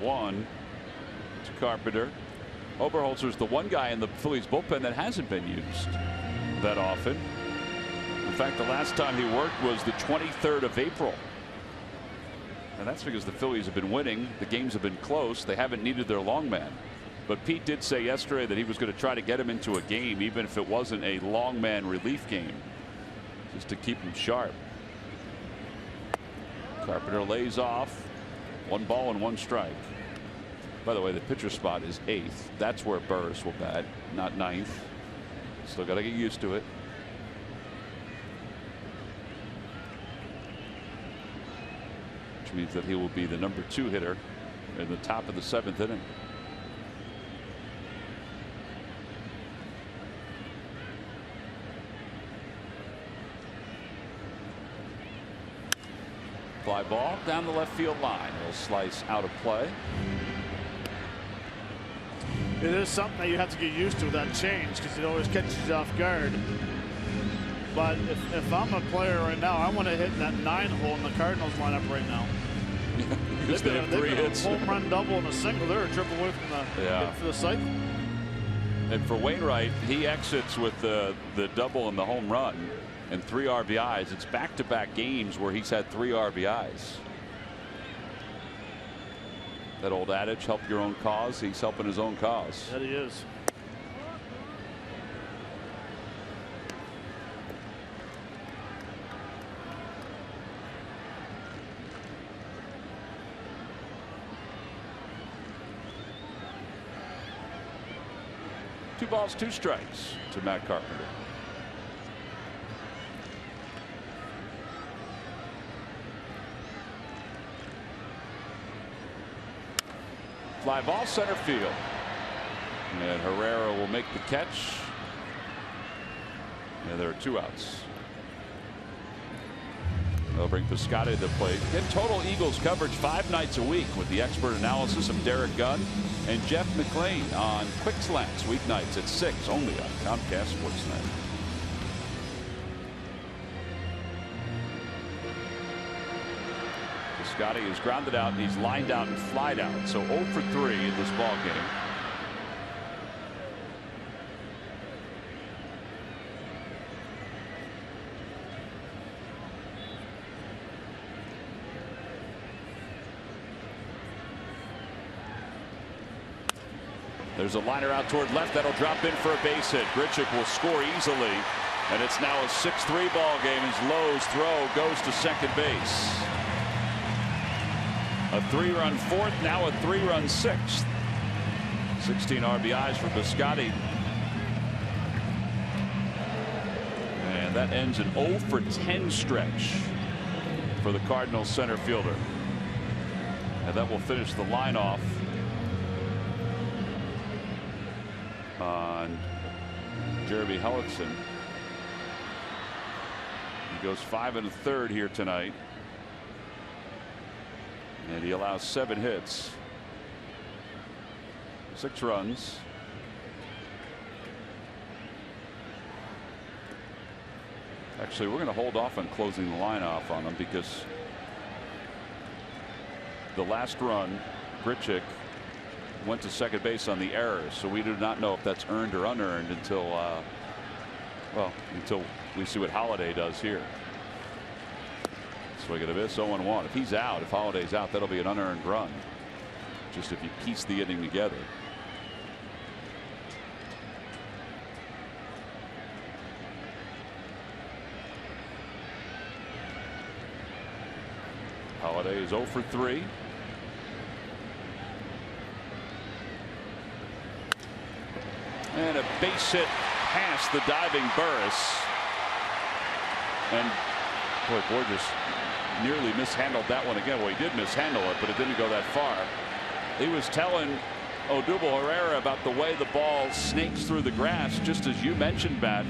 One to Carpenter. Oberholzer's the one guy in the Phillies bullpen that hasn't been used that often. In fact, the last time he worked was the 23rd of April. And that's because the Phillies have been winning. The games have been close. They haven't needed their long man. But Pete did say yesterday that he was going to try to get him into a game, even if it wasn't a long man relief game, just to keep him sharp. Carpenter lays off. 1 ball and 1 strike. By the way, the pitcher spot is 8th. That's where Burris will bat, not 9th. Still got to get used to it. Which means that he will be the number 2 hitter in the top of the 7th inning. Fly ball down the left field line. Will slice out of play. It is something that you have to get used to, that change, because it always catches you off guard. But if I'm a player right now, I want to hit that 9 hole in the Cardinals lineup right now. Because they have 3 hits. A home run, double, and a single. They're a triple away from the for the cycle. And for Wainwright, he exits with the double and the home run and 3 RBIs. It's back-to-back games where he's had 3 RBIs. That old adage, help your own cause. He's helping his own cause. That he is. Two balls, 2 strikes to Matt Carpenter. Fly ball center field. And Herrera will make the catch. And there are 2 outs. They'll bring Piscotty to the plate. Get total Eagles coverage 5 nights a week with the expert analysis of Derek Gunn and Jeff McClain on Quick Slants weeknights at 6 only on Comcast Sportsnet. Piscotty is grounded out and he's lined out and flied out. So 0 for 3 in this ball game. There's a liner out toward left that'll drop in for a base hit. Grichuk will score easily, and it's now a 6-3 ball game as Lowe's throw goes to second base. A 3-run 4th, now a 3-run 6th. 16 RBIs for Piscotty. And that ends an 0 for 10 stretch for the Cardinals center fielder. And that will finish the line off on Jeremy Hellickson. He goes 5 1/3 here tonight. And he allows 7 hits. 6 runs. Actually, we're going to hold off on closing the line off on him because the last run, Grichuk went to second base on the error. So we do not know if that's earned or unearned until until we see what Holiday does here. Swing and a miss, 0-1. If he's out, if Holiday's out, that'll be an unearned run. Just if you piece the inning together. Holiday is 0 for 3. And a base hit past the diving Burris. And boy, Borges nearly mishandled that one again. Well, he did mishandle it, but it didn't go that far. He was telling Odubel Herrera about the way the ball snakes through the grass, just as you mentioned, Matt.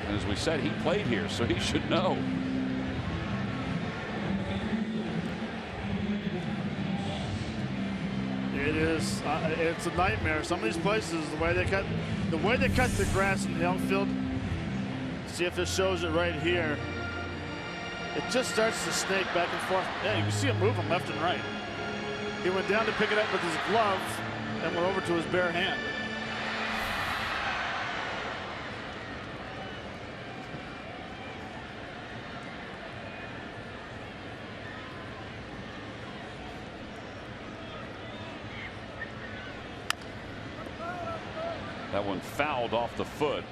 And as we said, he played here, so he should know. It is. It's a nightmare. Some of these places, the way they cut the grass in the outfield. See if it shows it right here. It just starts to snake back and forth. Yeah, you can see him moving left and right. He went down to pick it up with his glove and went over to his bare hand. That one fouled off the foot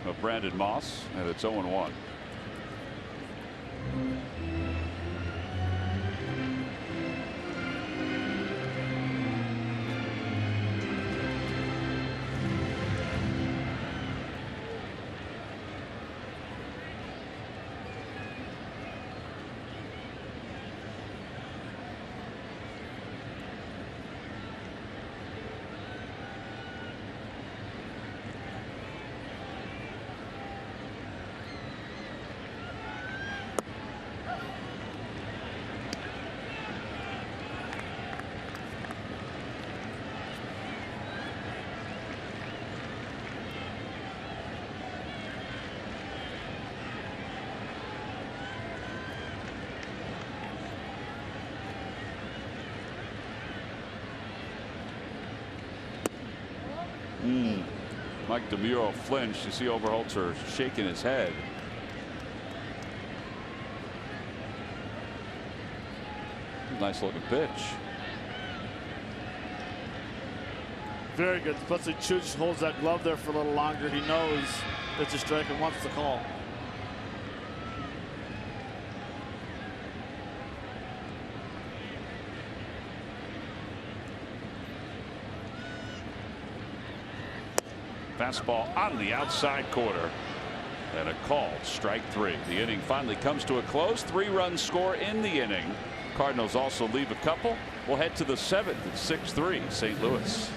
of Brandon Moss, and it's 0-1. Mike DeMuro flinched. You see Oberholzer shaking his head. Nice looking pitch. Very good. Especially Chooch holds that glove there for a little longer. He knows it's a strike and wants the call. Fastball on the outside corner. And a called strike 3. The inning finally comes to a close. 3-run score in the inning. Cardinals also leave a couple. We'll head to the 7th at 6-3 St. Louis.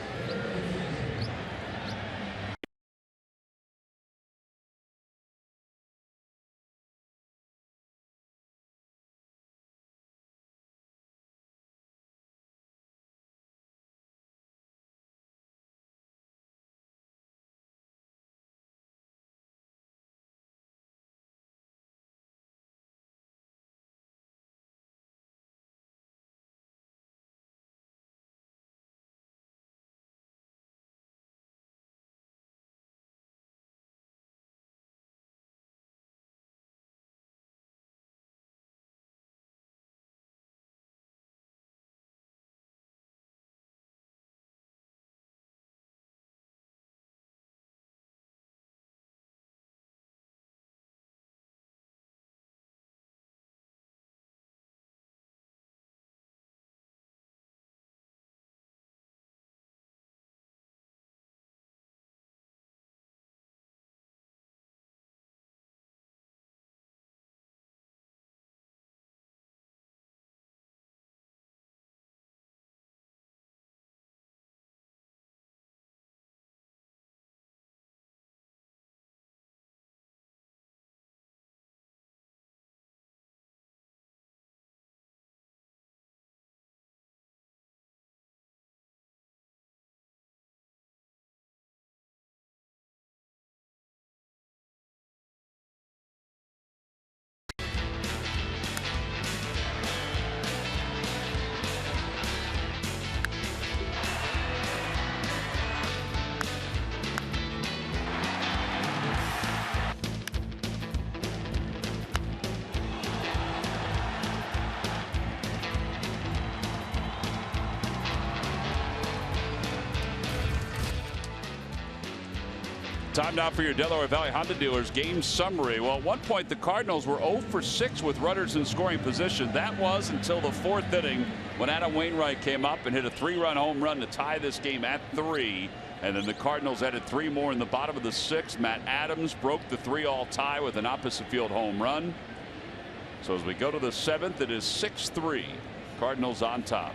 Time now for your Delaware Valley Honda dealers game summary. Well, at one point the Cardinals were 0 for 6 with runners in scoring position. That was until the 4th inning when Adam Wainwright came up and hit a 3-run home run to tie this game at 3. And then the Cardinals added 3 more in the bottom of the 6th. Matt Adams broke the 3-all tie with an opposite field home run. So as we go to the 7th, it is 6-3. Cardinals on top.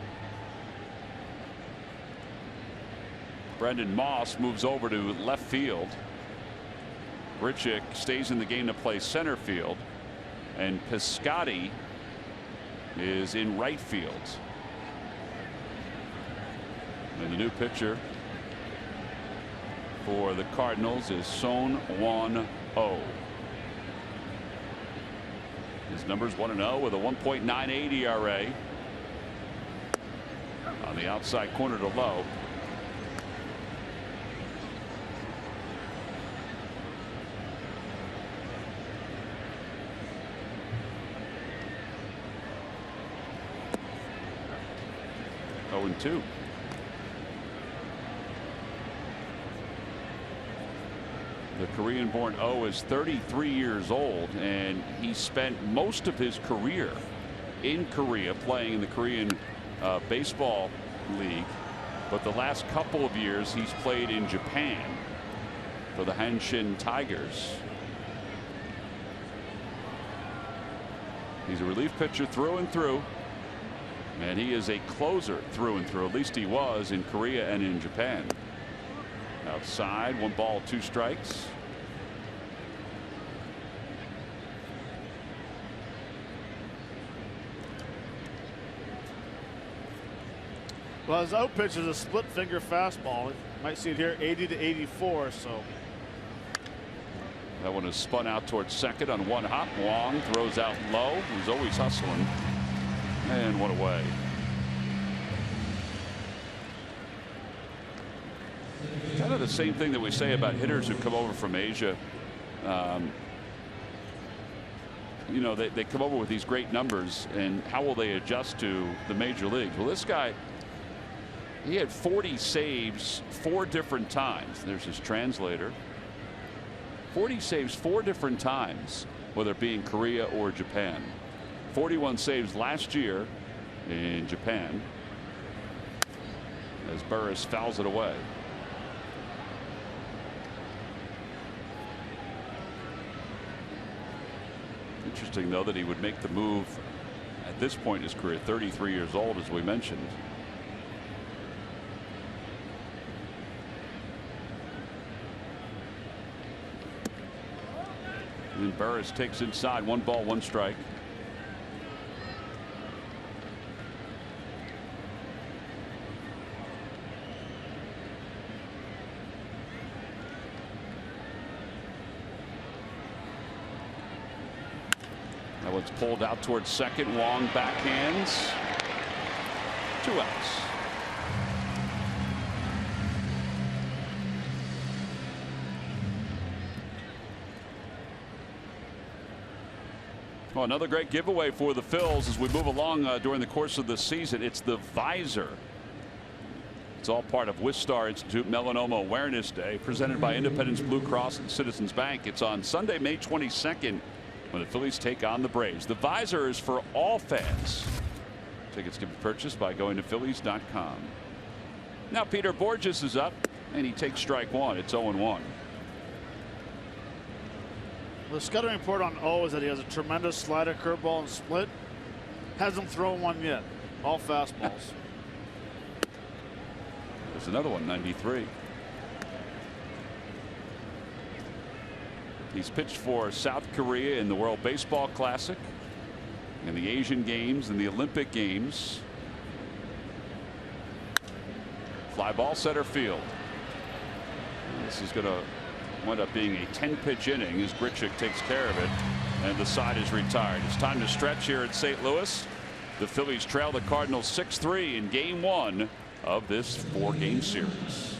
Brendan Moss moves over to left field. Grichuk stays in the game to play center field, and Piscotty is in right field. And the new pitcher for the Cardinals is Son Won Oh. His number's 1-0 with a 1.98 ERA. On the outside corner to low. The Korean-born O is 33 years old, and he spent most of his career in Korea playing in the Korean Baseball League. But the last couple of years he's played in Japan for the Hanshin Tigers. He's a relief pitcher through and through, and he is a closer through and through. At least he was in Korea and in Japan. Outside, 1 ball, 2 strikes. Well, his out pitch is a split finger fastball. You might see it here, 80 to 84. So that one is spun out towards second on 1 hop. Wong throws out low. He's always hustling, and 1 away. Kind of the same thing that we say about hitters who come over from Asia. You know, they come over with these great numbers, and how will they adjust to the major leagues? Well, this guy, he had 40 saves 4 different times. There's his translator. 40 saves 4 different times, whether it be in Korea or Japan. 41 saves last year in Japan, as Burris fouls it away. Interesting, though, that he would make the move at this point in his career, 33 years old, as we mentioned. And Burris takes inside, 1 ball, 1 strike. That one's pulled out towards second. Wong backhands. 2 outs. Well, another great giveaway for the Phils as we move along during the course of the season. It's the visor. It's all part of Wistar Institute Melanoma Awareness Day, presented by Independence Blue Cross and Citizens Bank. It's on Sunday, May 22nd, when the Phillies take on the Braves. The visor is for all fans. Tickets can be purchased by going to Phillies.com. Now Peter Borges is up, and he takes strike 1. It's 0-1. The scouting report on O is that he has a tremendous slider, curveball, and split. Hasn't thrown one yet. All fastballs. There's another one, 93. He's pitched for South Korea in the World Baseball Classic, in the Asian Games, and the Olympic Games. Fly ball, center field. This is going to wind up being a 10-pitch inning as Grichuk takes care of it, and the side is retired. It's time to stretch here at St. Louis. The Phillies trail the Cardinals 6-3 in Game 1 of this 4-game series.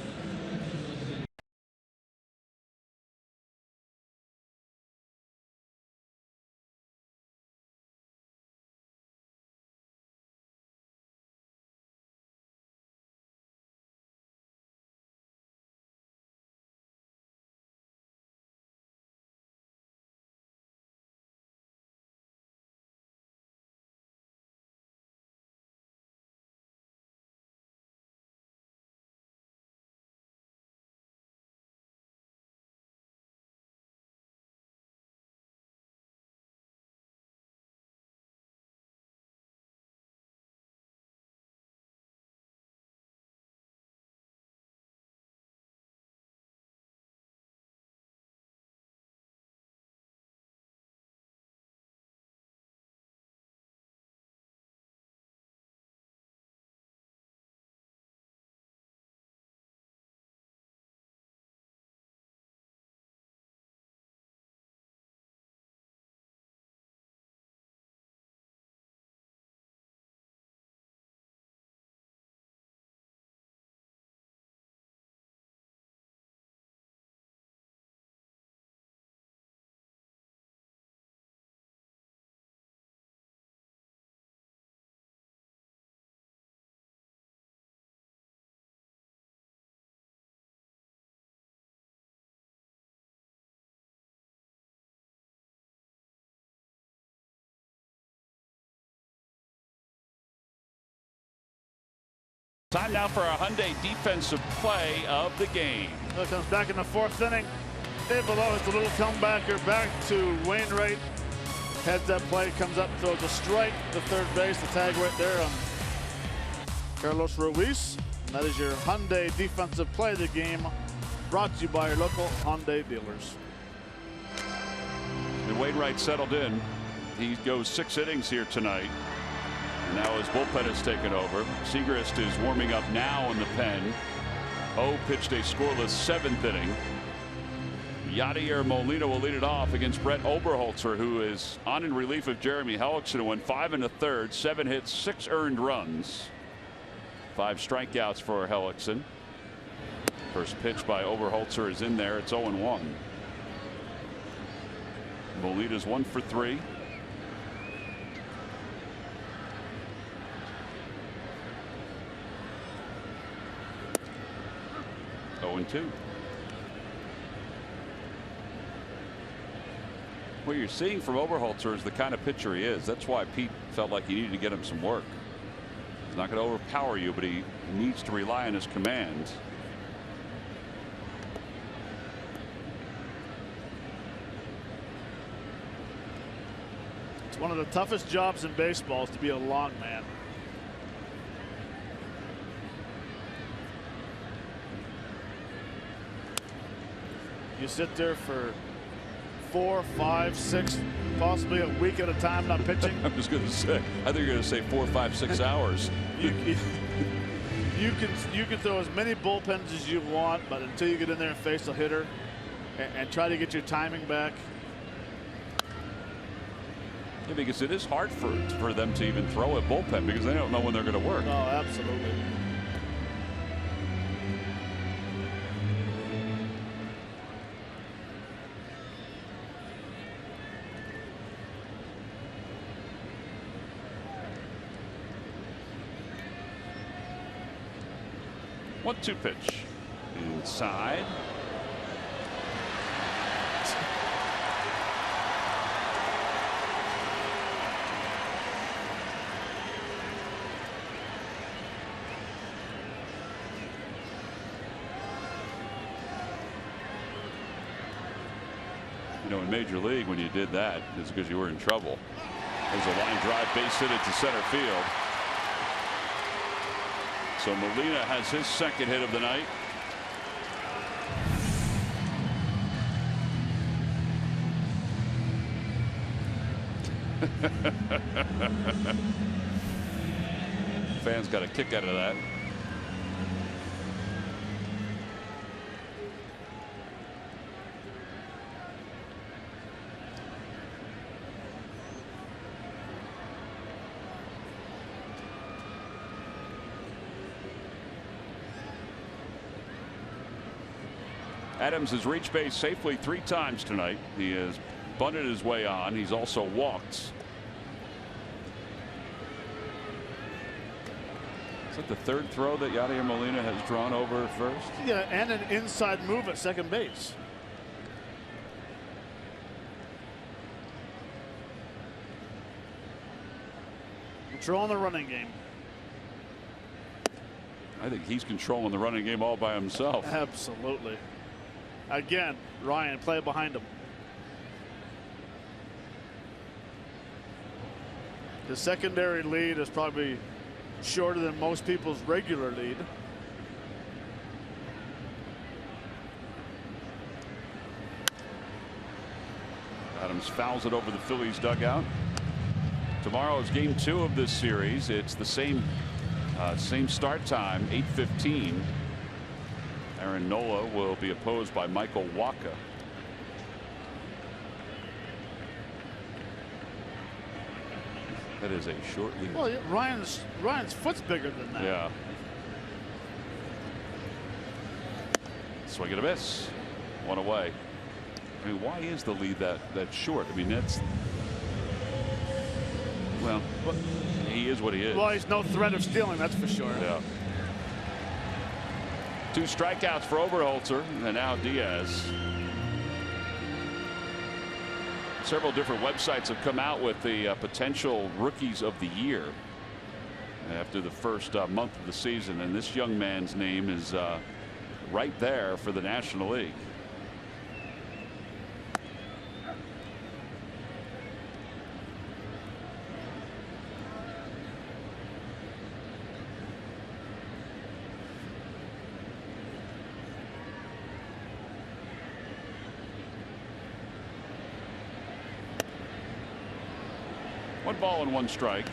Time now for our Hyundai defensive play of the game. It comes back in the 4th inning. Dave below is the little comebacker back to Wainwright. Heads that play, comes up, throws a strike to third base. The tag right there on Carlos Ruiz. And that is your Hyundai defensive play of the game, brought to you by your local Hyundai dealers. And Wainwright settled in. He goes 6 innings here tonight. And now his bullpen has taken over. Segrist is warming up now in the pen. O pitched a scoreless 7th inning. Yadier Molina will lead it off against Brett Oberholzer, who is on in relief of Jeremy Hellickson, who went 5 1/3, 7 hits, 6 earned runs. 5 strikeouts for Hellickson. First pitch by Oberholzer is in there. It's 0-1. Molina's 1 for 3. Oh, 2. What you're seeing from Oberholzer is the kind of pitcher he is. That's why Pete felt like he needed to get him some work. He's not going to overpower you, but he needs to rely on his command. It's one of the toughest jobs in baseball is to be a long man. You sit there for 4, 5, 6, possibly a week at a time not pitching. I was going to say, I think you're going to say 4, 5, 6 hours. You can throw as many bullpens as you want, but until you get in there and face a hitter and try to get your timing back. Yeah, because it is hard for them to even throw a bullpen because they don't know when they're going to work. Oh, absolutely. One-two pitch inside. You know, in Major League, when you did that, it's because you were in trouble. There's a line drive base hit into center field. So Molina has his 2nd hit of the night. Fans got a kick out of that. Adams has reached base safely 3 times tonight. He has bunted his way on. He's also walked. Is that the 3rd throw that Yadier Molina has drawn over first? Yeah, and an inside move at second base. Controlling the running game. I think he's controlling the running game all by himself. Absolutely. Again, Ryan, play behind him. The secondary lead is probably shorter than most people's regular lead. Adams fouls it over the Phillies dugout. Tomorrow is game 2 of this series. It's the same start time, 8:15. Aaron Nola will be opposed by Michael Wacha. That is a short lead. Well, Ryan's foot's bigger than that. Yeah. Swing and a miss. 1 away. I mean, why is the lead that short? I mean, that's, well, he is what he is. Well, he's no threat of stealing, that's for sure. Yeah. 2 strikeouts for Oberholzer, and now Diaz. Several different websites have come out with the potential rookies of the year. after the first month of the season, and this young man's name is right there for the National League. One ball and one strike.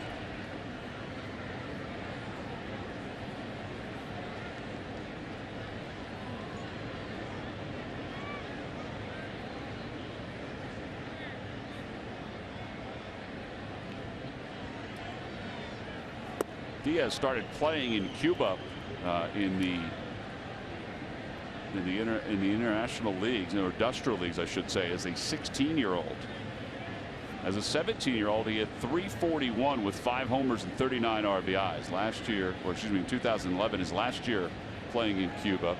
Diaz started playing in Cuba in the international leagues, or industrial leagues I should say, as a 16-year-old. As a 17-year-old, he had .341 with 5 homers and 39 RBIs last year, or excuse me, in 2011, his last year playing in Cuba.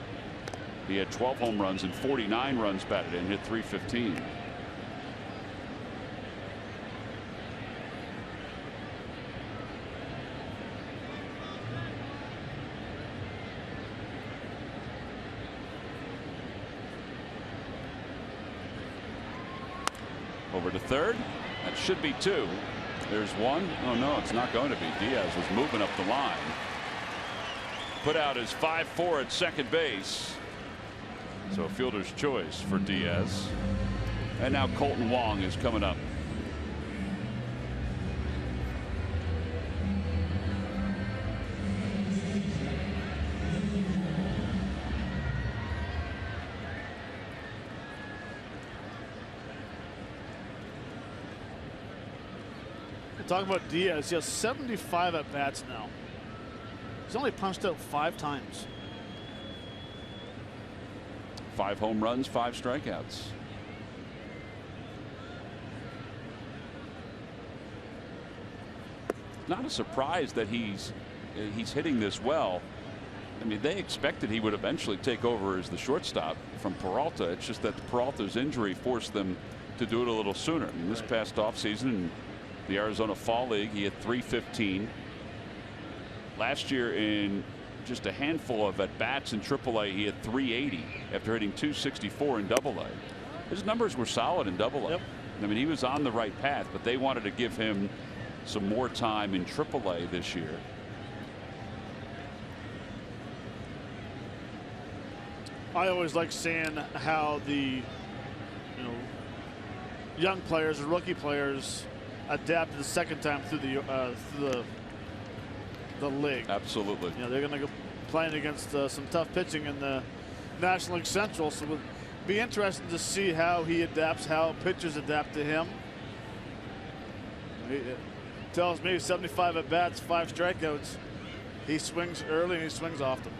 He had 12 home runs and 49 runs batted in, hit .315. Over to third. That should be 2. There's 1. Oh no, it's not going to be. Diaz was moving up the line. Put out his 5-4 at second base. So a fielder's choice for Diaz. And now Colton Wong is coming up. Talking about Diaz, he has 75 at bats now. He's only punched out 5 times. 5 home runs, 5 strikeouts. Not a surprise that he's hitting this well. I mean, they expected he would eventually take over as the shortstop from Peralta. It's just that Peralta's injury forced them to do it a little sooner. In this past offseason, the Arizona Fall League, he had .315. Last year, in just a handful of at-bats in AAA, he had .380 after hitting .264 in AA. His numbers were solid in AA. Yep. I mean, he was on the right path, but they wanted to give him some more time in AAA this year. I always like seeing how the young players, or rookie players, adapt the second time through the league. Absolutely. They're going to go playing against some tough pitching in the National League Central, so it'll be interesting to see how he adapts, how pitchers adapt to him. He tells me 75 at bats, 5 strikeouts. He swings early and he swings often.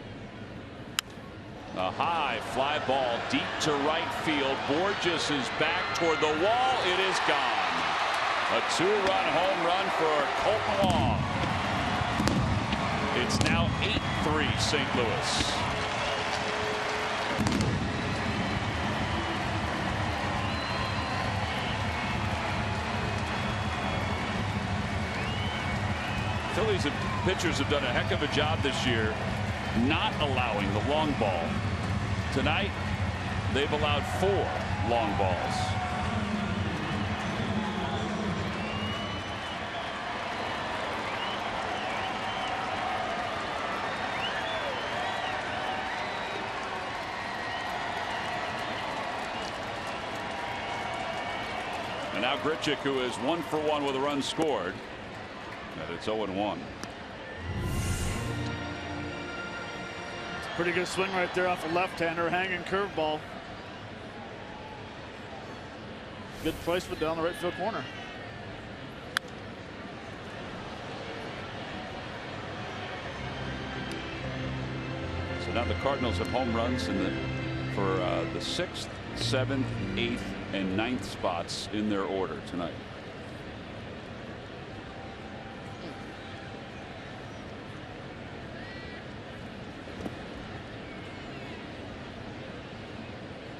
A high fly ball deep to right field. Borges is back toward the wall. It is gone. A 2-run home run for Colton Wong. It's now 8-3 St. Louis. Phillies pitchers have done a heck of a job this year not allowing the long ball. Tonight, they've allowed 4 long balls. And now Grichuk, who is 1 for 1 with a run scored. And it's 0-1. Pretty good swing right there off a left-hander, hanging curveball. Good placement down the right field corner. So now the Cardinals have home runs for the 6th, 7th, 8th, and 9th spots in their order tonight.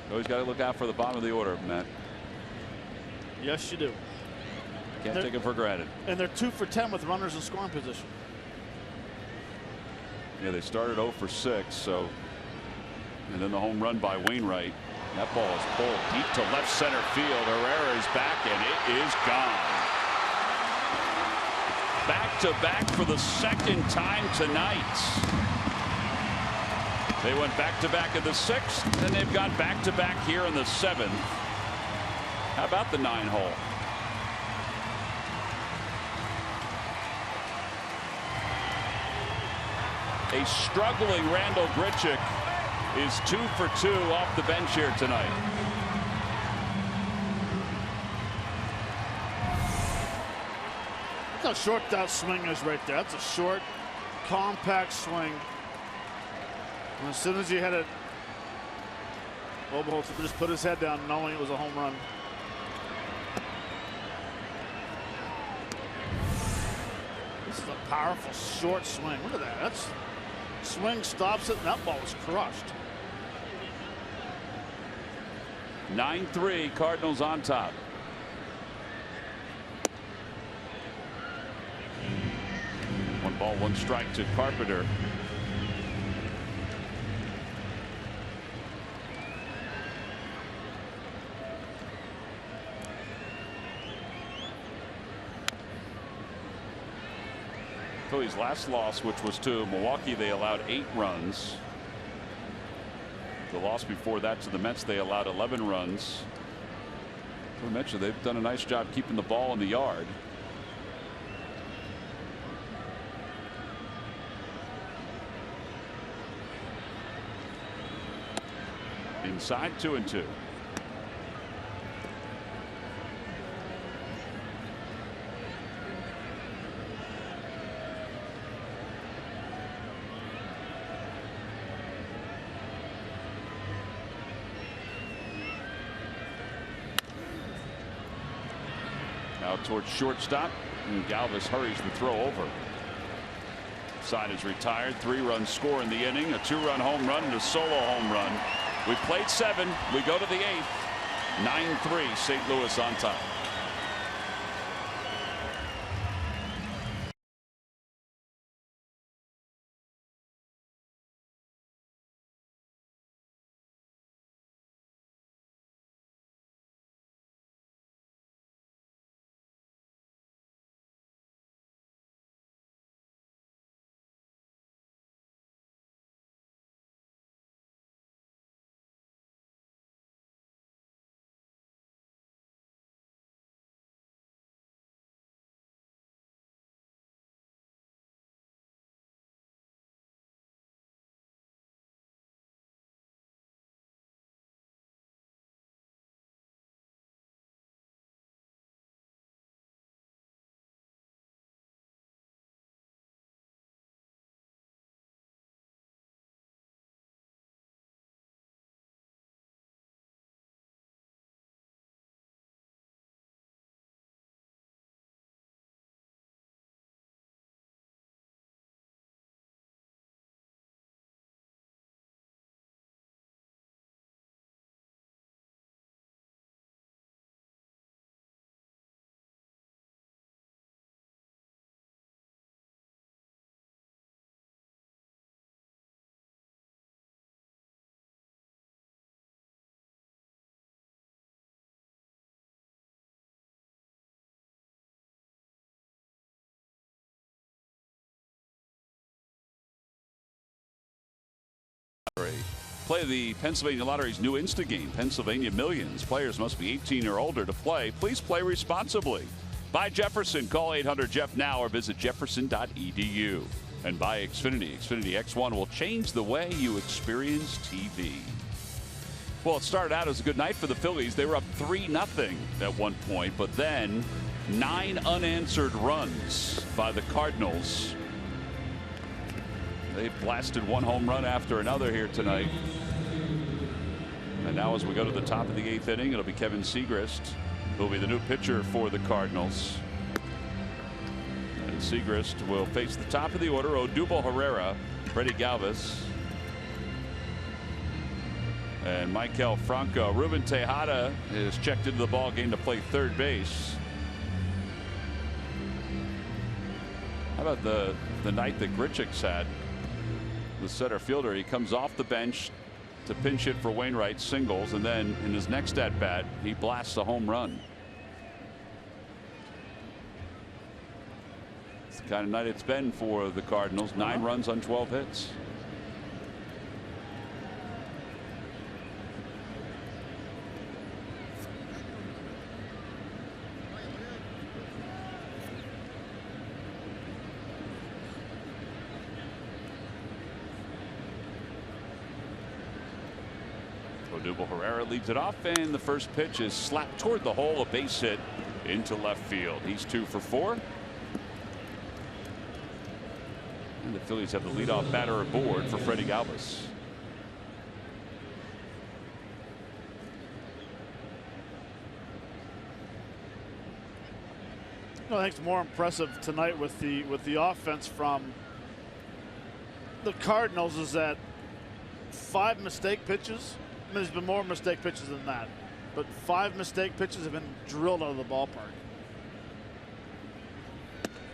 Always got to look out for the bottom of the order, Matt. Yes, you do. Can't take it for granted. And they're 2 for 10 with runners in scoring position. Yeah, they started 0 for 6. So, and then the home run by Wainwright. That ball is pulled deep to left center field. Herrera is back, and it is gone. Back to back for the second time tonight. They went back to back in the 6th, and they've got back to back here in the 7th. How about the 9-hole? A struggling Randall Grichuk is 2 for 2 off the bench here tonight. Look how short that swing is right there. That's a short, compact swing. And as soon as he had it, Oberholtz just put his head down knowing it was a home run. This is a powerful short swing. Look at that. That's swing, stops it, and that ball was crushed. 9-3, Cardinals on top. One ball, one strike to Carpenter. Phillies' last loss, which was to Milwaukee, they allowed 8 runs. The loss before that to the Mets, they allowed 11 runs. I mentioned they've done a nice job keeping the ball in the yard. Inside 2-2. Out towards shortstop, and Galvis hurries the throw over. Side is retired. 3-run score in the inning, a 2-run home run and a solo home run. We played 7. We go to the 8th. 9-3, St. Louis on top. Play the Pennsylvania Lottery's new Insta game, Pennsylvania Millions. Players must be 18 or older to play. Please play responsibly. Buy Jefferson. Call 800-JEFF now or visit jefferson.edu. And buy Xfinity. Xfinity X1 will change the way you experience TV. Well, it started out as a good night for the Phillies. They were up 3-0 at one point, but then 9 unanswered runs by the Cardinals. They blasted one home run after another here tonight. And now as we go to the top of the 8th inning, it'll be Kevin Segrist who'll be the new pitcher for the Cardinals. And Segrist will face the top of the order: Odubel Herrera, Freddie Galvis, and Michael Franco. Ruben Tejada is checked into the ball game to play third base. How about the night that Grichuk's had? the center fielder. He comes off the bench to pinch hit for Wainwright, singles, and then in his next at bat he blasts a home run. It's the kind of night it's been for the Cardinals. 9 runs on 12 hits. Herrera leads it off, and the first pitch is slapped toward the hole, a base hit into left field. He's 2 for 4. And the Phillies have the leadoff batter aboard for Freddie Galvis. I think it's more impressive tonight with the offense from the Cardinals is that 5 mistake pitches. I mean, there's been more mistake pitches than that, but 5 mistake pitches have been drilled out of the ballpark.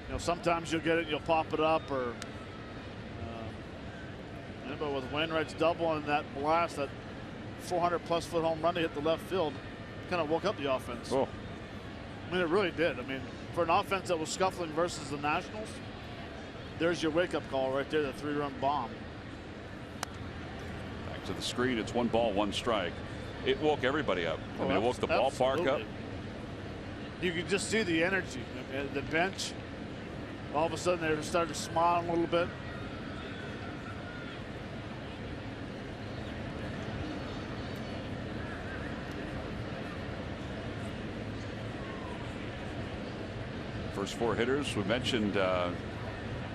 You know, sometimes you'll get it, you'll pop it up, or but with Wainwright's double and that blast, that 400+ foot home run to hit the left field, kind of woke up the offense. Oh. I mean, it really did. I mean, for an offense that was scuffling versus the Nationals, there's your wake-up call right there, the 3-run bomb. To the screen, it's 1 ball, 1 strike. It woke everybody up. I mean, it woke the ballpark up. You could just see the energy. The bench, all of a sudden, they started smiling a little bit. First 4 hitters, we mentioned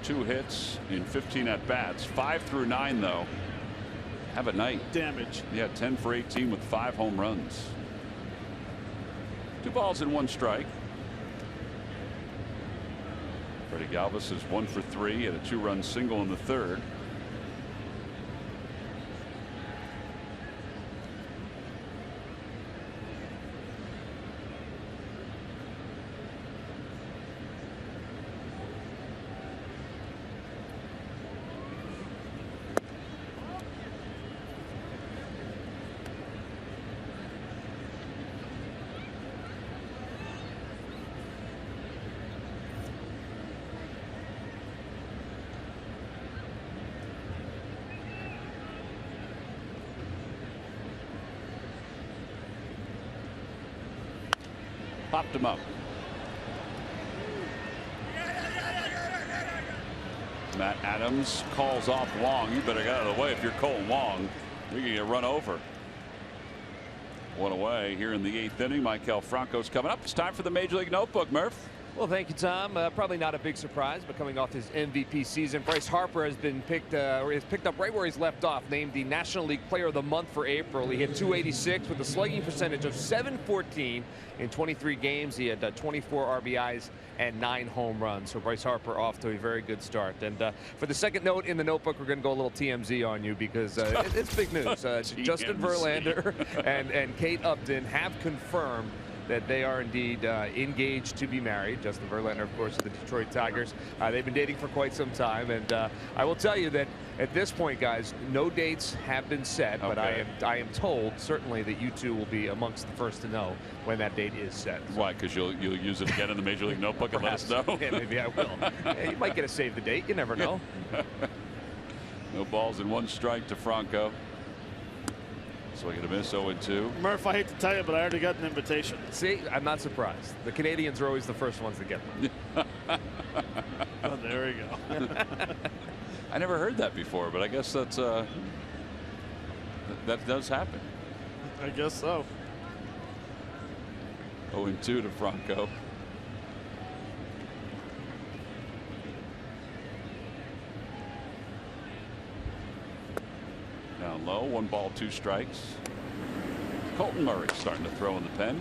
2 hits in 15 at bats. 5 through 9, though. Have a night. Damage. Yeah, 10 for 18 with 5 home runs. 2 balls and 1 strike. Freddie Galvis is 1 for 3 and a 2-run single in the 3rd. Popped him up. Matt Adams calls off Wong. You better get out of the way if you're Cole Wong. You're going to get run over. 1 away here in the 8th inning. Maikel Franco's coming up. It's time for the Major League Notebook, Murph. Well, thank you, Tom. Probably not a big surprise, but coming off his MVP season, Bryce Harper has been picked up right where he's left off, named the National League Player of the Month for April. He hit .286 with a slugging percentage of .714 in 23 games. He had 24 RBIs and 9 home runs. So Bryce Harper off to a very good start. And for the second note in the notebook, we're going to go a little TMZ on you because it's big news. Justin Verlander and Kate Upton have confirmed that they are indeed engaged to be married. Justin Verlander, of course, of the Detroit Tigers. They've been dating for quite some time, and I will tell you that at this point, guys, no dates have been set, but I am told certainly that you two will be amongst the first to know when that date is set. So. Why? Because you'll use it again in the Major League Notebook and let us know. Yeah, maybe I will. Yeah, you might get a save the date. You never know. No balls and 1 strike to Franco. So I get a miss. 0-2. Murph, I hate to tell you, but I already got an invitation. See, I'm not surprised. The Canadians are always the first ones to get them. Oh, there we go. I never heard that before, but I guess that's that does happen. I guess so. 0-2 to Franco. Down low, 1 ball, 2 strikes. Colton Murray starting to throw in the pen.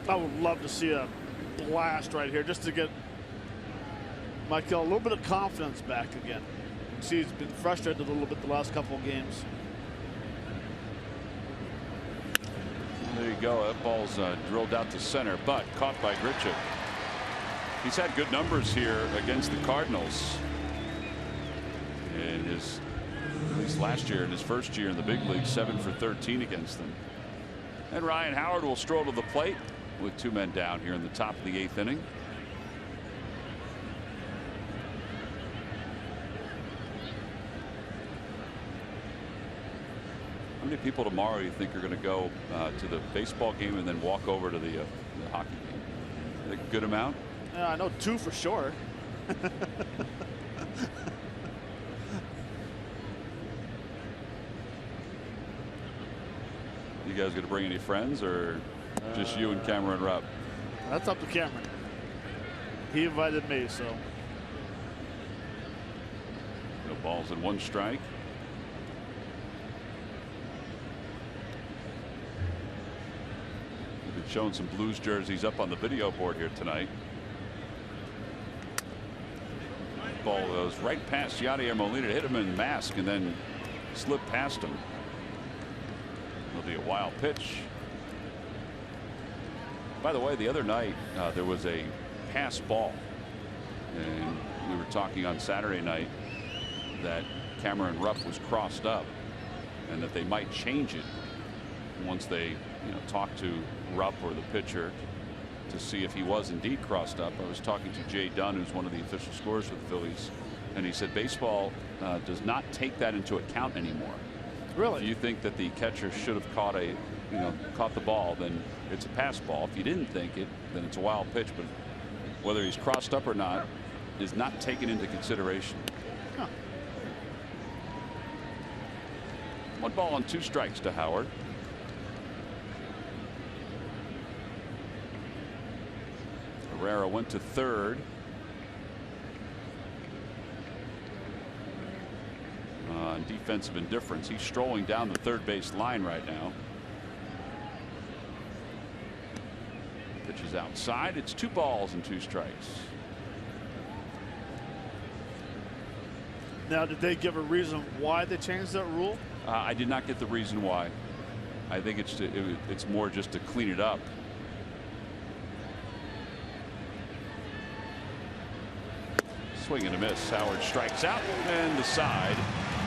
I would love to see a blast right here just to get Maikel a little bit of confidence back again. See, he's been frustrated a little bit the last couple of games. There you go. That ball's drilled out to center, but caught by Grichuk. He's had good numbers here against the Cardinals. And at least last year, in his first year in the big league, 7 for 13 against them. And Ryan Howard will stroll to the plate with 2 men down here in the top of the 8th inning. How many people tomorrow do you think are going to go to the baseball game and then walk over to the hockey game? A good amount? Yeah, I know 2 for sure. You guys going to bring any friends, or just you and Cameron Rupp? That's up to Cameron. He invited me, so. No balls and 1 strike. We've been showing some Blues jerseys up on the video board here tonight. Ball goes right past Yadier Molina to hit him in the mask and then slip past him. It'll be a wild pitch. By the way, the other night there was a pass ball, and we were talking on Saturday night that Cameron Rupp was crossed up and that they might change it once they talk to Rupp or the pitcher to see if he was indeed crossed up. I was talking to Jay Dunn, who's one of the official scorers for the Phillies, and he said baseball does not take that into account anymore. Really? If you think that the catcher should have caught the ball, then it's a pass ball. If you didn't think it, then it's a wild pitch. But whether he's crossed up or not is not taken into consideration. Huh. 1 ball and 2 strikes to Howard. Herrera went to third. On defensive indifference. He's strolling down the third base line right now. Pitch is outside. It's 2 balls and 2 strikes. Now, did they give a reason why they changed that rule? I did not get the reason why. I think it's more just to clean it up. Swing and a miss. Howard strikes out, and the side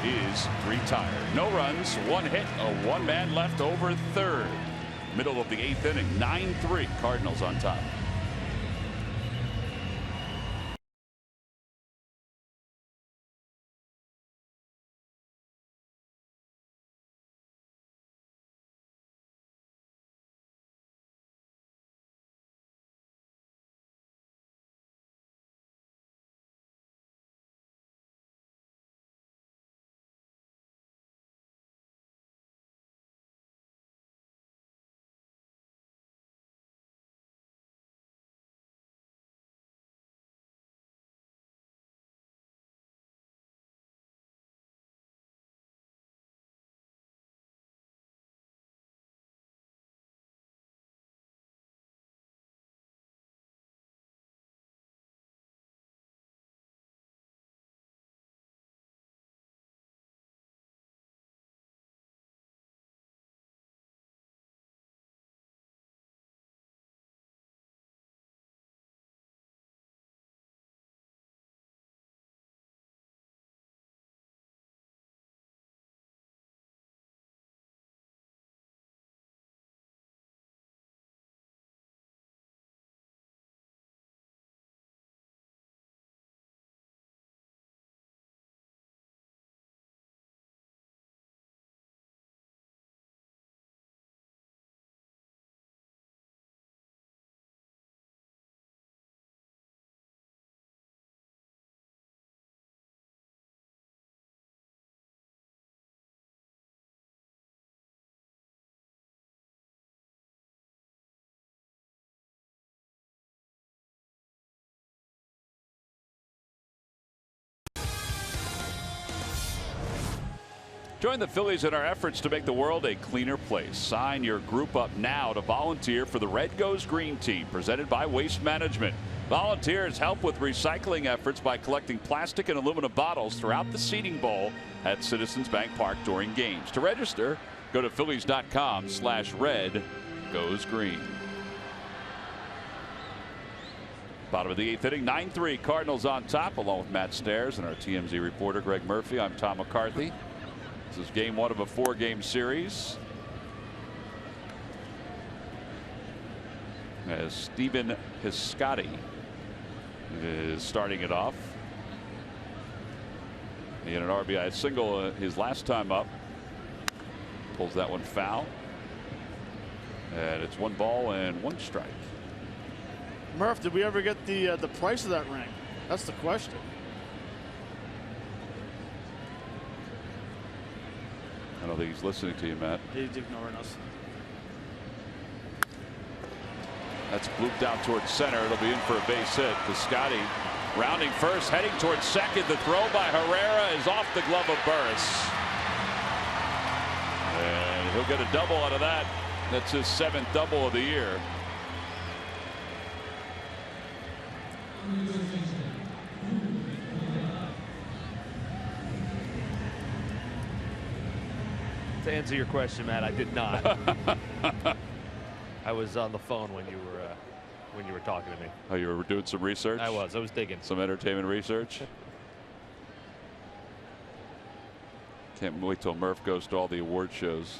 is retired. No runs, 1 hit, a 1-man left over third. Middle of the 8th inning. 9-3 Cardinals on top. Join the Phillies in our efforts to make the world a cleaner place. Sign your group up now to volunteer for the Red Goes Green team, presented by Waste Management. Volunteers help with recycling efforts by collecting plastic and aluminum bottles throughout the seating bowl at Citizens Bank Park during games. To register, go to Phillies.com/red goes Green. Bottom of the 8th inning, 9-3 Cardinals on top, along with Matt Stairs and our TMZ reporter Greg Murphy. I'm Tom McCarthy. This is game 1 of a 4-game series, as Stephen Piscotty is starting it off. He had an RBI single his last time up. Pulls that one foul. And it's 1 ball and 1 strike. Murph, did we ever get the price of that ring? That's the question. I don't think he's listening to you, Matt. He's ignoring us. That's blooped out towards center. It'll be in for a base hit. Piscotty rounding first, heading towards second. The throw by Herrera is off the glove of Burris. And he'll get a double out of that. That's his 7th double of the year. To answer your question, Matt, I did not. I was on the phone when you were talking to me. Oh, you were doing some research? I was digging. Some entertainment research? Can't wait till Murph goes to all the award shows.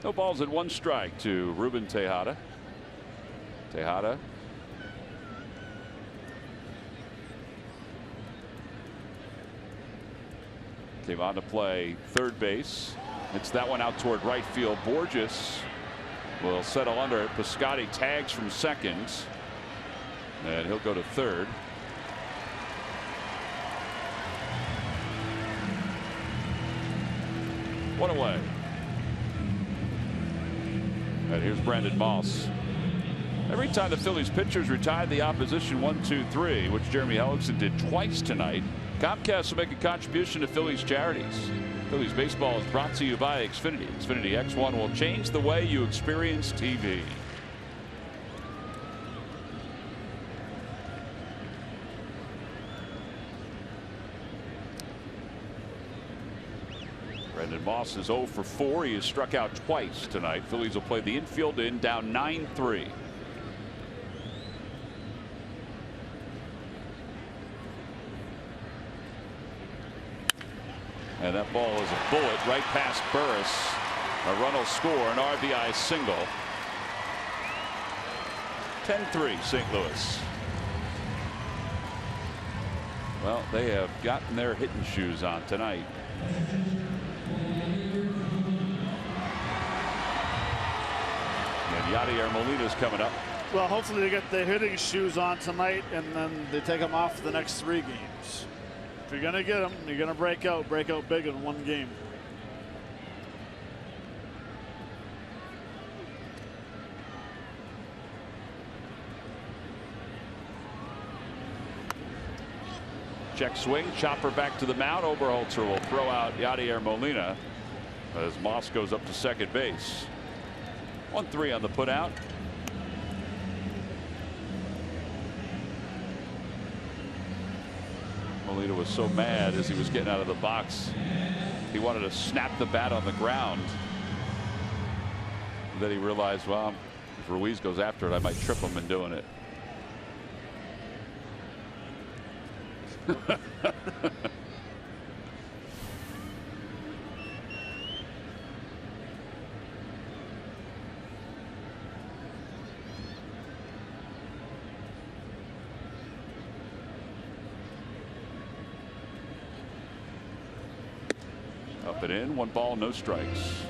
No balls and 1 strike to Ruben Tejada. Tejada came on to play third base. It's that one out toward right field. Borges will settle under it. Piscotty tags from second, and he'll go to third. One away. And here's Brandon Moss. Every time the Phillies pitchers retired the opposition 1-2-3, which Jeremy Hellickson did twice tonight, Comcast will make a contribution to Phillies charities. Phillies baseball is brought to you by Xfinity. Xfinity X1 will change the way you experience TV. Brendan Moss is 0 for 4. He has struck out twice tonight. Phillies will play the infield in, down 9-3. And that ball is a bullet right past Burris. A run will score, an RBI single. 10-3 St. Louis. Well, they have gotten their hitting shoes on tonight. And Yadier Molina's coming up. Well, hopefully they get their hitting shoes on tonight, and then they take them off for the next 3 games. If you're going to get them, you're going to break out big in 1 game. Check swing, chopper back to the mound. Oberholzer will throw out Yadier Molina as Moss goes up to second base. 1-3 on the put out. Molina was so mad as he was getting out of the box. He wanted to snap the bat on the ground. Then he realized, well, if Ruiz goes after it, I might trip him in doing it. Up and in, 1 ball, no strikes.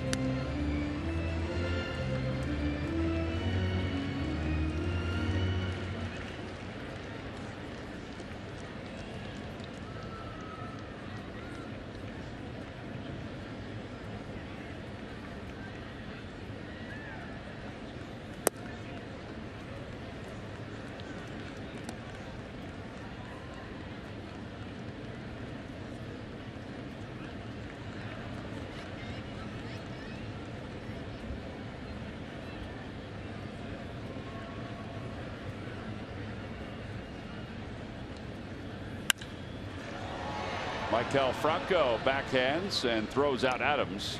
Michael Franco backhands and throws out Adams.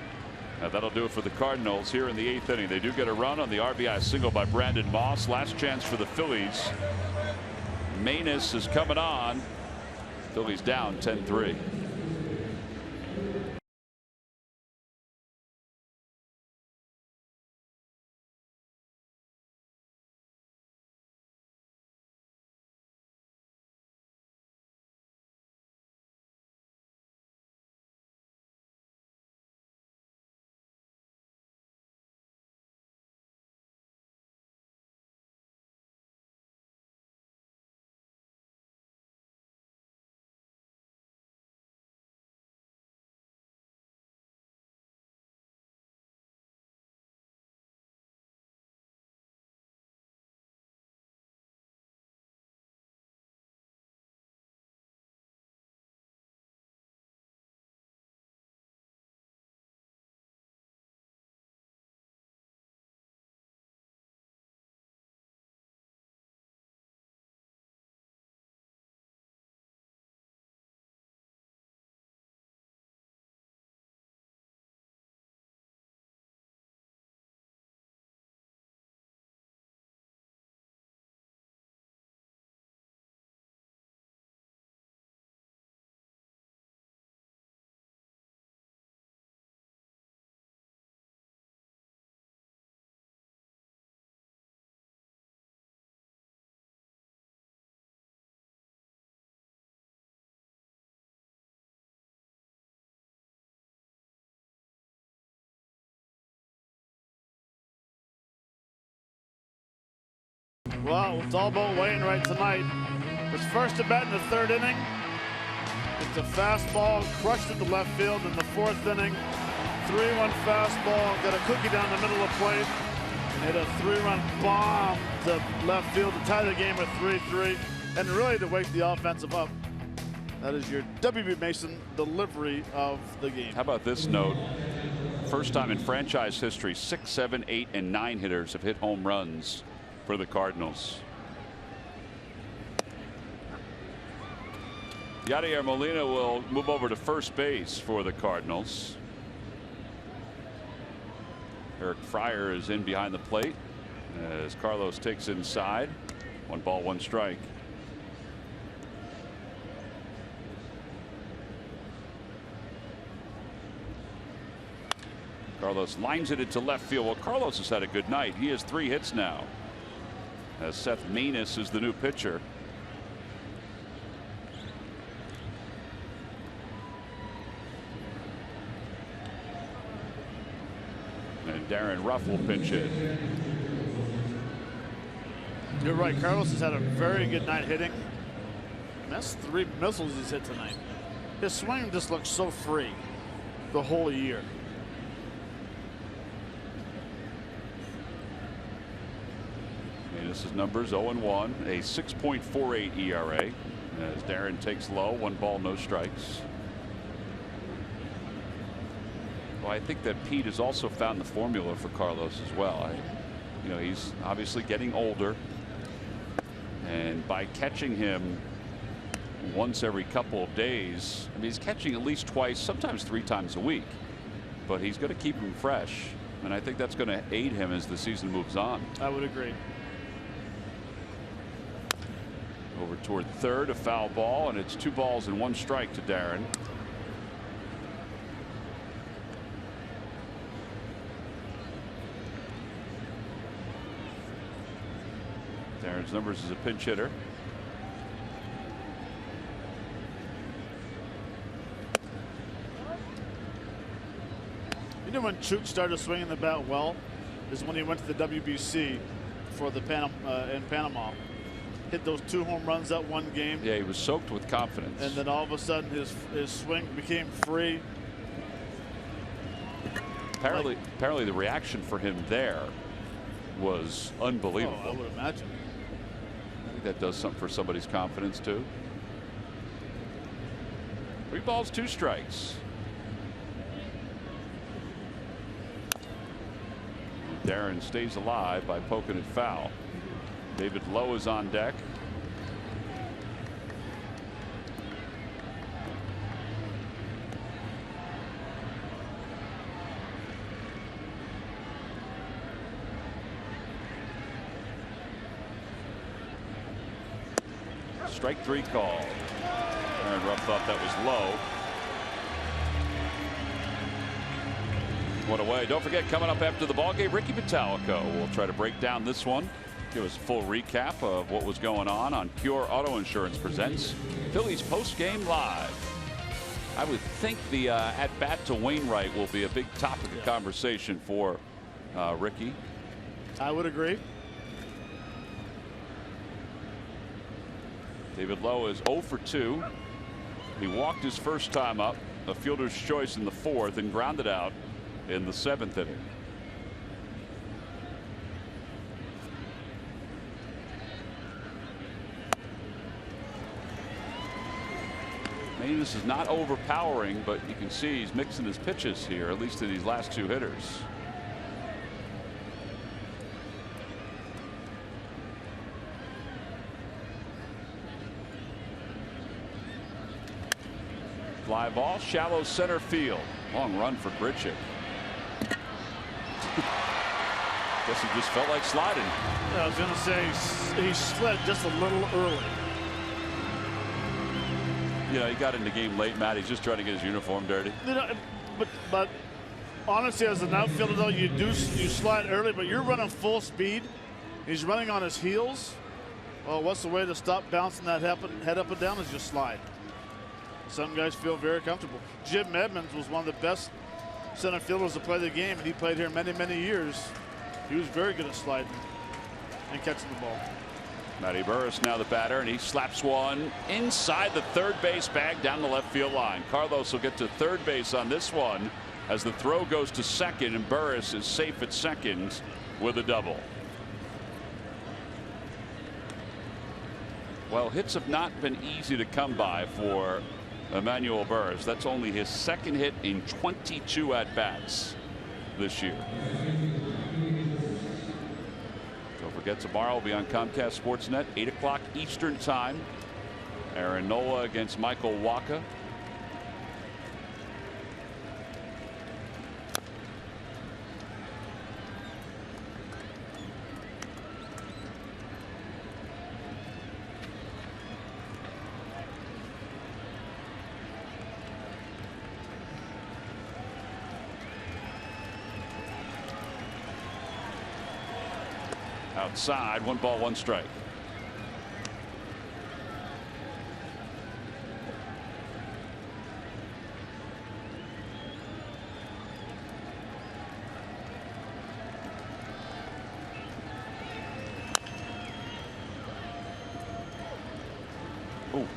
That'll do it for the Cardinals here in the 8th inning. They do get a run on the RBI single by Brandon Moss. Last chance for the Phillies. Manus is coming on. Phillies down 10-3. Well, it's all about Wainwright tonight. His first at bat in the 3rd inning. It's a fastball crushed into left field in the 4th inning. 3-1 fastball, got a cookie down the middle of the plate. Hit a 3-run bomb to left field to tie the game at 3-3. And really to wake the offensive up. That is your W.B. Mason delivery of the game. How about this note? First time in franchise history, 6, 7, 8, and 9 hitters have hit home runs for the Cardinals. Yadier Molina will move over to first base for the Cardinals. Eric Fryer is in behind the plate as Carlos takes inside. 1 ball, 1 strike. Carlos lines it into left field. Well, Carlos has had a good night. He has 3 hits now. As Seth Manus is the new pitcher. And Darren Ruff will pinch hit. You're right. Carlos has had a very good night hitting. And that's 3 missiles he's hit tonight. His swing just looks so free the whole year. Manus' numbers 0-1, a 6.48 ERA as Darren takes low. 1 ball, no strikes. Well, I think that Pete has also found the formula for Carlos as well. You know, he's obviously getting older, and by catching him once every couple of days, I mean, he's catching at least twice, sometimes 3 times a week, but he's going to keep him fresh, and I think that's going to aid him as the season moves on. I would agree. Over toward third, a foul ball, and it's 2 balls and 1 strike to Darren. Darren's numbers as a pinch hitter. You know when Chooch started swinging the bat well is when he went to the WBC for the in Panama. Hit those 2 home runs that one game. Yeah, he was soaked with confidence. And then all of a sudden his swing became free. Apparently the reaction for him there was unbelievable. Oh, I would imagine. I think that does something for somebody's confidence too. 3 balls, 2 strikes. Darren stays alive by poking it foul. David Lowe is on deck. Strike 3 call. Aaron Ruff thought that was low. One away. Don't forget, coming up after the ball game, Ricky Metallico will try to break down this one. Give us a full recap of what was going on Pure Auto Insurance presents Phillies post-game live. I would think the at-bat to Wainwright will be a big topic of conversation for Ricky. I would agree. David Lowe is 0 for 2. He walked his first time up, a fielder's choice in the 4th, and grounded out in the 7th inning. Maybe this is not overpowering, but you can see he's mixing his pitches here, at least to these last 2 hitters. Fly ball, shallow center field. Long run for Grichuk. Guess he just felt like sliding. Yeah, I was going to say he slid just a little early. You know, he got in the game late, Matt. He's just trying to get his uniform dirty. You know, but honestly, as an outfielder, though, you slide early, but you're running full speed. He's running on his heels. Well, what's the way to stop bouncing that head up and down is just slide. Some guys feel very comfortable. Jim Edmonds was one of the best center fielders to play the game, and he played here many, many years. He was very good at sliding and catching the ball. Matty Burris now the batter, and he slaps one inside the third base bag down the left field line. Carlos will get to third base on this one as the throw goes to second, and Burris is safe at second with a double. Well, hits have not been easy to come by for Emmanuel Burris. That's only his 2nd hit in 22 at-bats this year. Don't forget, tomorrow will be on Comcast Sportsnet, 8 o'clock Eastern Time. Aaron Nola against Michael Wacha. Outside, 1 ball, 1 strike. Oh.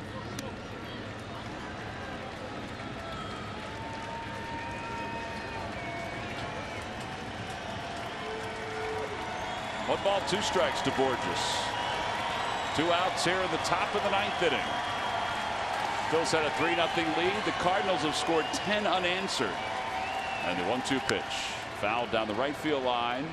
One ball, 2 strikes to Borges. 2 outs here in the top of the 9th inning. Phillies had a 3-0 lead. The Cardinals have scored 10 unanswered. And the 1-2 pitch. Fouled down the right field line.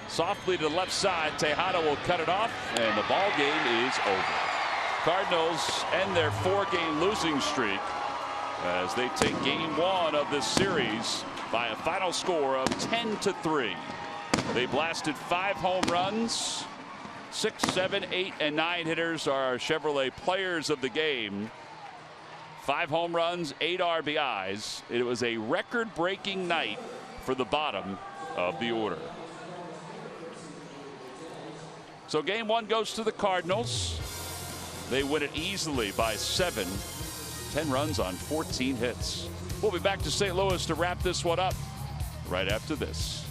Softly to the left side, Tejada will cut it off, and the ball game is over. Cardinals end their 4-game losing streak as they take game 1 of this series by a final score of 10-3. They blasted 5 home runs. 6, 7, 8, and 9 hitters are Chevrolet players of the game. 5 home runs, 8 RBIs. It was a record-breaking night for the bottom of the order. So game 1 goes to the Cardinals. They win it easily by 7. 10 runs on 14 hits. We'll be back to St. Louis to wrap this one up right after this.